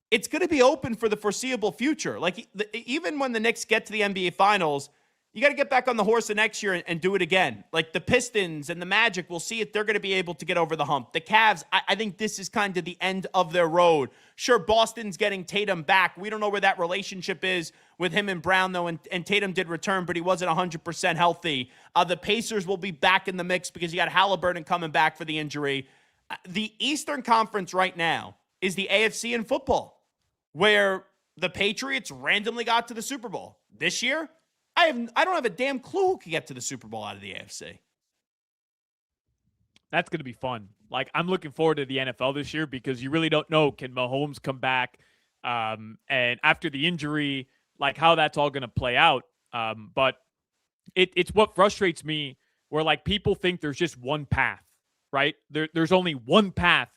Speaker 2: it's going to be open for the foreseeable future. Like, even when the Knicks get to the NBA Finals, you got to get back on the horse the next year and do it again. Like, the Pistons and the Magic, we'll see if they're going to be able to get over the hump. The Cavs, I think this is kind of the end of their road. Sure, Boston's getting Tatum back. We don't know where that relationship is with him and Brown, though, and Tatum did return, but he wasn't 100% healthy. The Pacers will be back in the mix because you got Halliburton coming back for the injury. The Eastern Conference right now is the AFC in football, where the Patriots randomly got to the Super Bowl. This year, I don't have a damn clue who could get to the Super Bowl out of the AFC.
Speaker 3: That's going to be fun. Like, I'm looking forward to the NFL this year because you really don't know, can Mahomes come back? And after the injury, like, how that's all going to play out. But it's what frustrates me, where, like, people think there's just one path, right? There's only one path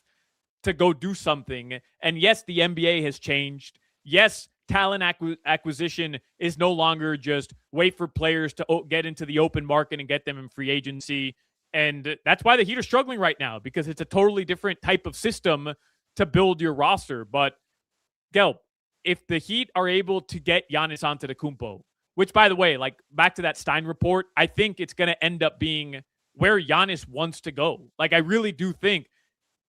Speaker 3: to go do something. And yes, the NBA has changed. Yes, talent acquisition is no longer just wait for players to get into the open market and get them in free agency. And that's why the Heat are struggling right now, because it's a totally different type of system to build your roster. But, Gelb, if the Heat are able to get Giannis Antetokounmpo, which, by the way, like, back to that Stein report, I think it's going to end up being where Giannis wants to go. Like, I really do think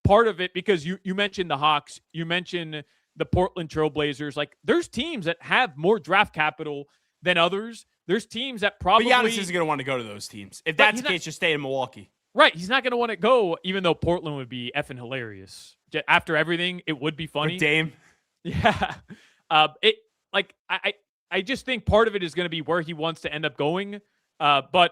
Speaker 3: part of it, because you mentioned the Hawks, you mentioned the Portland Trailblazers. Like, there's teams that have more draft capital than others. There's teams that probably...
Speaker 2: But Giannis isn't going to want to go to those teams. If that's the case, just stay in Milwaukee.
Speaker 3: Right. He's not going to want to go, even though Portland would be effing hilarious. After everything, it would be funny.
Speaker 2: With Dame.
Speaker 3: Yeah. I just think part of it is going to be where he wants to end up going. But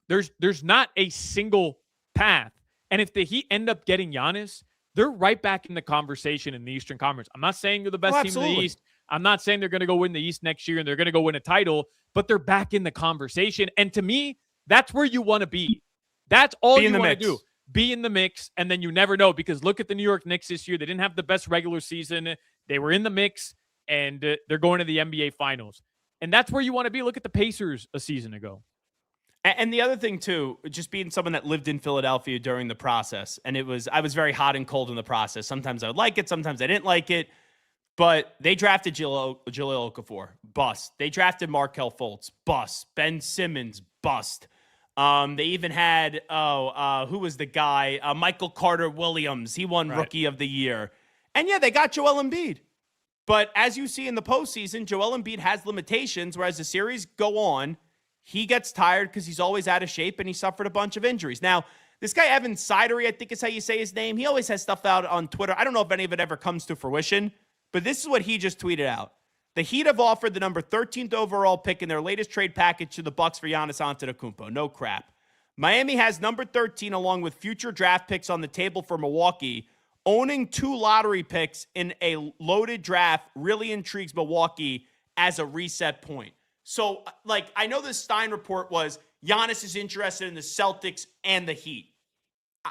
Speaker 3: there's not a single path. And if the Heat end up getting Giannis, they're right back in the conversation in the Eastern Conference. I'm not saying they're the best team in the East. I'm not saying they're going to go win the East next year and they're going to go win a title, but they're back in the conversation. And to me, that's where you want to be. That's all you want to do. Be in the mix, and then you never know, because look at the New York Knicks this year. They didn't have the best regular season. They were in the mix, and they're going to the NBA Finals. And that's where you want to be. Look at the Pacers a season ago.
Speaker 2: And the other thing, too, just being someone that lived in Philadelphia during the process, and I was very hot and cold in the process. Sometimes I would like it. Sometimes I didn't like it. But they drafted Jahlil Okafor. Bust. They drafted Markelle Fultz. Bust. Ben Simmons. Bust. They even had, who was the guy? Michael Carter-Williams. He won Rookie of the Year. And, yeah, they got Joel Embiid. But as you see in the postseason, Joel Embiid has limitations, whereas the series go on, he gets tired because he's always out of shape, and he suffered a bunch of injuries. Now, this guy, Evan Sidery, I think is how you say his name, he always has stuff out on Twitter. I don't know if any of it ever comes to fruition, but this is what he just tweeted out. The Heat have offered the number 13th overall pick in their latest trade package to the Bucks for Giannis Antetokounmpo. No crap. Miami has number 13 along with future draft picks on the table for Milwaukee. Owning 2 lottery picks in a loaded draft really intrigues Milwaukee as a reset point. So, like, I know this Stein report was Giannis is interested in the Celtics and the Heat.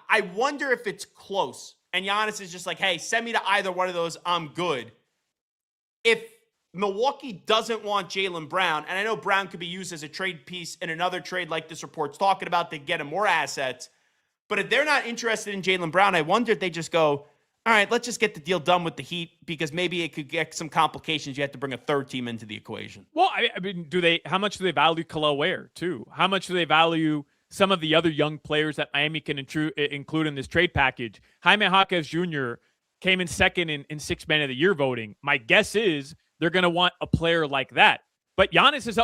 Speaker 2: I wonder if it's close. And Giannis is just like, hey, send me to either one of those. I'm good. If Milwaukee doesn't want Jaylen Brown, and I know Brown could be used as a trade piece in another trade like this report's talking about to get him more assets, but if they're not interested in Jaylen Brown, I wonder if they just go, all right, let's just get the deal done with the Heat because maybe it could get some complications. You have to bring a third team into the equation.
Speaker 3: Well, I mean, how much do they value Khalil Ware, too? How much do they value some of the other young players that Miami can include in this trade package? Jaime Jaquez Jr. came in second in Sixth Man of the Year voting. My guess is they're going to want a player like that. But Giannis is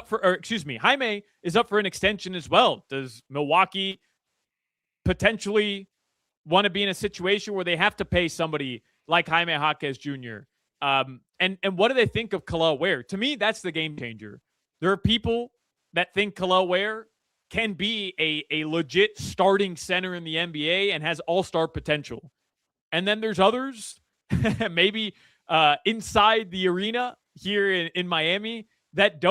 Speaker 3: Jaime is up for an extension as well. Does Milwaukee potentially want to be in a situation where they have to pay somebody like Jaime Jaquez Jr.? And what do they think of Khalil Ware? To me, that's the game changer. There are people that think Khalil Ware can be a legit starting center in the NBA and has all-star potential. And then there's others, maybe inside the arena here in Miami, that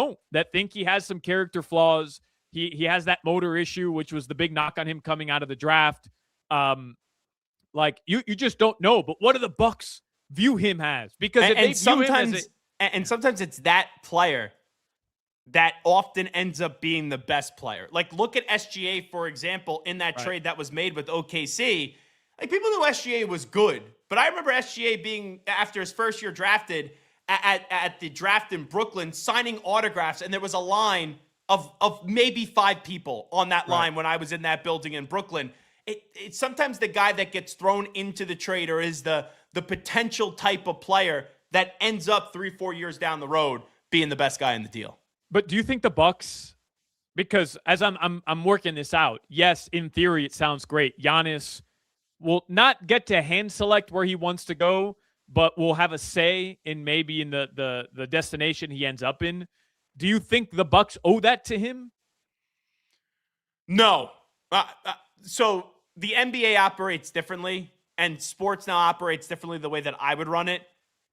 Speaker 3: think he has some character flaws. He has that motor issue, which was the big knock on him coming out of the draft. Like you just don't know. But what do the Bucks view him as? Because if they view him as
Speaker 2: sometimes it's that player that often ends up being the best player. Like look at SGA, for example, in that trade that was made with OKC. Like people knew SGA was good, but I remember SGA being, after his first year drafted, at the draft in Brooklyn, signing autographs, and there was a line of maybe 5 people on that line when I was in that building in Brooklyn. It's sometimes the guy that gets thrown into the trade or is the potential type of player that ends up 3-4 years down the road being the best guy in the deal.
Speaker 3: But do you think the Bucks, because as I'm working this out, yes, in theory it sounds great. Giannis will not get to hand select where he wants to go, but will have a say in maybe in the destination he ends up in. Do you think the Bucks owe that to him?
Speaker 2: No. So the NBA operates differently, and sports now operates differently the way that I would run it,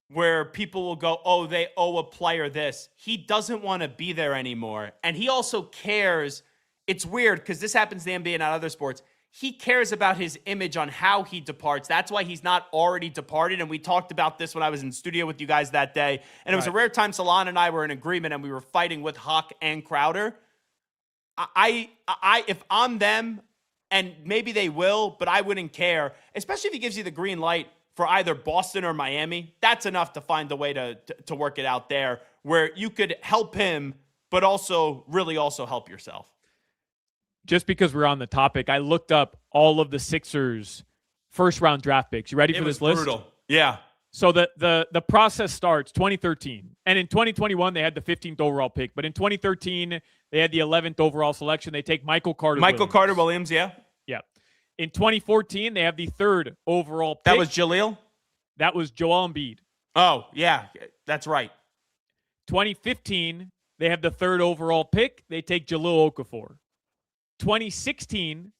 Speaker 2: where people will go, oh, they owe a player this. He doesn't want to be there anymore. And he also cares. It's weird because this happens in the NBA and not other sports. He cares about his image on how he departs. That's why he's not already departed. And we talked about this when I was in studio with you guys that day. And it was a rare time Solana and I were in agreement and we were fighting with Hawk and Crowder. If I'm them, and maybe they will, but I wouldn't care, especially if he gives you the green light for either Boston or Miami. That's enough to find a way to work it out there where you could help him, but also really also help yourself.
Speaker 3: Just because we're on the topic, I looked up all of the Sixers' first-round draft picks. You ready for this list?
Speaker 2: Brutal. Yeah.
Speaker 3: So the process starts 2013. And in 2021, they had the 15th overall pick. But in 2013, they had the 11th overall selection. They take Michael Carter-Williams.
Speaker 2: Yeah.
Speaker 3: Yeah. In 2014, they have the 3rd overall pick.
Speaker 2: That was Jaleel?
Speaker 3: That was Joel Embiid.
Speaker 2: Oh, yeah. That's right.
Speaker 3: 2015, they have the 3rd overall pick. They take Jahlil Okafor. 2016,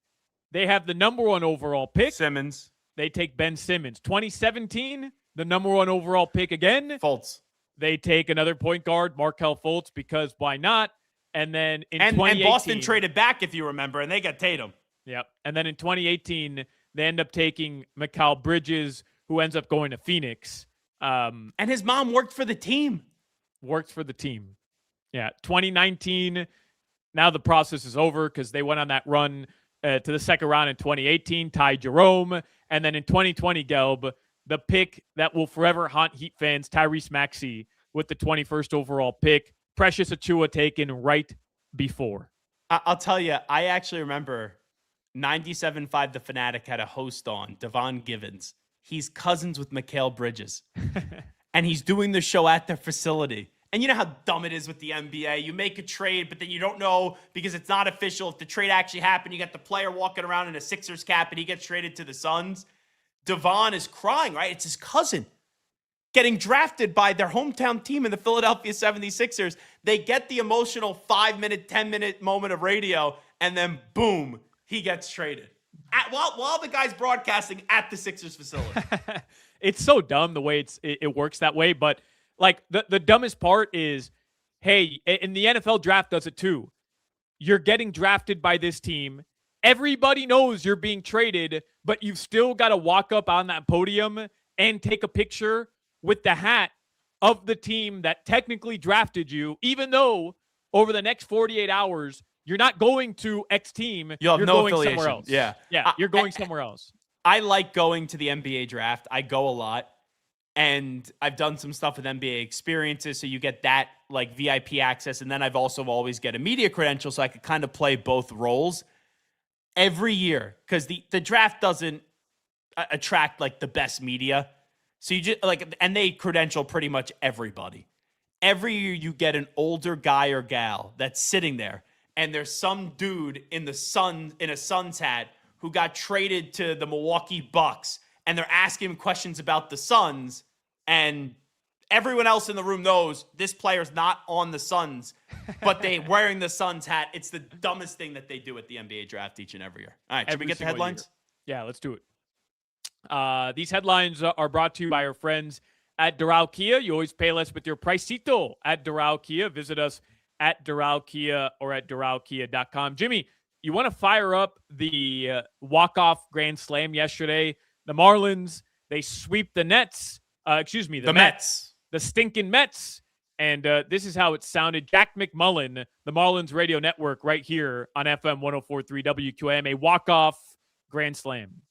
Speaker 3: they have the number 1 overall pick.
Speaker 2: Simmons.
Speaker 3: They take Ben Simmons. 2017, the number 1 overall pick again.
Speaker 2: Fultz.
Speaker 3: They take another point guard, Markelle Fultz, because why not? And then in 2018,
Speaker 2: and Boston traded back, if you remember, and they got Tatum.
Speaker 3: Yep. And then in 2018, they end up taking Mikal Bridges, who ends up going to Phoenix.
Speaker 2: And his mom worked for the team.
Speaker 3: Yeah. 2019, now the process is over because they went on that run to the second round in 2018, Ty Jerome. And then in 2020, Gelb, the pick that will forever haunt Heat fans, Tyrese Maxey, with the 21st overall pick. Precious Achiuwa taken right before.
Speaker 2: I'll tell you, I actually remember 97.5 The Fanatic had a host on, Devon Givens. He's cousins with Mikal Bridges. And he's doing the show at their facility. And you know how dumb it is with the NBA. You make a trade, but then you don't know because it's not official. If the trade actually happened, you got the player walking around in a Sixers cap and he gets traded to the Suns. Devon is crying, right? It's his cousin getting drafted by their hometown team in the Philadelphia 76ers. They get the emotional 5-minute, 10-minute moment of radio, and then boom, he gets traded. While the guy's broadcasting at the Sixers facility.
Speaker 3: It's so dumb the way it works that way, but like the dumbest part is, hey, and the NFL draft does it too. you're getting drafted by this team. Everybody knows you're being traded, but you've still got to walk up on that podium and take a picture with the hat of the team that technically drafted you, even though over the next 48 hours, you're not going to X team.
Speaker 2: You'll have
Speaker 3: you're
Speaker 2: no
Speaker 3: going
Speaker 2: affiliation.
Speaker 3: somewhere else.
Speaker 2: Yeah.
Speaker 3: You're going somewhere else.
Speaker 2: I like going to the NBA draft. I go a lot. And I've done some stuff with NBA experiences, so you get that like VIP access. And then I've also always get a media credential, so I could kind of play both roles every year, because the draft doesn't attract like the best media. So you just like, and they credential pretty much everybody. Every year you get an older guy or gal that's sitting there, and there's some dude in a Suns hat who got traded to the Milwaukee Bucks, and they're asking him questions about the Suns, and everyone else in the room knows this player's not on the Suns, but they wearing the Suns hat. It's the dumbest thing that they do at the NBA draft each and every year. All right, should we get the headlines?
Speaker 3: Year. Yeah, let's do it. These headlines are brought to you by our friends at Doral Kia. You always pay less with your Pricito at Doral Kia. Visit us at Doral Kia or at doralkia.com. Jimmy, you want to fire up the walk-off grand slam yesterday? The Marlins, they sweep the Nets. The
Speaker 2: Mets.
Speaker 3: The stinking Mets. And this is how it sounded. Jack McMullen, the Marlins radio network right here on FM 104.3 WQAM, a walk-off grand slam.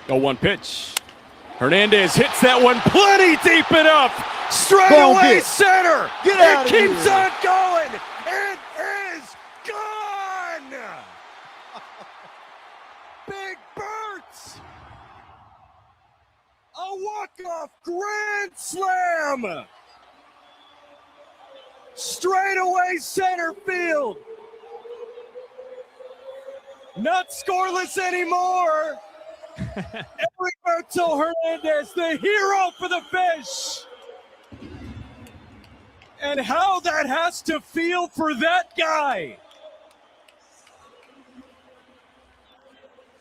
Speaker 8: 0-1 pitch. Hernandez hits that one plenty deep enough. Straight away center.
Speaker 5: Get out of
Speaker 8: here. It keeps on going. It is gone. Big Bert's. A walk-off grand slam. Straight away center field. Not scoreless anymore. Heriberto Hernandez, the hero for the fish. And how that has to feel for that guy.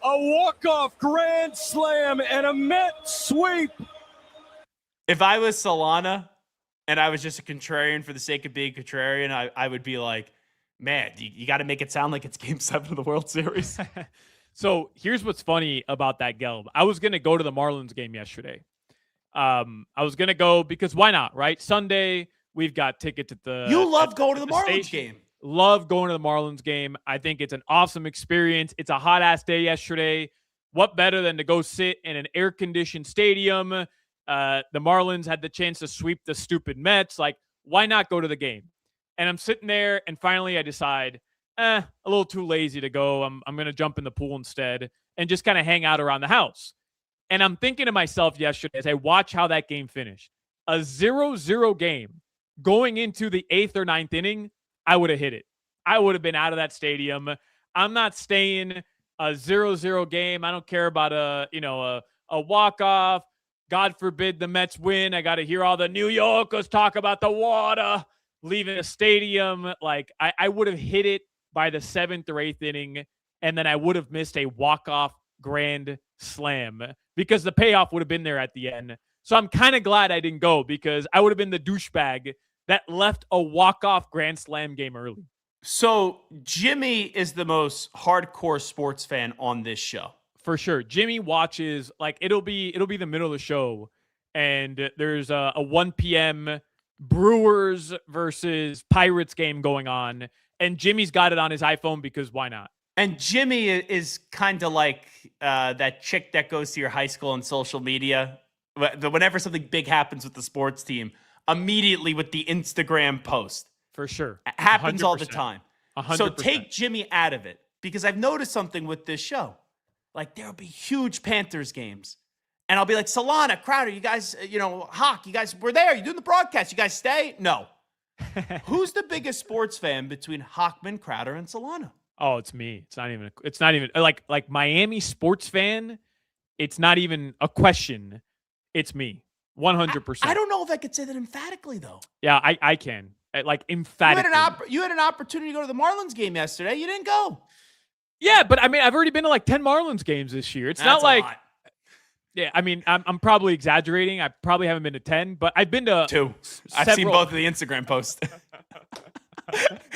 Speaker 8: A walk-off grand slam and a Met sweep.
Speaker 2: If I was Solana and I was just a contrarian for the sake of being contrarian, I would be like, man, you got to make it sound like it's Game 7 of the World Series.
Speaker 3: So here's what's funny about that, Gelb. I was going to go to the Marlins game yesterday. I was going to go because why not, right? Sunday, we've got tickets at the...
Speaker 2: You love going to the Marlins
Speaker 3: station.
Speaker 2: game.
Speaker 3: Love going to the Marlins game. I think it's an awesome experience. It's a hot-ass day yesterday. What better than to go sit in an air-conditioned stadium? The Marlins had the chance to sweep the stupid Mets. Like, why not go to the game? And I'm sitting there, and finally I decide, a little too lazy to go. I'm going to jump in the pool instead and just kind of hang out around the house. And I'm thinking to myself yesterday as I watch how that game finished. A 0-0 game going into the 8th or 9th inning, I would have hit it. I would have been out of that stadium. I'm not staying a 0-0 game. I don't care about a walk-off. God forbid the Mets win. I got to hear all the New Yorkers talk about the water leaving a stadium. Like, I would have hit it by the 7th or 8th inning, and then I would have missed a walk-off grand slam because the payoff would have been there at the end. So I'm kind of glad I didn't go because I would have been the douchebag that left a walk-off grand slam game early.
Speaker 2: So Jimmy is the most hardcore sports fan on this show.
Speaker 3: For sure. Jimmy watches, like, it'll be the middle of the show, and there's a 1 p.m. Brewers versus Pirates game going on, and Jimmy's got it on his iPhone because why not?
Speaker 2: And Jimmy is kind of like that chick that goes to your high school on social media. Whenever something big happens with the sports team, immediately with the Instagram post.
Speaker 3: For sure.
Speaker 2: It happens
Speaker 3: 100%.
Speaker 2: all the time.
Speaker 3: 100%.
Speaker 2: So take Jimmy out of it because I've noticed something with this show. Like, there'll be huge Panthers games. And I'll be like, Solana, Crowder, you guys, Hawk, you guys were there. You're doing the broadcast. You guys stay? No. Who's the biggest sports fan between Hochman, Crowder, and Solana?
Speaker 3: Oh, it's me. It's not even like Miami sports fan. It's not even a question. It's me. 100%.
Speaker 2: I don't know if I could say that emphatically, though.
Speaker 3: Yeah, I can. Like, emphatically.
Speaker 2: You had an opportunity to go to the Marlins game yesterday. You didn't go.
Speaker 3: Yeah, but I mean, I've already been to like 10 Marlins games this year. It's not like, yeah, I mean, I'm probably exaggerating. I probably haven't been to 10, but I've been to
Speaker 2: 2. I've seen both of the Instagram posts.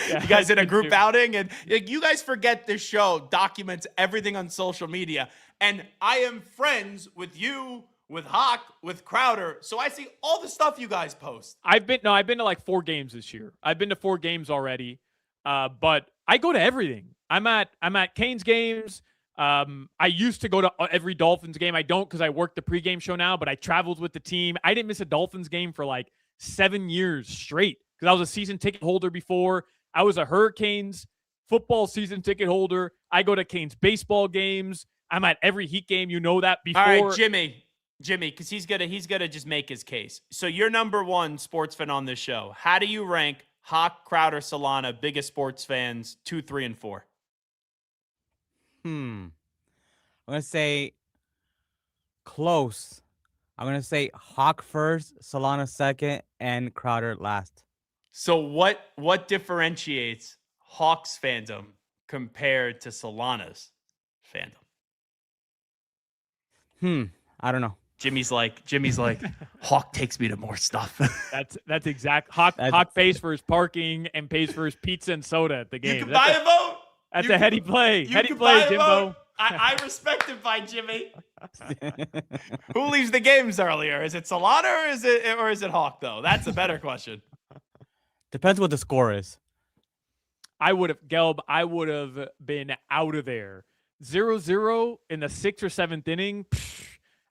Speaker 2: You guys in a group outing, and you guys forget this show documents everything on social media. And I am friends with you, with Hawk, with Crowder, so I see all the stuff you guys post.
Speaker 3: I've been to like 4 games this year. I've been to 4 games already, but I go to everything. I'm at Canes games. I used to go to every Dolphins game. I don't because I work the pregame show now, but I traveled with the team. I didn't miss a Dolphins game for like 7 years straight because I was a season ticket holder before. I was a Hurricanes football season ticket holder. I go to Canes baseball games. I'm at every Heat game. You know that before.
Speaker 2: All right, Jimmy, because he's gonna just make his case. So you're number 1 sports fan on this show. How do you rank Hawk, Crowder, Solana, biggest sports fans, 2, 3, and 4?
Speaker 9: I'm gonna say close. I'm gonna say Hawk first, Solana second, and Crowder last.
Speaker 2: So what differentiates Hawks fandom compared to Solana's fandom?
Speaker 9: I don't know.
Speaker 2: Jimmy's like, Hawk takes me to more stuff.
Speaker 3: That's exact. Hawk pays for his parking and pays for his pizza and soda at the game.
Speaker 2: You can buy a vote.
Speaker 3: That's a heady play. Heady
Speaker 2: buy
Speaker 3: play,
Speaker 2: a
Speaker 3: Jimbo.
Speaker 2: vote. I respect it by Jimmy. Who leaves the games earlier? Is it Solana or is it Hawk though? That's a better question.
Speaker 9: Depends what the score is.
Speaker 3: I would have been out of there. 0-0 in the 6th or 7th inning.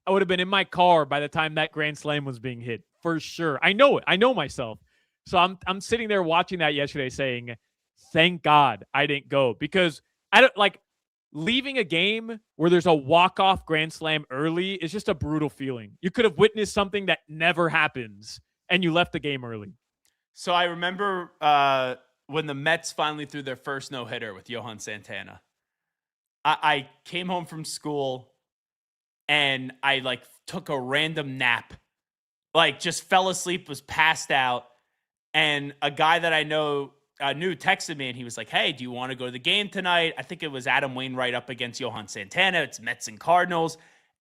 Speaker 3: I would have been in my car by the time that grand slam was being hit for sure. I know it. I know myself. So I'm sitting there watching that yesterday saying, thank God I didn't go, because I don't like leaving a game where there's a walk-off grand slam early is just a brutal feeling. You could have witnessed something that never happens and you left the game early.
Speaker 2: So I remember when the Mets finally threw their first no-hitter with Johan Santana. I came home from school and I like took a random nap, like just fell asleep, was passed out. And a guy that I knew texted me and he was like, hey, do you want to go to the game tonight? I think it was Adam Wainwright up against Johan Santana. It's Mets and Cardinals.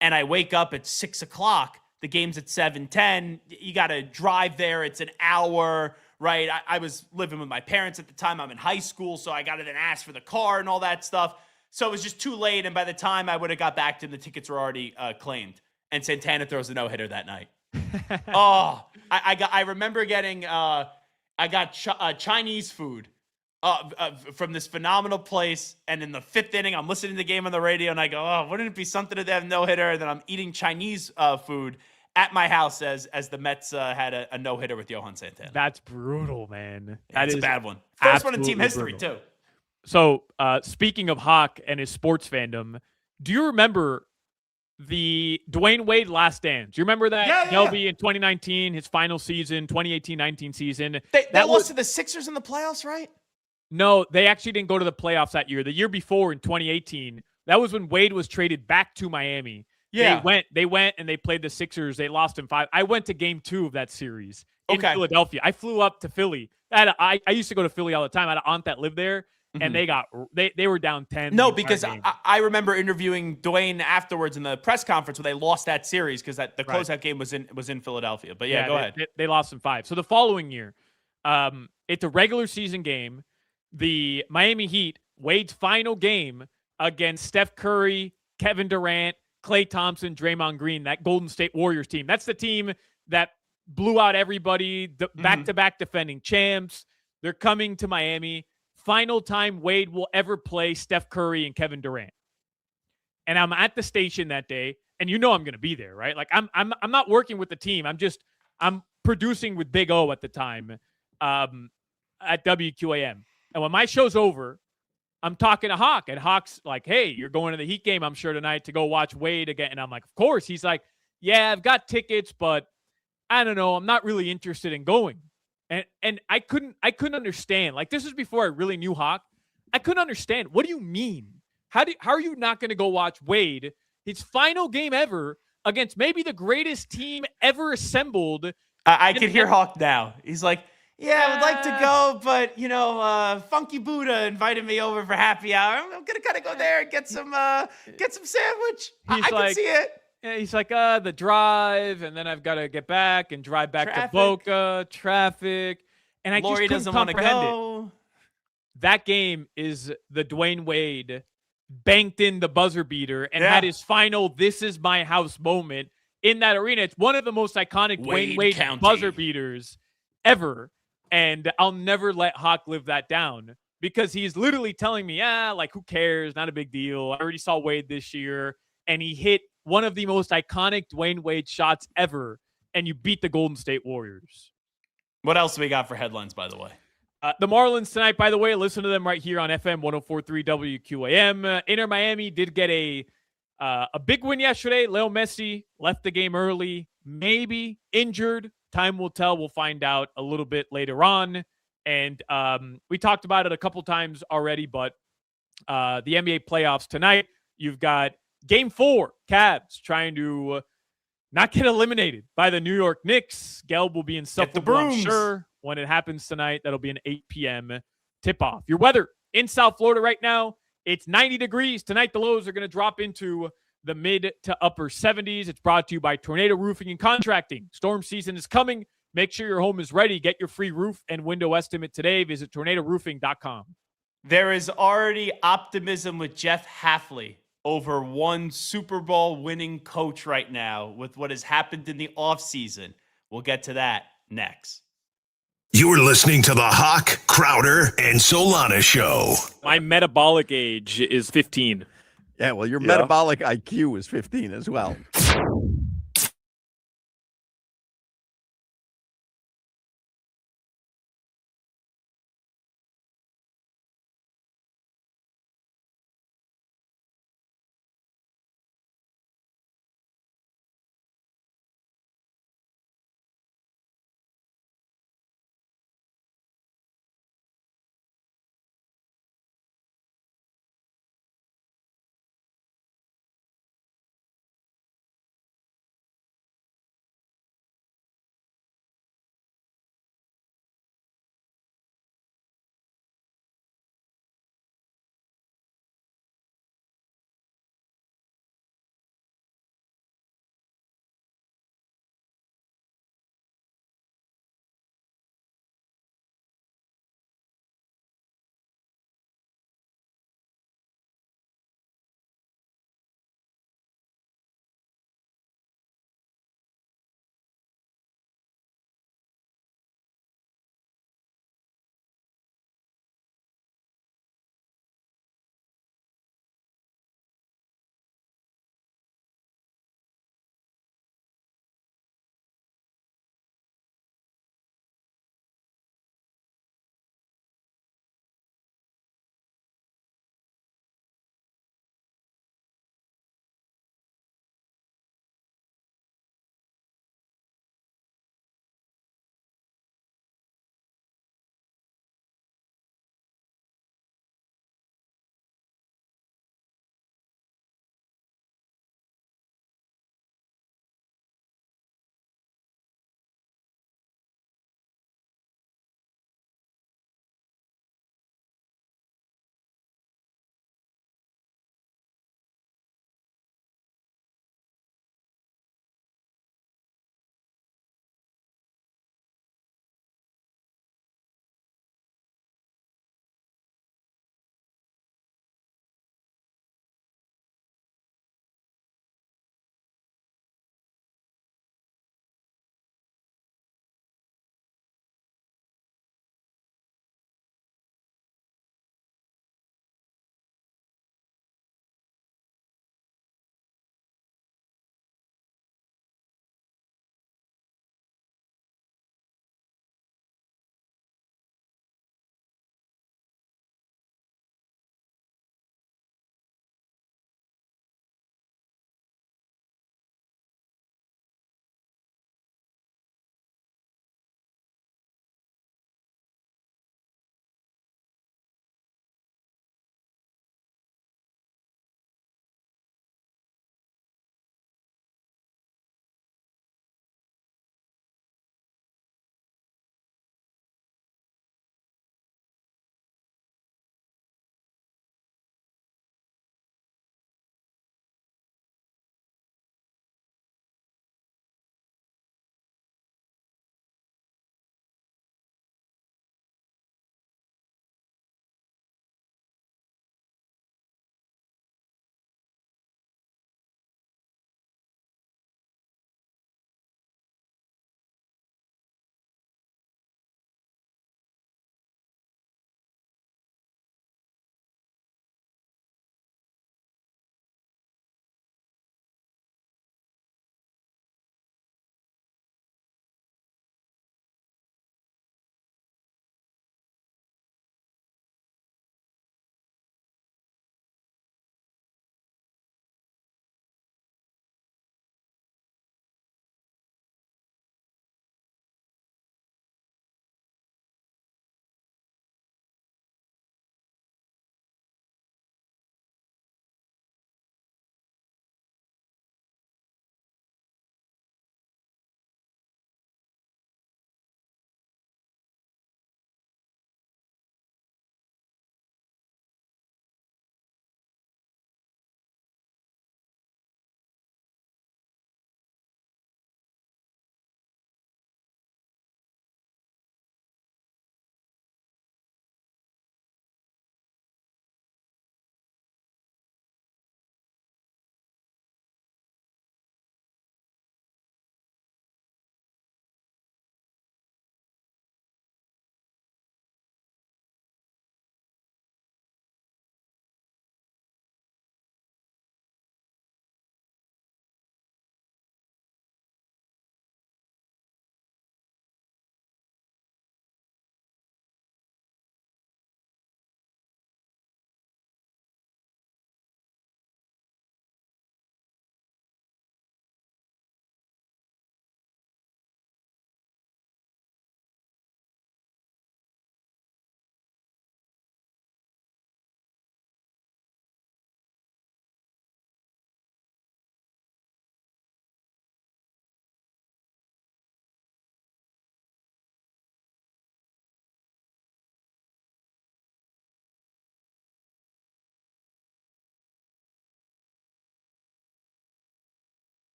Speaker 2: And I wake up at 6 o'clock. The game's at 7:10. You got to drive there. It's an hour, right? I was living with my parents at the time. I'm in high school, so I got to then ask for the car and all that stuff. So it was just too late, and by the time I would have got back to him, the tickets were already claimed. And Santana throws a no-hitter that night. I remember getting I got Chinese food from this phenomenal place, and in the 5th inning, I'm listening to the game on the radio, and I go, oh, wouldn't it be something to have no-hitter? And then I'm eating Chinese food at my house as the Mets had a no-hitter with Johan Santana.
Speaker 3: That's brutal, man.
Speaker 2: That's a bad one. First one in team history,
Speaker 3: brutal.
Speaker 2: too.
Speaker 3: So, speaking of Hawk and his sports fandom, do you remember the Dwayne Wade Last Dance? Do you remember that?
Speaker 2: Yeah.
Speaker 3: Nelby in 2019, his final season, 2018-19 season.
Speaker 2: They lost to the Sixers in the playoffs, right?
Speaker 3: No, they actually didn't go to the playoffs that year. The year before, in 2018, that was when Wade was traded back to Miami.
Speaker 2: Yeah.
Speaker 3: They went and they played the Sixers. They lost in 5. I went to game 2 of that series in Philadelphia. I flew up to Philly. I used to go to Philly all the time. I had an aunt that lived there. And they were down 10.
Speaker 2: No, because I remember interviewing Dwayne afterwards in the press conference when they lost that series because the closeout game was in Philadelphia. But yeah, go ahead.
Speaker 3: They lost in 5. So the following year, it's a regular season game. The Miami Heat, Wade's final game against Steph Curry, Kevin Durant, Klay Thompson, Draymond Green, that Golden State Warriors team. That's the team that blew out everybody, back-to-back defending champs. They're coming to Miami. Final time Wade will ever play Steph Curry and Kevin Durant. And I'm at the station that day, and you know I'm going to be there, right? Like I'm not working with the team. I'm producing with Big O at the time at WQAM. And when my show's over, I'm talking to Hawk, and Hawk's like, hey, you're going to the Heat game, I'm sure, tonight to go watch Wade again. And I'm like, of course. He's like, yeah, I've got tickets, but I don't know. I'm not really interested in going. And I couldn't understand. Like, this is before I really knew Hawk. I couldn't understand. What do you mean? How are you not going to go watch Wade, his final game ever, against maybe the greatest team ever assembled?
Speaker 2: I could hear Hawk now. He's like, yeah, I would like to go, but Funky Buddha invited me over for happy hour. I'm gonna kind of go there and get some sandwich. I can see it.
Speaker 3: Yeah, he's like, the drive, and then I've got to get back and drive back to Boca, traffic. And I just
Speaker 2: Lori
Speaker 3: couldn't
Speaker 2: doesn't want to
Speaker 3: comprehend it.
Speaker 2: go.
Speaker 3: That game is the Dwayne Wade banked in the buzzer beater and
Speaker 2: Yeah.
Speaker 3: had his final "This is my house" moment in that arena. It's one of the most iconic Dwayne Wade
Speaker 2: County.
Speaker 3: buzzer beaters ever. And I'll never let Hawk live that down because he's literally telling me, like, who cares? Not a big deal. I already saw Wade this year. And he hit one of the most iconic Dwayne Wade shots ever. And you beat the Golden State Warriors.
Speaker 2: What else do we got for headlines, by the way?
Speaker 3: The Marlins tonight, by the way, listen to them right here on FM 104.3 WQAM. Inter Miami did get a big win yesterday. Leo Messi left the game early, maybe injured. Time will tell. We'll find out a little bit later on. And we talked about it a couple times already, but the NBA playoffs tonight, you've got Game 4, Cavs trying to not get eliminated by the New York Knicks. Gelb will be insufferable, I'm sure, when it happens tonight. That'll be an 8 p.m. tip-off. Your weather in South Florida right now, it's 90 degrees. Tonight, the lows are going to drop into the mid to upper 70s. It's brought to you by Tornado Roofing and Contracting. Storm season is coming. Make sure your home is ready. Get your free roof and window estimate today. Visit tornadoroofing.com.
Speaker 2: There is already optimism with Jeff Hafley over one Super Bowl winning coach right now with what has happened in the offseason. We'll get to that next.
Speaker 4: You're listening to the Hawk, Crowder, and Solana Show.
Speaker 8: My metabolic age is 15.
Speaker 5: Yeah, well, your metabolic IQ is 15 as well.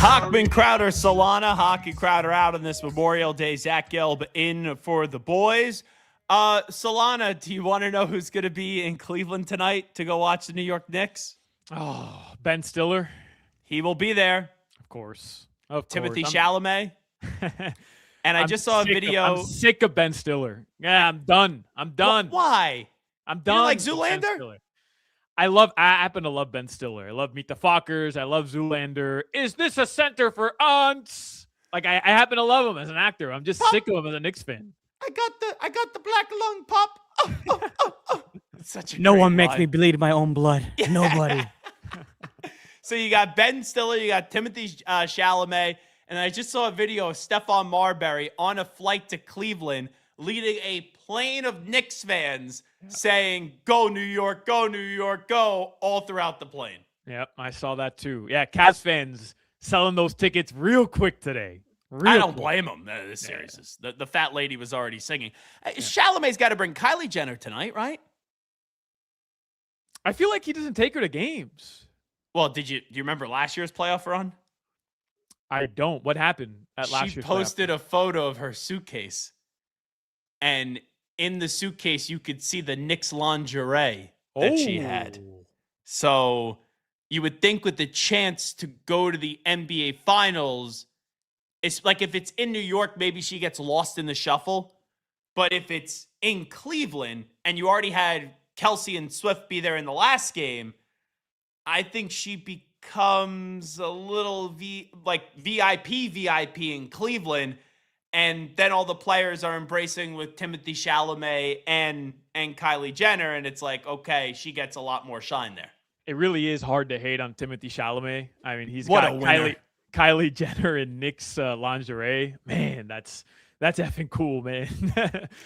Speaker 2: Hochman, Crowder, Solana. Hockey, Crowder out on this Memorial Day. Zach Gelb in for the boys. Solana, do you want to know who's going to be in Cleveland tonight to go watch the New York Knicks?
Speaker 3: Oh, Ben Stiller.
Speaker 2: He will be there.
Speaker 3: Of course.
Speaker 2: Timothy Chalamet. And I just saw a video.
Speaker 3: I'm sick of Ben Stiller. Yeah, I'm done. I'm done.
Speaker 2: Why?
Speaker 3: I'm done.
Speaker 2: You like
Speaker 3: with Ben
Speaker 2: Zoolander?
Speaker 3: Stiller. I happen to love Ben Stiller. I love Meet the Fockers. I love Zoolander. Is this a center for aunts? Like I happen to love him as an actor. I'm just sick of him as a Knicks fan.
Speaker 2: I got the black lung, Pop. It's such a
Speaker 9: No
Speaker 2: great
Speaker 9: one makes
Speaker 2: line.
Speaker 9: me bleed my own blood. Nobody.
Speaker 2: So you got Ben Stiller, you got Timothy Chalamet, and I just saw a video of Stephon Marbury on a flight to Cleveland leading a plane of Knicks fans saying, "Go New York, go New York, go," all throughout the plane.
Speaker 3: Yep, I saw that too. Yeah, Cavs fans selling those tickets real quick today.
Speaker 2: I don't blame him. This series is the fat lady was already singing. Chalamet's got to bring Kylie Jenner tonight, right?
Speaker 3: I feel like he doesn't take her to games.
Speaker 2: Well, do you remember last year's playoff run?
Speaker 3: I don't. What happened at last
Speaker 2: She
Speaker 3: year's
Speaker 2: posted a photo of her suitcase, and in the suitcase you could see the Knicks lingerie that she had. So you would think with the chance to go to the NBA Finals, it's like if it's in New York, maybe she gets lost in the shuffle. But if it's in Cleveland and you already had Kelsey and Swift be there in the last game, I think she becomes a little VIP in Cleveland. And then all the players are embracing with Timothy Chalamet and Kylie Jenner. And it's like, okay, she gets a lot more shine there.
Speaker 3: It really is hard to hate on Timothy Chalamet. I mean, he's
Speaker 2: What
Speaker 3: got
Speaker 2: a winner.
Speaker 3: Kylie Jenner and Knicks lingerie. Man, that's effing cool, man.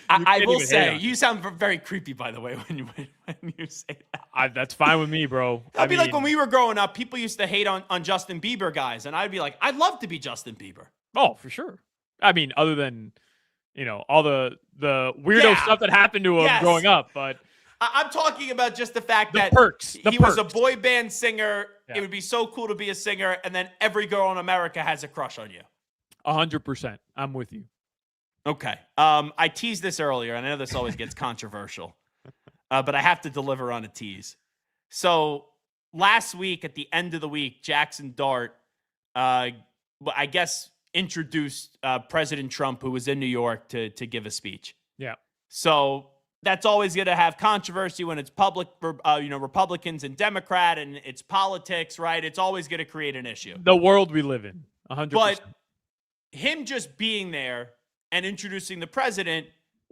Speaker 2: I will say, you sound very creepy, by the way, when you say that.
Speaker 3: That's fine with me, bro.
Speaker 2: It'd be like when we were growing up, people used to hate on Justin Bieber guys. And I'd be like, I'd love to be Justin Bieber.
Speaker 3: Oh, for sure. I mean, other than, all the weirdo stuff that happened to him growing up. But
Speaker 2: I'm talking about just the fact that
Speaker 3: he
Speaker 2: was a boy band singer.
Speaker 3: Yeah.
Speaker 2: It would be so cool to be a singer. And then every girl in America has a crush on you.
Speaker 3: 100%. I'm with you.
Speaker 2: Okay. I teased this earlier, and I know this always gets controversial, but I have to deliver on a tease. So last week, at the end of the week, Jackson Dart, I guess, introduced President Trump, who was in New York, to give a speech.
Speaker 3: Yeah.
Speaker 2: So that's always going to have controversy when it's public for Republicans and Democrat, and it's politics, right? It's always going to create an issue.
Speaker 3: The world we live in, 100%.
Speaker 2: But him just being there and introducing the president,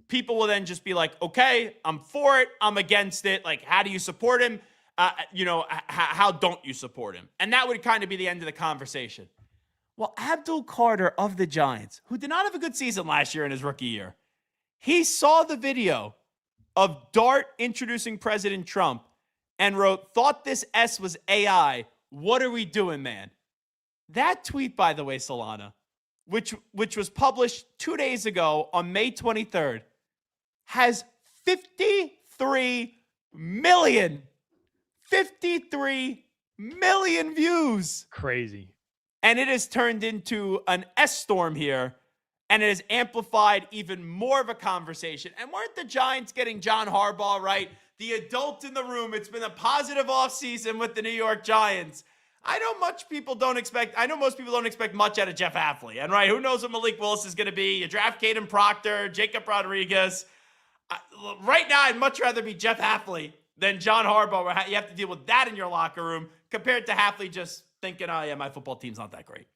Speaker 2: people will then just be like, okay, I'm for it, I'm against it. Like, how do you support him? How don't you support him? And that would kind of be the end of the conversation. Well, Abdul Carter of the Giants, who did not have a good season last year in his rookie year, he saw the video of Dart introducing President Trump and wrote, "Thought this S was AI. What are we doing, man?" That tweet, by the way, Solana, which was published 2 days ago on May 23rd, has 53 million views.
Speaker 3: Crazy.
Speaker 2: And it has turned into an S-storm here, and it has amplified even more of a conversation. And weren't the Giants getting John Harbaugh right? The adult in the room. It's been a positive offseason with the New York Giants. I know most people don't expect much out of Jeff Hafley. And right, who knows what Malik Willis is going to be? You draft Caden Proctor, Jacob Rodriguez. Right now, I'd much rather be Jeff Hafley than John Harbaugh, where you have to deal with that in your locker room, compared to Hafley just thinking, oh, yeah, my football team's not that great.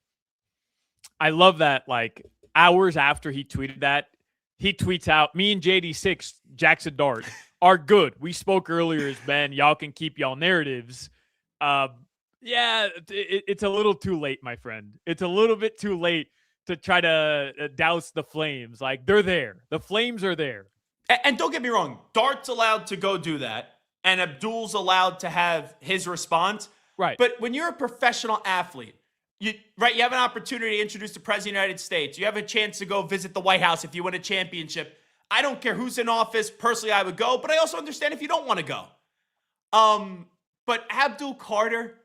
Speaker 3: I love that, like, hours after he tweeted that, he tweets out, "Me and JD6, Jackson Dart, are good. We spoke earlier as men. Y'all can keep y'all narratives." Yeah, it's a little too late, my friend. It's a little bit too late to try to douse the flames. Like, they're there. The flames are there.
Speaker 2: And don't get me wrong. Dart's allowed to go do that, and Abdul's allowed to have his response.
Speaker 3: Right.
Speaker 2: But when you're a professional athlete, you have an opportunity to introduce the President of the United States. You have a chance to go visit the White House if you win a championship. I don't care who's in office. Personally, I would go, but I also understand if you don't want to go. But Abdul Carter,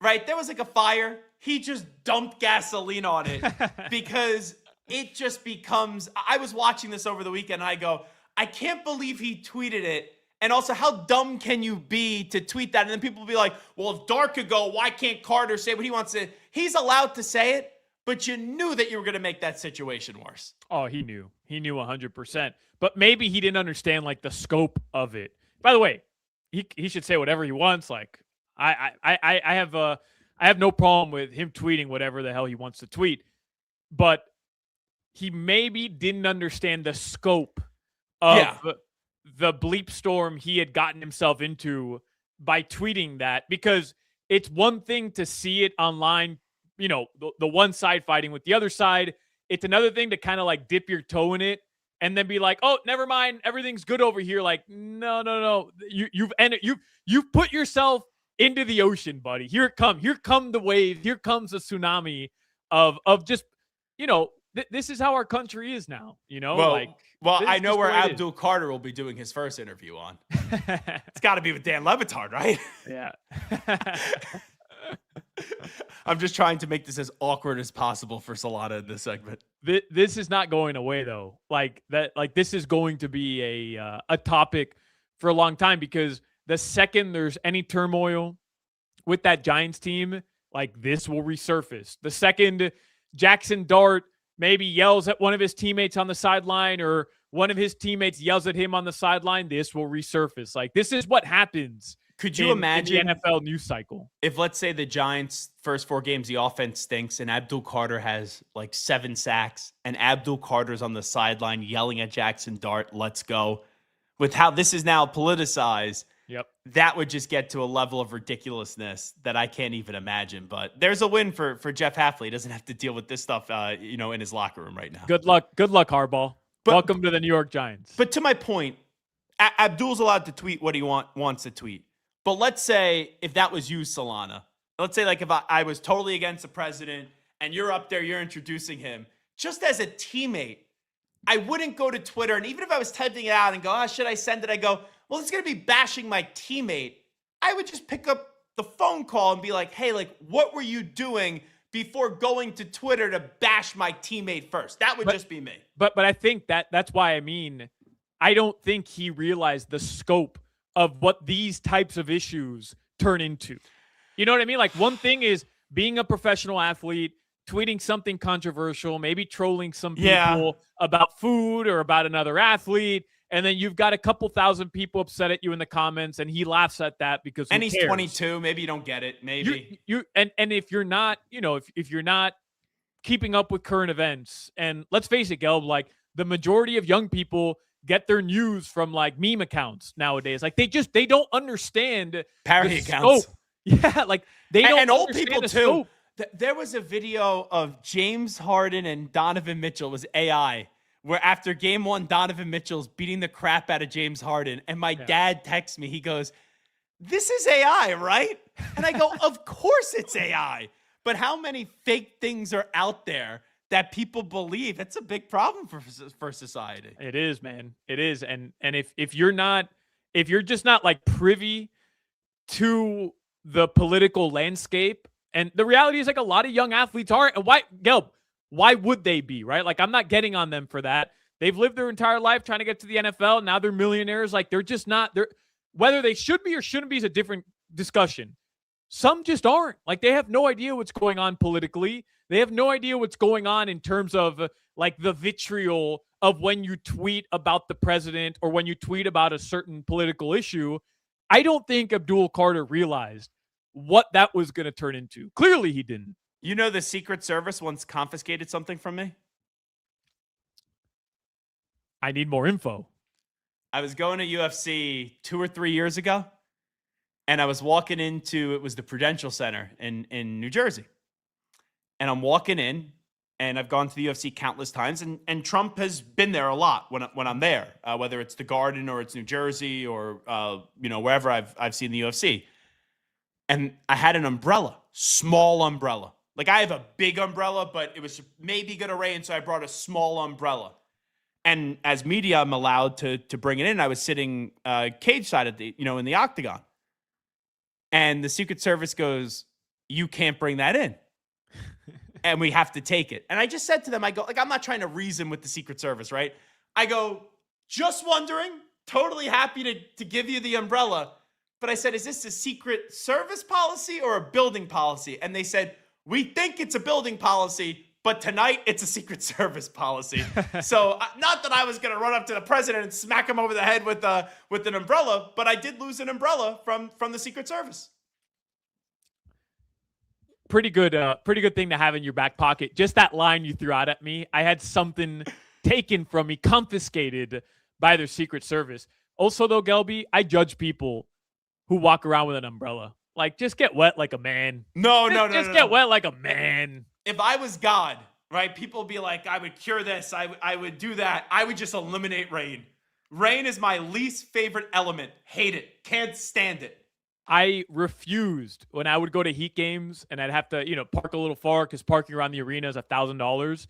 Speaker 2: right? There was like a fire he just dumped gasoline on it because it just becomes. I was watching this over the weekend and I go, I can't believe he tweeted it. And also, how dumb can you be to tweet that? And then people will be like, well, if Dart could go, why can't Carter say what he wants to? He's allowed to say it, but you knew that you were going to make that situation worse.
Speaker 3: Oh, he knew. He knew 100%. But maybe he didn't understand, like, the scope of it. By the way, he should say whatever he wants. Like, I have no problem with him tweeting whatever the hell he wants to tweet. But he maybe didn't understand the scope of the bleep storm he had gotten himself into by tweeting that, because it's one thing to see it online, you know, the one side fighting with the other side. It's another thing to kind of like dip your toe in it and then be like, oh, never mind, everything's good over here. Like, no. You've put yourself into the ocean, buddy. Here come the wave. Here comes the tsunami of just, you know, this is how our country is now, you know?
Speaker 2: Well, I know where Abdul Carter will be doing his first interview on. It's got to be with Dan Le Batard, right?
Speaker 3: Yeah.
Speaker 2: I'm just trying to make this as awkward as possible for Solana in this segment.
Speaker 3: This is not going away, though. Like this is going to be a topic for a long time, because the second there's any turmoil with that Giants team, like, this will resurface. The second Jackson Dart maybe yells at one of his teammates on the sideline, or one of his teammates yells at him on the sideline, this will resurface. Like, this is what happens.
Speaker 2: Could you imagine
Speaker 3: in the NFL news cycle?
Speaker 2: If, let's say, the Giants' first 4 games, the offense stinks, and Abdul Carter has like 7 sacks, and Abdul Carter's on the sideline yelling at Jackson Dart, let's go. With how this is now politicized, that would just get to a level of ridiculousness that I can't even imagine. But there's a win for Jeff Hafley. He doesn't have to deal with this stuff, in his locker room right now.
Speaker 3: Good luck, Harbaugh. Welcome to the New York Giants.
Speaker 2: But to my point, Abdul's allowed to tweet what he wants to tweet. But let's say if that was you, Solana. Let's say, like, if I was totally against the president and you're up there, you're introducing him. Just as a teammate, I wouldn't go to Twitter. And even if I was typing it out and go, should I send it? I go, well, it's going to be bashing my teammate. I would just pick up the phone call and be like, hey, like, what were you doing before going to Twitter to bash my teammate first? That would just be me.
Speaker 3: But I think that's why, I don't think he realized the scope of what these types of issues turn into. You know what I mean? Like, one thing is being a professional athlete, tweeting something controversial, maybe trolling some people about food or about another athlete, and then you've got a couple thousand people upset at you in the comments, and he laughs at that because
Speaker 2: he's 22. Maybe you don't get it. Maybe
Speaker 3: and if you're not, if you're not keeping up with current events, and let's face it, Gelb, like, the majority of young people get their news from like meme accounts nowadays. Like, they don't understand
Speaker 2: parody accounts.
Speaker 3: Scope. Yeah, like, they don't.
Speaker 2: And old people too. There was a video of James Harden and Donovan Mitchell. It was AI, where after game 1, Donovan Mitchell's beating the crap out of James Harden. And my dad texts me. He goes, this is AI, right? And I go, of course it's AI. But how many fake things are out there that people believe? That's a big problem for society.
Speaker 3: It is, man. It is. And if you're just not like privy to the political landscape, and the reality is, like, a lot of young athletes aren't. And why would they be, right? Like, I'm not getting on them for that. They've lived their entire life trying to get to the NFL. Now they're millionaires. Like, they're just not there. Whether they should be or shouldn't be is a different discussion. Some just aren't. Like, they have no idea what's going on politically. They have no idea what's going on in terms of like the vitriol of when you tweet about the president or when you tweet about a certain political issue. I don't think Abdul Carter realized what that was going to turn into. Clearly he didn't.
Speaker 2: You know, the Secret Service once confiscated something from me.
Speaker 3: I need more info.
Speaker 2: I was going to UFC 2 or 3 years ago, and I was walking into, it was the Prudential Center in New Jersey. And I'm walking in, and I've gone to the UFC countless times, and Trump has been there a lot when I'm there, whether it's the Garden or it's New Jersey or wherever I've seen the UFC. And I had an umbrella, small umbrella. Like, I have a big umbrella, but it was maybe going to rain, so I brought a small umbrella. And as media, I'm allowed to bring it in. I was sitting cage side at in the octagon. And the Secret Service goes, you can't bring that in. and we have to take it. And I just said to them, I go, like, I'm not trying to reason with the Secret Service, right? I go, just wondering, totally happy to give you the umbrella. But I said, is this a Secret Service policy or a building policy? And they said, we think it's a building policy, but tonight it's a Secret Service policy. So not that I was going to run up to the president and smack him over the head with an umbrella, but I did lose an umbrella from the Secret Service.
Speaker 3: Pretty good thing to have in your back pocket. Just that line you threw out at me, I had something taken from me, confiscated by their Secret Service. Also, though, Gelby, I judge people who walk around with an umbrella. Like, just get wet like a man.
Speaker 2: No.
Speaker 3: Just get wet like a man.
Speaker 2: If I was God, right, people would be like, I would cure this. I would do that. I would just eliminate rain. Rain is my least favorite element. Hate it. Can't stand it.
Speaker 3: I refused when I would go to Heat games and I'd have to, park a little far because parking around the arena is $1,000.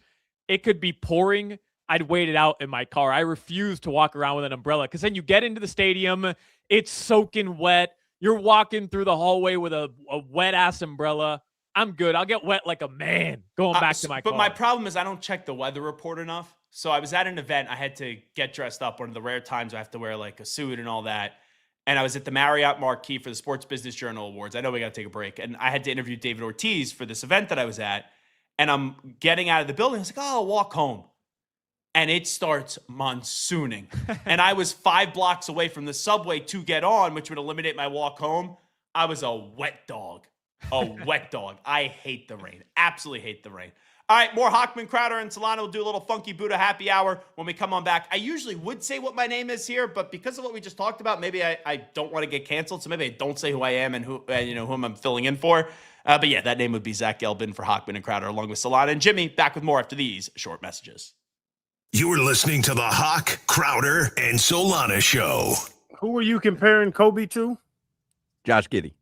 Speaker 3: It could be pouring. I'd wait it out in my car. I refused to walk around with an umbrella because then you get into the stadium, it's soaking wet. You're walking through the hallway with a wet ass umbrella. I'm good. I'll get wet like a man going back to my car.
Speaker 2: But my problem is I don't check the weather report enough. So I was at an event. I had to get dressed up. One of the rare times I have to wear like a suit and all that. And I was at the Marriott Marquis for the Sports Business Journal Awards. I know we got to take a break. And I had to interview David Ortiz for this event that I was at. And I'm getting out of the building. I was like, oh, I'll walk home. And it starts monsooning. And I was 5 blocks away from the subway to get on, which would eliminate my walk home. I was a wet dog. A wet dog. I hate the rain. Absolutely hate the rain. All right, more Hochman, Crowder, and Solana. We'll do a little Funky Buddha happy hour when we come on back. I usually would say what my name is here, but because of what we just talked about, maybe I don't want to get canceled, so maybe I don't say who I am and whom I'm filling in for. But yeah, that name would be Zach Gelbin for Hochman and Crowder, along with Solana and Jimmy. Back with more after these short messages.
Speaker 4: You're listening to the Hawk, Crowder, and Solana Show.
Speaker 10: Who are you comparing Kobe to?
Speaker 5: Josh Giddey.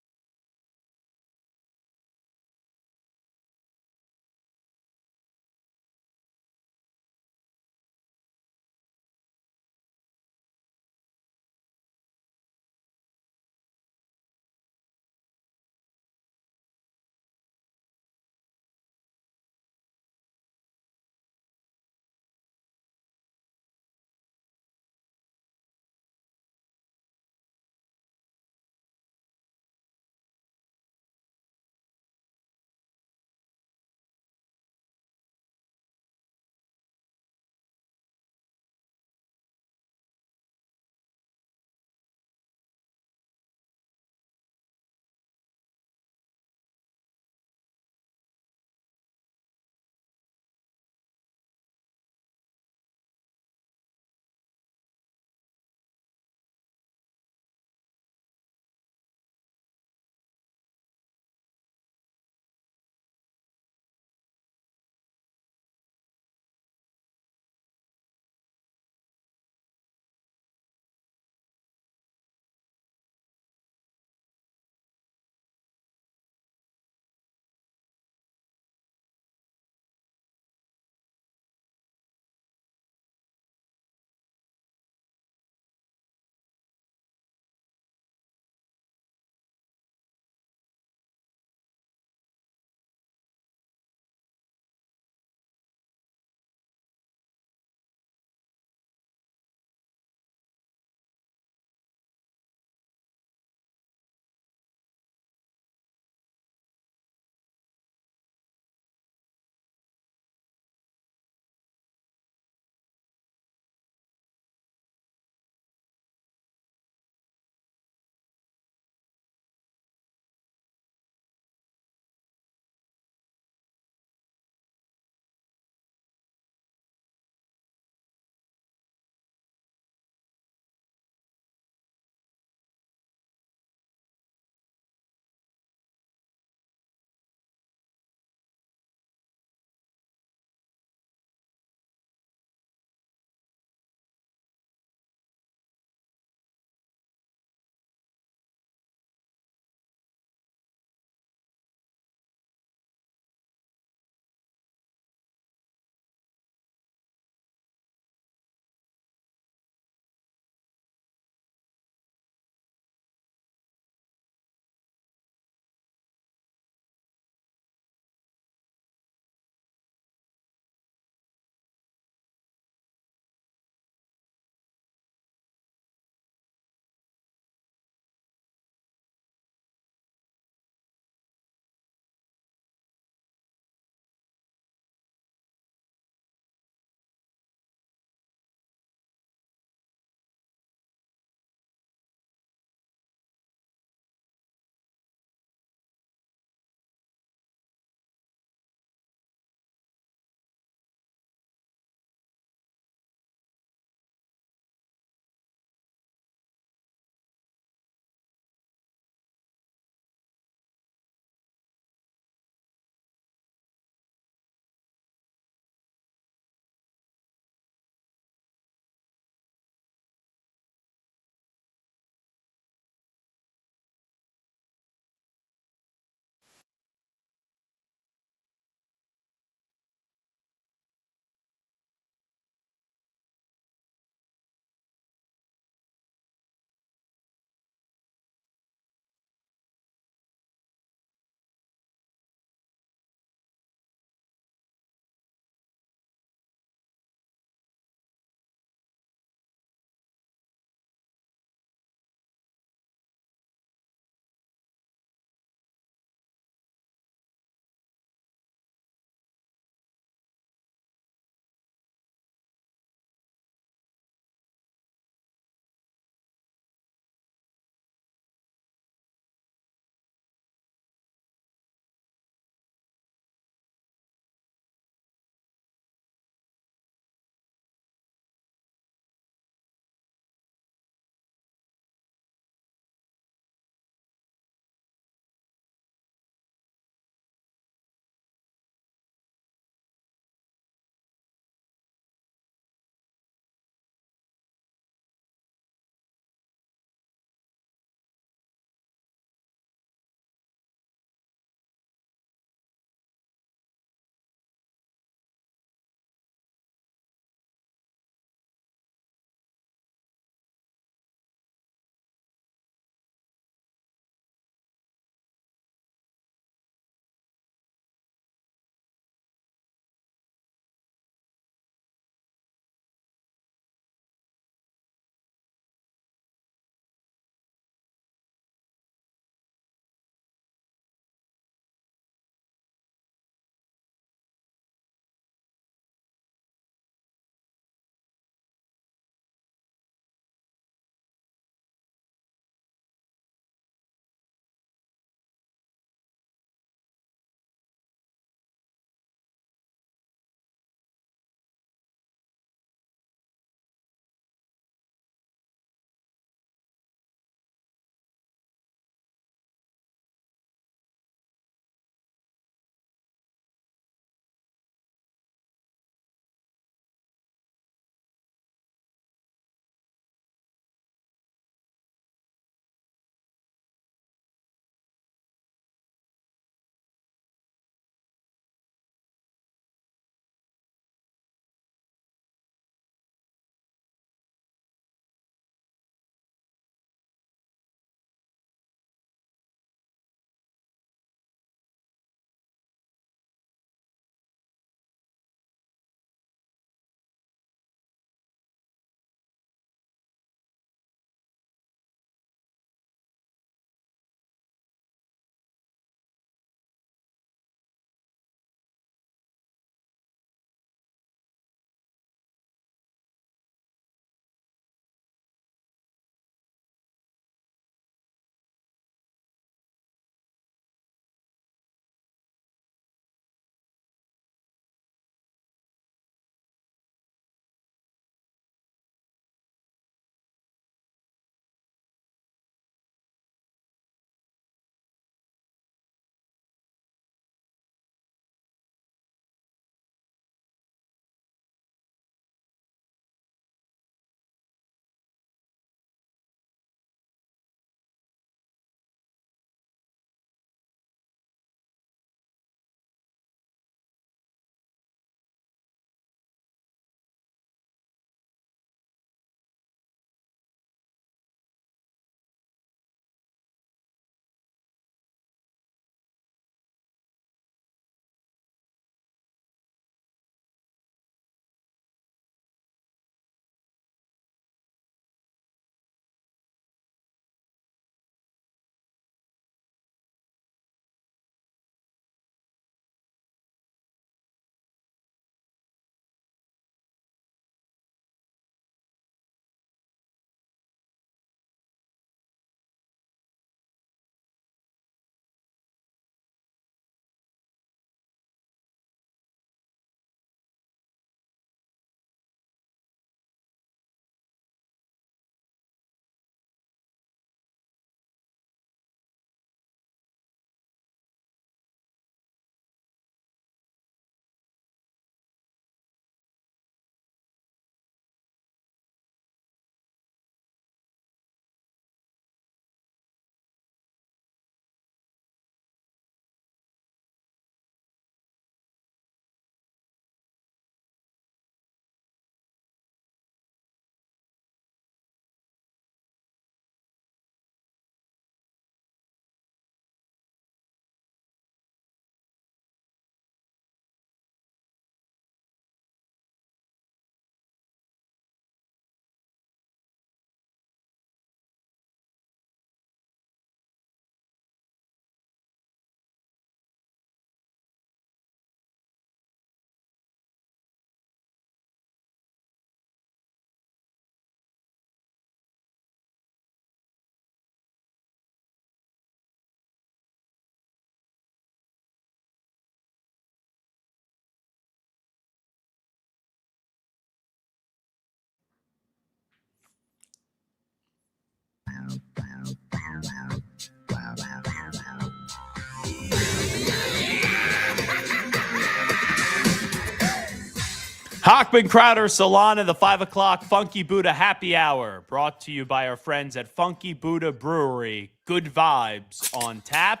Speaker 2: Hochman, Crowder, Solana, the 5 o'clock Funky Buddha Happy Hour, brought to you by our friends at Funky Buddha Brewery. Good vibes on tap.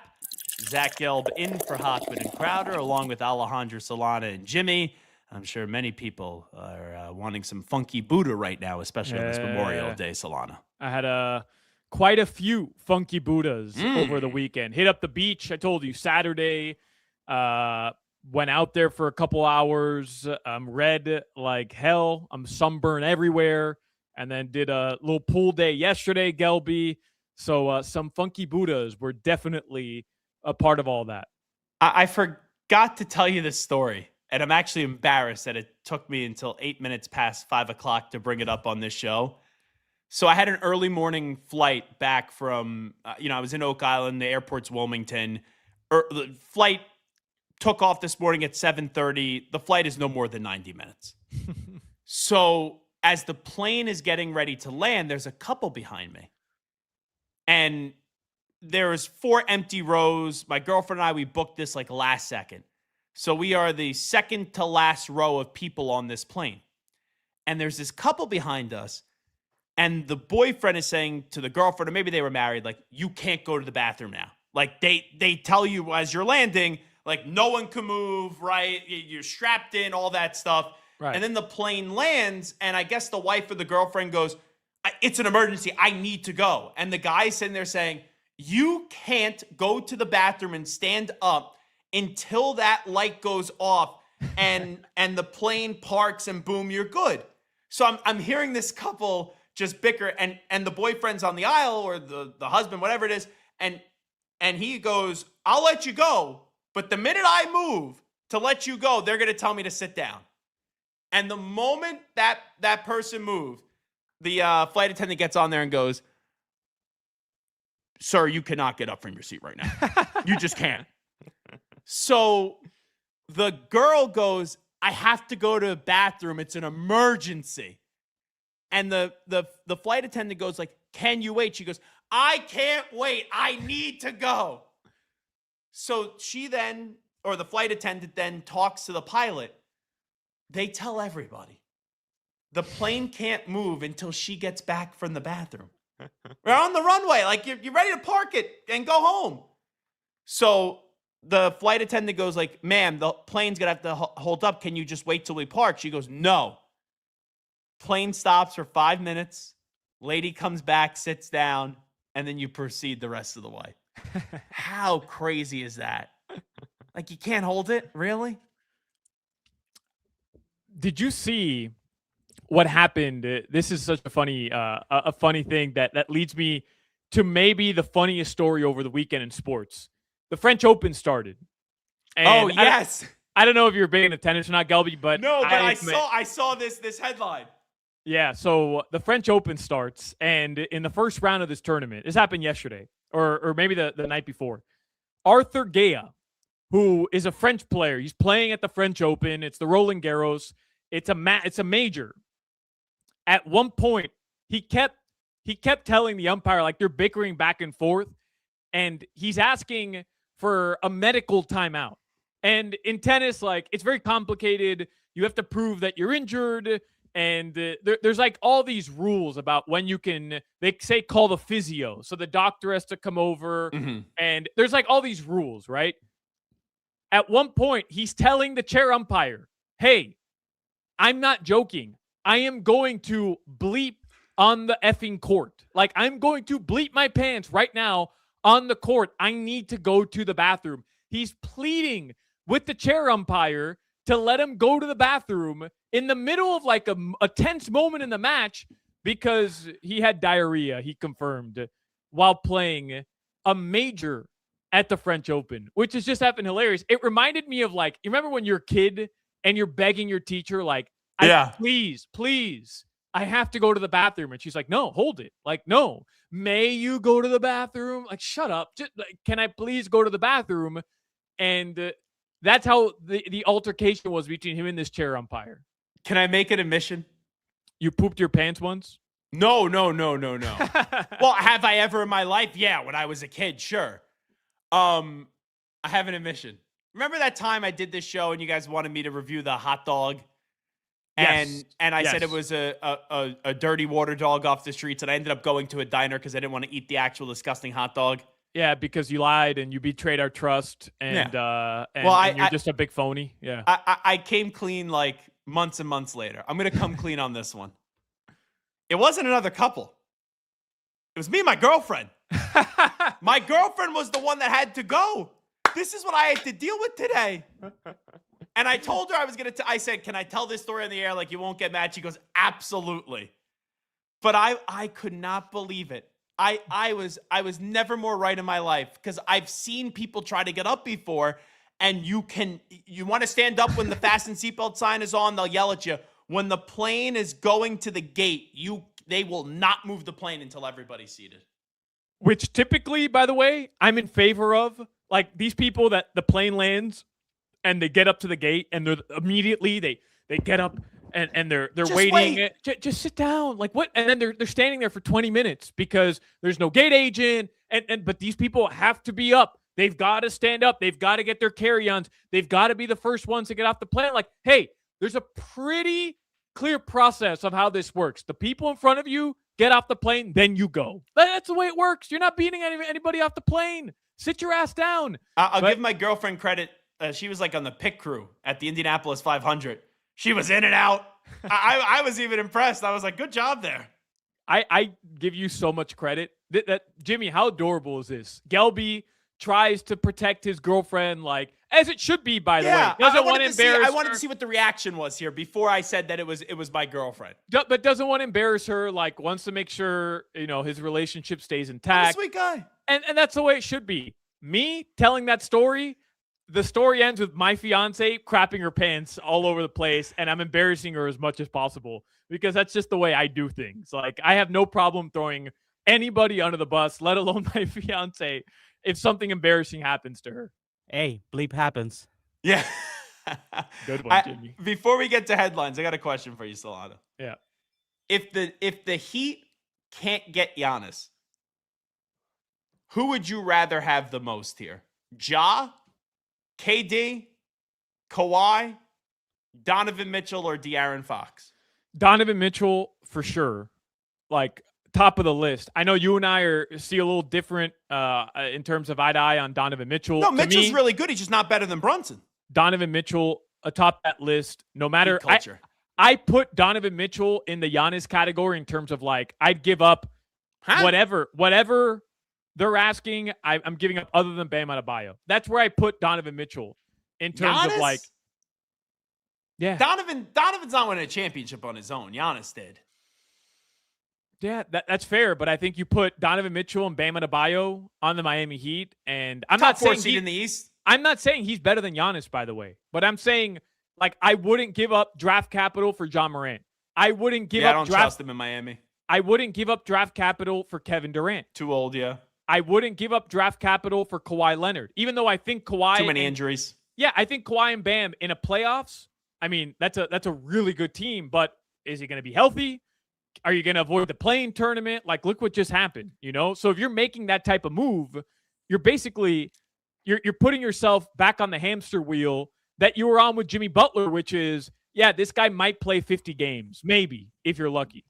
Speaker 2: Zach Gelb in for Hochman and Crowder, along with Alejandro, Solana, and Jimmy. I'm sure many people are wanting some Funky Buddha right now, especially on this Memorial Day, Solana.
Speaker 3: I had quite a few Funky Buddhas over the weekend. Hit up the beach, I told you, Saturday. Went out there for a couple hours. I'm red like hell. I'm sunburned everywhere. And then did a little pool day yesterday, Gelby. So some Funky Buddhas were definitely a part of all that.
Speaker 2: I forgot to tell you this story, and I'm actually embarrassed that it took me until 8 minutes past 5 o'clock to bring it up on this show. So I had an early morning flight back from, I was in Oak Island. The airport's Wilmington. The flight took off this morning at 7:30. The flight is no more than 90 minutes. So as the plane is getting ready to land, there's a couple behind me. And there's 4 empty rows. My girlfriend and I, we booked this like last second. So we are the second to last row of people on this plane. And there's this couple behind us. And the boyfriend is saying to the girlfriend, or maybe they were married, like, you can't go to the bathroom now. Like they tell you as you're landing, like, no one can move, right? You're strapped in, all that stuff.
Speaker 3: Right.
Speaker 2: And then the plane lands, and I guess the wife or the girlfriend goes, it's an emergency. I need to go. And the guy's sitting there saying, you can't go to the bathroom and stand up until that light goes off and the plane parks and boom, you're good. So I'm hearing this couple just bicker, and the boyfriend's on the aisle, or the husband, whatever it is, and he goes, I'll let you go. But the minute I move to let you go, they're going to tell me to sit down. And the moment that person moved, the flight attendant gets on there and goes, sir, you cannot get up from your seat right now. You just can't. So the girl goes, I have to go to the bathroom. It's an emergency. And the flight attendant goes like, can you wait? She goes, I can't wait. I need to go. So she then, or the flight attendant then talks to the pilot. They tell everybody the plane can't move until she gets back from the bathroom. We're on the runway. Like, you're ready to park it and go home. So the flight attendant goes like, ma'am, the plane's going to have to hold up. Can you just wait till we park? She goes, no. Plane stops for 5 minutes. Lady comes back, sits down, and then you proceed the rest of the way. How crazy is that? Like, you can't hold it? Really?
Speaker 3: Did you see what happened? This is such a funny thing that leads me to maybe the funniest story over the weekend in sports. The French Open started. And
Speaker 2: yes.
Speaker 3: I don't know if you're paying attention or not, Gelby, but
Speaker 2: no, but I saw this headline.
Speaker 3: Yeah, so the French Open starts, and in the first round of this tournament, this happened yesterday, or maybe the night before, Arthur Gaya, who is a French player, he's playing at the French Open. It's the Roland Garros. It's a major. At one point, he kept telling the umpire, like, they're bickering back and forth, and he's asking for a medical timeout. And in tennis, like, it's very complicated. You have to prove that you're injured. And there's like all these rules about when you can, they say, call the physio. So the doctor has to come over. Mm-hmm. And there's like all these rules, right? At one point, he's telling the chair umpire, hey, I'm not joking. I am going to bleep on the effing court. Like, I'm going to bleep my pants right now on the court. I need to go to the bathroom. He's pleading with the chair umpire to let him go to the bathroom in the middle of like a tense moment in the match because he had diarrhea, he confirmed, while playing a major at the French Open, which is just happened hilarious. It reminded me of, like, you remember when you're a kid and you're begging your teacher, like, please, I have to go to the bathroom. And she's like, no, hold it. Like, no, may you go to the bathroom? Like, shut up. Just, like, can I please go to the bathroom? And that's how the altercation was between him and this chair umpire.
Speaker 2: Can I make an admission?
Speaker 3: You pooped your pants once?
Speaker 2: No. Well, have I ever in my life? Yeah, when I was a kid, sure. I have an admission. Remember that time I did this show and you guys wanted me to review the hot dog? And I said it
Speaker 3: Yes.
Speaker 2: was a dirty water dog off the streets, and I ended up going to a diner because I didn't want to eat the actual disgusting hot dog.
Speaker 3: Yeah, because you lied and you betrayed our trust, and and you're just a big phony. Yeah.
Speaker 2: I came clean like months and months later. I'm gonna come clean on this one. It wasn't another couple. It was me and my girlfriend. My girlfriend was the one that had to go. This is what I had to deal with today. And I told her I was going to, I said, can I tell this story on the air? Like, you won't get mad. She goes, absolutely. But I could not believe it. I was never more right in my life because I've seen people try to get up before, and you want to stand up when the fasten seatbelt sign is on, they'll yell at you. When the plane is going to the gate, they will not move the plane until everybody's seated.
Speaker 3: Which typically, by the way, I'm in favor of. Like these people that the plane lands and they get up to the gate and they're immediately they get up and they're just waiting. Just sit down. Like what? And then they're standing there for 20 minutes because there's no gate agent. But these people have to be up. They've got to stand up. They've got to get their carry-ons. They've got to be the first ones to get off the plane. Like, hey, there's a pretty clear process of how this works. The people in front of you get off the plane, then you go. That's the way it works. You're not beating anybody off the plane. Sit your ass down.
Speaker 2: I'll give my girlfriend credit. She was like on the pit crew at the Indianapolis 500. She was in and out. I was even impressed. I was like, good job there.
Speaker 3: I give you so much credit. That Jimmy, how adorable is this? Gelby tries to protect his girlfriend, like as it should be. By the way, doesn't want to embarrass.
Speaker 2: I wanted to see what the reaction was here before I said that it was my girlfriend.
Speaker 3: But doesn't want to embarrass her. Like wants to make sure his relationship stays intact.
Speaker 2: I'm a sweet guy,
Speaker 3: and that's the way it should be. Me telling that story. The story ends with my fiance crapping her pants all over the place, and I'm embarrassing her as much as possible because that's just the way I do things. Like I have no problem throwing anybody under the bus, let alone my fiance, if something embarrassing happens to her.
Speaker 9: Hey, bleep happens.
Speaker 2: Yeah.
Speaker 3: Good one, Jimmy.
Speaker 2: Before we get to headlines, I got a question for you, Solana.
Speaker 3: Yeah.
Speaker 2: If the Heat can't get Giannis, who would you rather have the most here? Ja, KD, Kawhi, Donovan Mitchell, or De'Aaron Fox?
Speaker 3: Donovan Mitchell for sure. Like top of the list. I know you and I see a little different in terms of eye to eye on Donovan Mitchell.
Speaker 2: No, Mitchell's really good. He's just not better than Brunson.
Speaker 3: Donovan Mitchell atop that list. No matter I put Donovan Mitchell in the Giannis category in terms of like I'd give up whatever they're asking. I'm giving up other than Bam Adebayo. That's where I put Donovan Mitchell in terms of like. Yeah,
Speaker 2: Donovan's not winning a championship on his own. Giannis did.
Speaker 3: Yeah, that's fair, but I think you put Donovan Mitchell and Bam Adebayo on the Miami Heat, and I'm not saying
Speaker 2: seed in the East.
Speaker 3: I'm not saying he's better than Giannis, by the way, but I'm saying like I wouldn't give up draft capital for John Morant. I wouldn't give up.
Speaker 2: I don't trust him in Miami.
Speaker 3: I wouldn't give up draft capital for Kevin Durant.
Speaker 2: Too old, yeah.
Speaker 3: I wouldn't give up draft capital for Kawhi Leonard, even though I think Kawhi
Speaker 2: too many injuries.
Speaker 3: Yeah, I think Kawhi and Bam in a playoffs. I mean, that's a really good team, but is he going to be healthy? Are you going to avoid the play-in tournament? Like, look what just happened, So if you're making that type of move, you're basically you're putting yourself back on the hamster wheel that you were on with Jimmy Butler, which is, yeah, this guy might play 50 games, maybe, if you're lucky.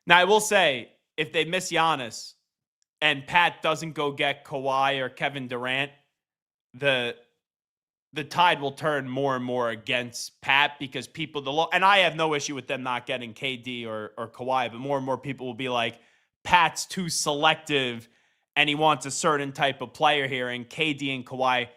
Speaker 2: Now, I will say, if they miss Giannis and Pat doesn't go get Kawhi or Kevin Durant, the tide will turn more and more against Pat because and I have no issue with them not getting KD or Kawhi, but more and more people will be like, Pat's too selective and he wants a certain type of player here. And KD and Kawhi,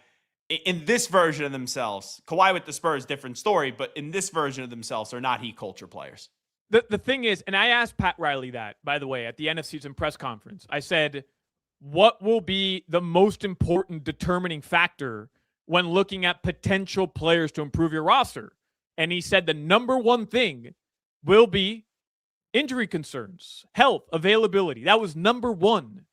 Speaker 2: in this version of themselves, Kawhi with the Spurs, different story, but in this version of themselves, are not Heat culture players.
Speaker 3: The thing is, and I asked Pat Riley that, by the way, at the end of season press conference, I said, what will be the most important determining factor when looking at potential players to improve your roster? And he said the number one thing will be injury concerns, health, availability. That was number one.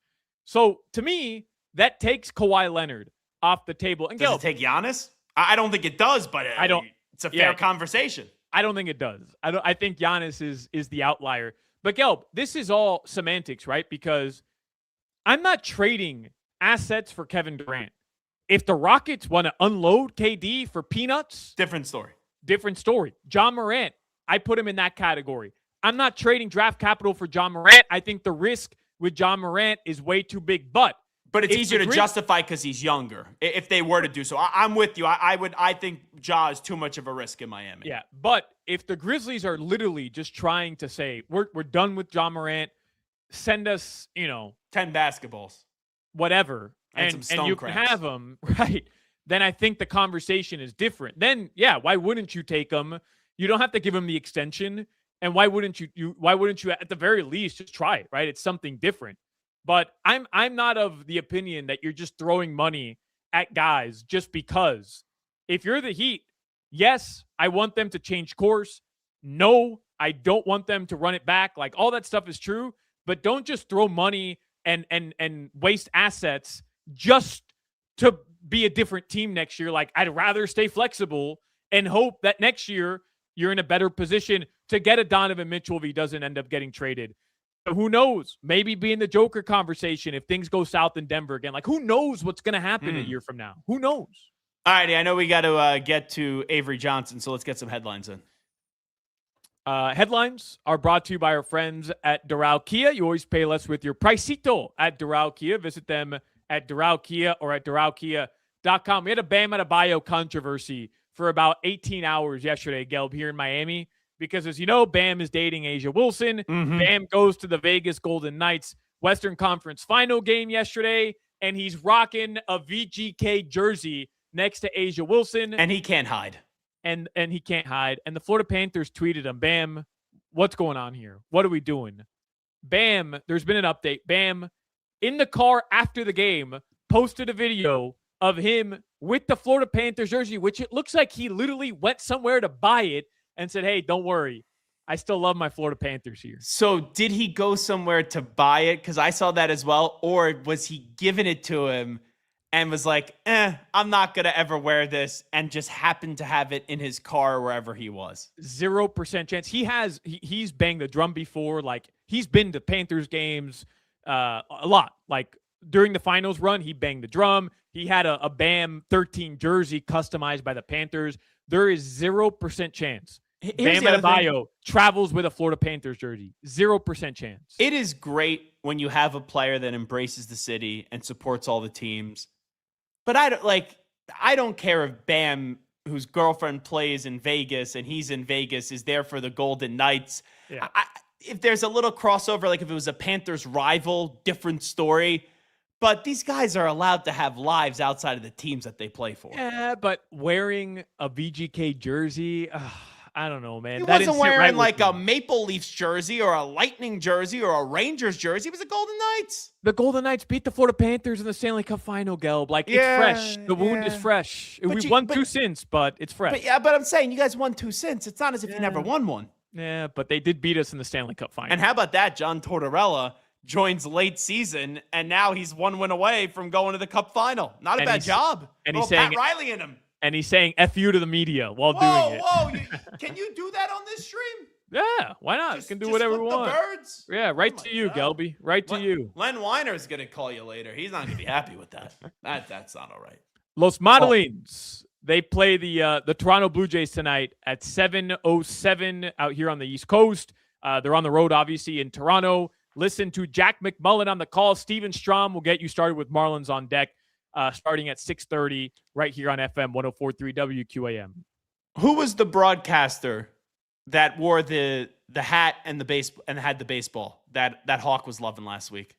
Speaker 3: So to me, that takes Kawhi Leonard off the table. And
Speaker 2: does it take Giannis? I don't think it does, but it's a fair conversation.
Speaker 3: I don't think it does. I think Giannis is the outlier. But Gelb, this is all semantics, right? Because I'm not trading assets for Kevin Durant. If the Rockets want to unload KD for peanuts,
Speaker 2: different story.
Speaker 3: Different story. John Morant, I put him in that category. I'm not trading draft capital for John Morant. I think the risk with John Morant is way too big. But
Speaker 2: it's easier to justify because he's younger. If they were to do so, I'm with you. I think Ja is too much of a risk in Miami.
Speaker 3: Yeah, but if the Grizzlies are literally just trying to say we're done with John Morant, send us
Speaker 2: 10 basketballs,
Speaker 3: whatever, and you can have them, right? Then I think the conversation is different. Then why wouldn't you take him? You don't have to give him the extension, and why wouldn't you at the very least just try it, right? It's something different. But I'm not of the opinion that you're just throwing money at guys just because. If you're the Heat, yes, I want them to change course. No, I don't want them to run it back. Like, all that stuff is true, but don't just throw money and waste assets just to be a different team next year. Like, I'd rather stay flexible and hope that next year you're in a better position to get a Donovan Mitchell if he doesn't end up getting traded. Who knows? Maybe be in the Joker conversation if things go south in Denver again. Like, who knows what's going to happen a year from now? Who knows?
Speaker 2: All righty. I know we got to get to Avery Johnson, so let's get some headlines in.
Speaker 3: Headlines are brought to you by our friends at Doral Kia. You always pay less with your Pricito at Doral Kia. Visit them at Doral Kia or at DoralKia.com. We had a Bam Adebayo controversy for about 18 hours yesterday, Gelb, here in Miami. Because, as you know, Bam is dating Asia Wilson.
Speaker 2: Mm-hmm.
Speaker 3: Bam goes to the Vegas Golden Knights Western Conference final game yesterday, and he's rocking a VGK jersey next to Asia Wilson.
Speaker 2: And he can't hide.
Speaker 3: And he can't hide. And the Florida Panthers tweeted him, Bam, what's going on here? What are we doing? Bam, there's been an update. Bam, in the car after the game, posted a video of him with the Florida Panthers jersey, which it looks like he literally went somewhere to buy it and said, hey, don't worry. I still love my Florida Panthers here.
Speaker 2: So did he go somewhere to buy it? Because I saw that as well. Or was he giving it to him and was like, I'm not going to ever wear this, and just happened to have it in his car wherever he was?
Speaker 3: 0% chance. He's banged the drum before. Like, he's been to Panthers games a lot. Like, during the finals run, he banged the drum. He had a BAM 13 jersey customized by the Panthers. There is 0% chance Bam Adebayo travels with a Florida Panthers jersey. 0% chance.
Speaker 2: It is great when you have a player that embraces the city and supports all the teams. But I don't care if Bam, whose girlfriend plays in Vegas and he's in Vegas, is there for the Golden Knights.
Speaker 3: Yeah.
Speaker 2: If there's a little crossover, like if it was a Panthers rival, different story. But these guys are allowed to have lives outside of the teams that they play for.
Speaker 3: Yeah, but wearing a VGK jersey, I don't know, man.
Speaker 2: He wasn't wearing like a Maple Leafs jersey or a Lightning jersey or a Rangers jersey. He was the Golden Knights.
Speaker 3: The Golden Knights beat the Florida Panthers in the Stanley Cup final, Gelb. Like, it's fresh. The wound is fresh. We won two since, but it's fresh.
Speaker 2: But I'm saying you guys won two since. It's not as if you never won one.
Speaker 3: Yeah, but they did beat us in the Stanley Cup final.
Speaker 2: And how about that? John Tortorella joins late season, and now he's 1 win away from going to the Cup final. Not a bad job.
Speaker 3: And he's saying
Speaker 2: Pat Riley in him.
Speaker 3: And he's saying F you to the media while doing it.
Speaker 2: Whoa, can you do that on this stream?
Speaker 3: Yeah, why not? You can do whatever we want.
Speaker 2: The birds?
Speaker 3: Yeah, right to you, Gelby. Right to you.
Speaker 2: Len Weiner's going to call you later. He's not going to be happy with that. That's not all right.
Speaker 3: Los Modelines. They play the Toronto Blue Jays tonight at 7:07 out here on the East Coast. They're on the road, obviously, in Toronto. Listen to Jack McMullen on the call. Steven Strom will get you started with Marlins on deck. Starting at 6:30 right here on FM 104.3 WQAM.
Speaker 2: Who was the broadcaster that wore the hat and the base and had the baseball that Hawk was loving last week?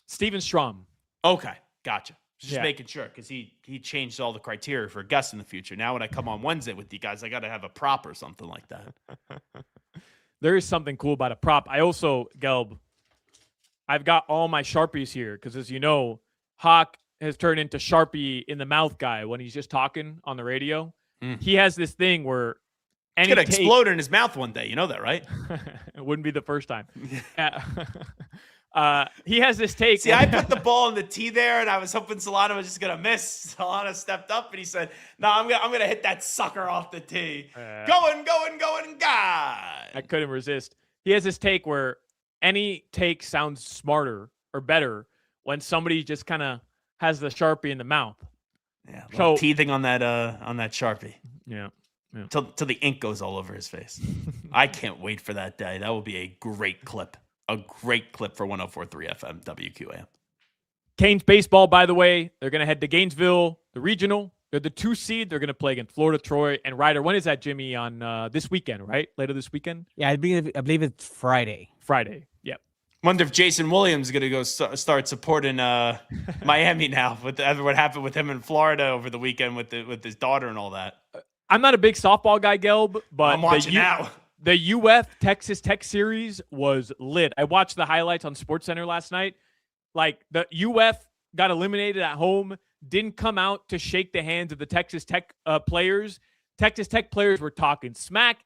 Speaker 3: Steven Strom.
Speaker 2: Okay, gotcha. Just making sure, because he changed all the criteria for guests in the future. Now when I come on Wednesday with you guys, I got to have a prop or something like that.
Speaker 3: There is something cool about a prop. I also, Gelb, I've got all my Sharpies here because, as you know, Hawk has turned into Sharpie in the mouth guy when he's just talking on the radio. He has this thing where
Speaker 2: it's going to explode in his mouth one day. You know that, right?
Speaker 3: It wouldn't be the first time. He has this take.
Speaker 2: See, I put the ball in the tee there, and I was hoping Solana was just going to miss. Solana stepped up, and he said, no, I'm gonna hit that sucker off the tee. Going, guy.
Speaker 3: I couldn't resist. He has this take where any take sounds smarter or better when somebody just kind of has the Sharpie in the mouth.
Speaker 2: Yeah, so teething on that Sharpie.
Speaker 3: Yeah.
Speaker 2: till the ink goes all over his face. I can't wait for that day. That will be a great clip. A great clip for 104.3 FM WQAM.
Speaker 3: Canes baseball, by the way, they're going to head to Gainesville, the regional. They're the 2 seed. They're going to play against Florida, Troy, and Ryder. When is that, Jimmy? On this weekend, right? Later this weekend?
Speaker 9: Yeah, I believe it's Friday.
Speaker 3: Friday, yep.
Speaker 2: Wonder if Jason Williams is going to go start supporting Miami now with what happened with him in Florida over the weekend with his daughter and all that.
Speaker 3: I'm not a big softball guy, Gelb, but
Speaker 2: I'm watching now.
Speaker 3: The UF Texas Tech series was lit. I watched the highlights on SportsCenter last night. Like, the UF got eliminated at home, didn't come out to shake the hands of the Texas Tech players. Texas Tech players were talking smack.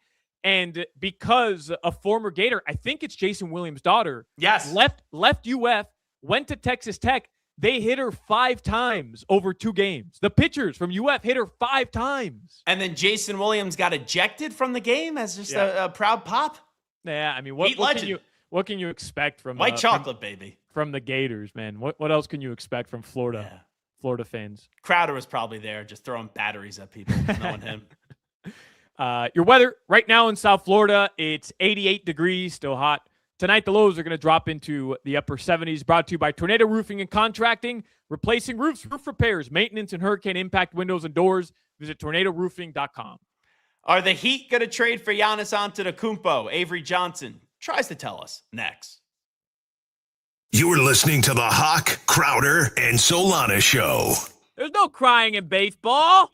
Speaker 3: And because a former Gator, I think it's Jason Williams' daughter,
Speaker 2: yes,
Speaker 3: left UF, went to Texas Tech. They hit her 5 times over 2 games. The pitchers from UF hit her 5 times.
Speaker 2: And then Jason Williams got ejected from the game as just a proud pop.
Speaker 3: Yeah, I mean, what can you expect from
Speaker 2: white chocolate, baby?
Speaker 3: From the Gators, man. What else can you expect from Florida?
Speaker 2: Yeah.
Speaker 3: Florida fans.
Speaker 2: Crowder was probably there just throwing batteries at people, knowing him.
Speaker 3: Your weather right now in South Florida, it's 88 degrees, still hot. Tonight, the lows are going to drop into the upper 70s, brought to you by Tornado Roofing and Contracting, replacing roofs, roof repairs, maintenance, and hurricane impact windows and doors. Visit tornadoroofing.com.
Speaker 2: Are the Heat going to trade for Giannis Antetokounmpo? Avery Johnson tries to tell us next.
Speaker 4: You're listening to the Hawk, Crowder, and Solana Show.
Speaker 3: There's no crying in baseball.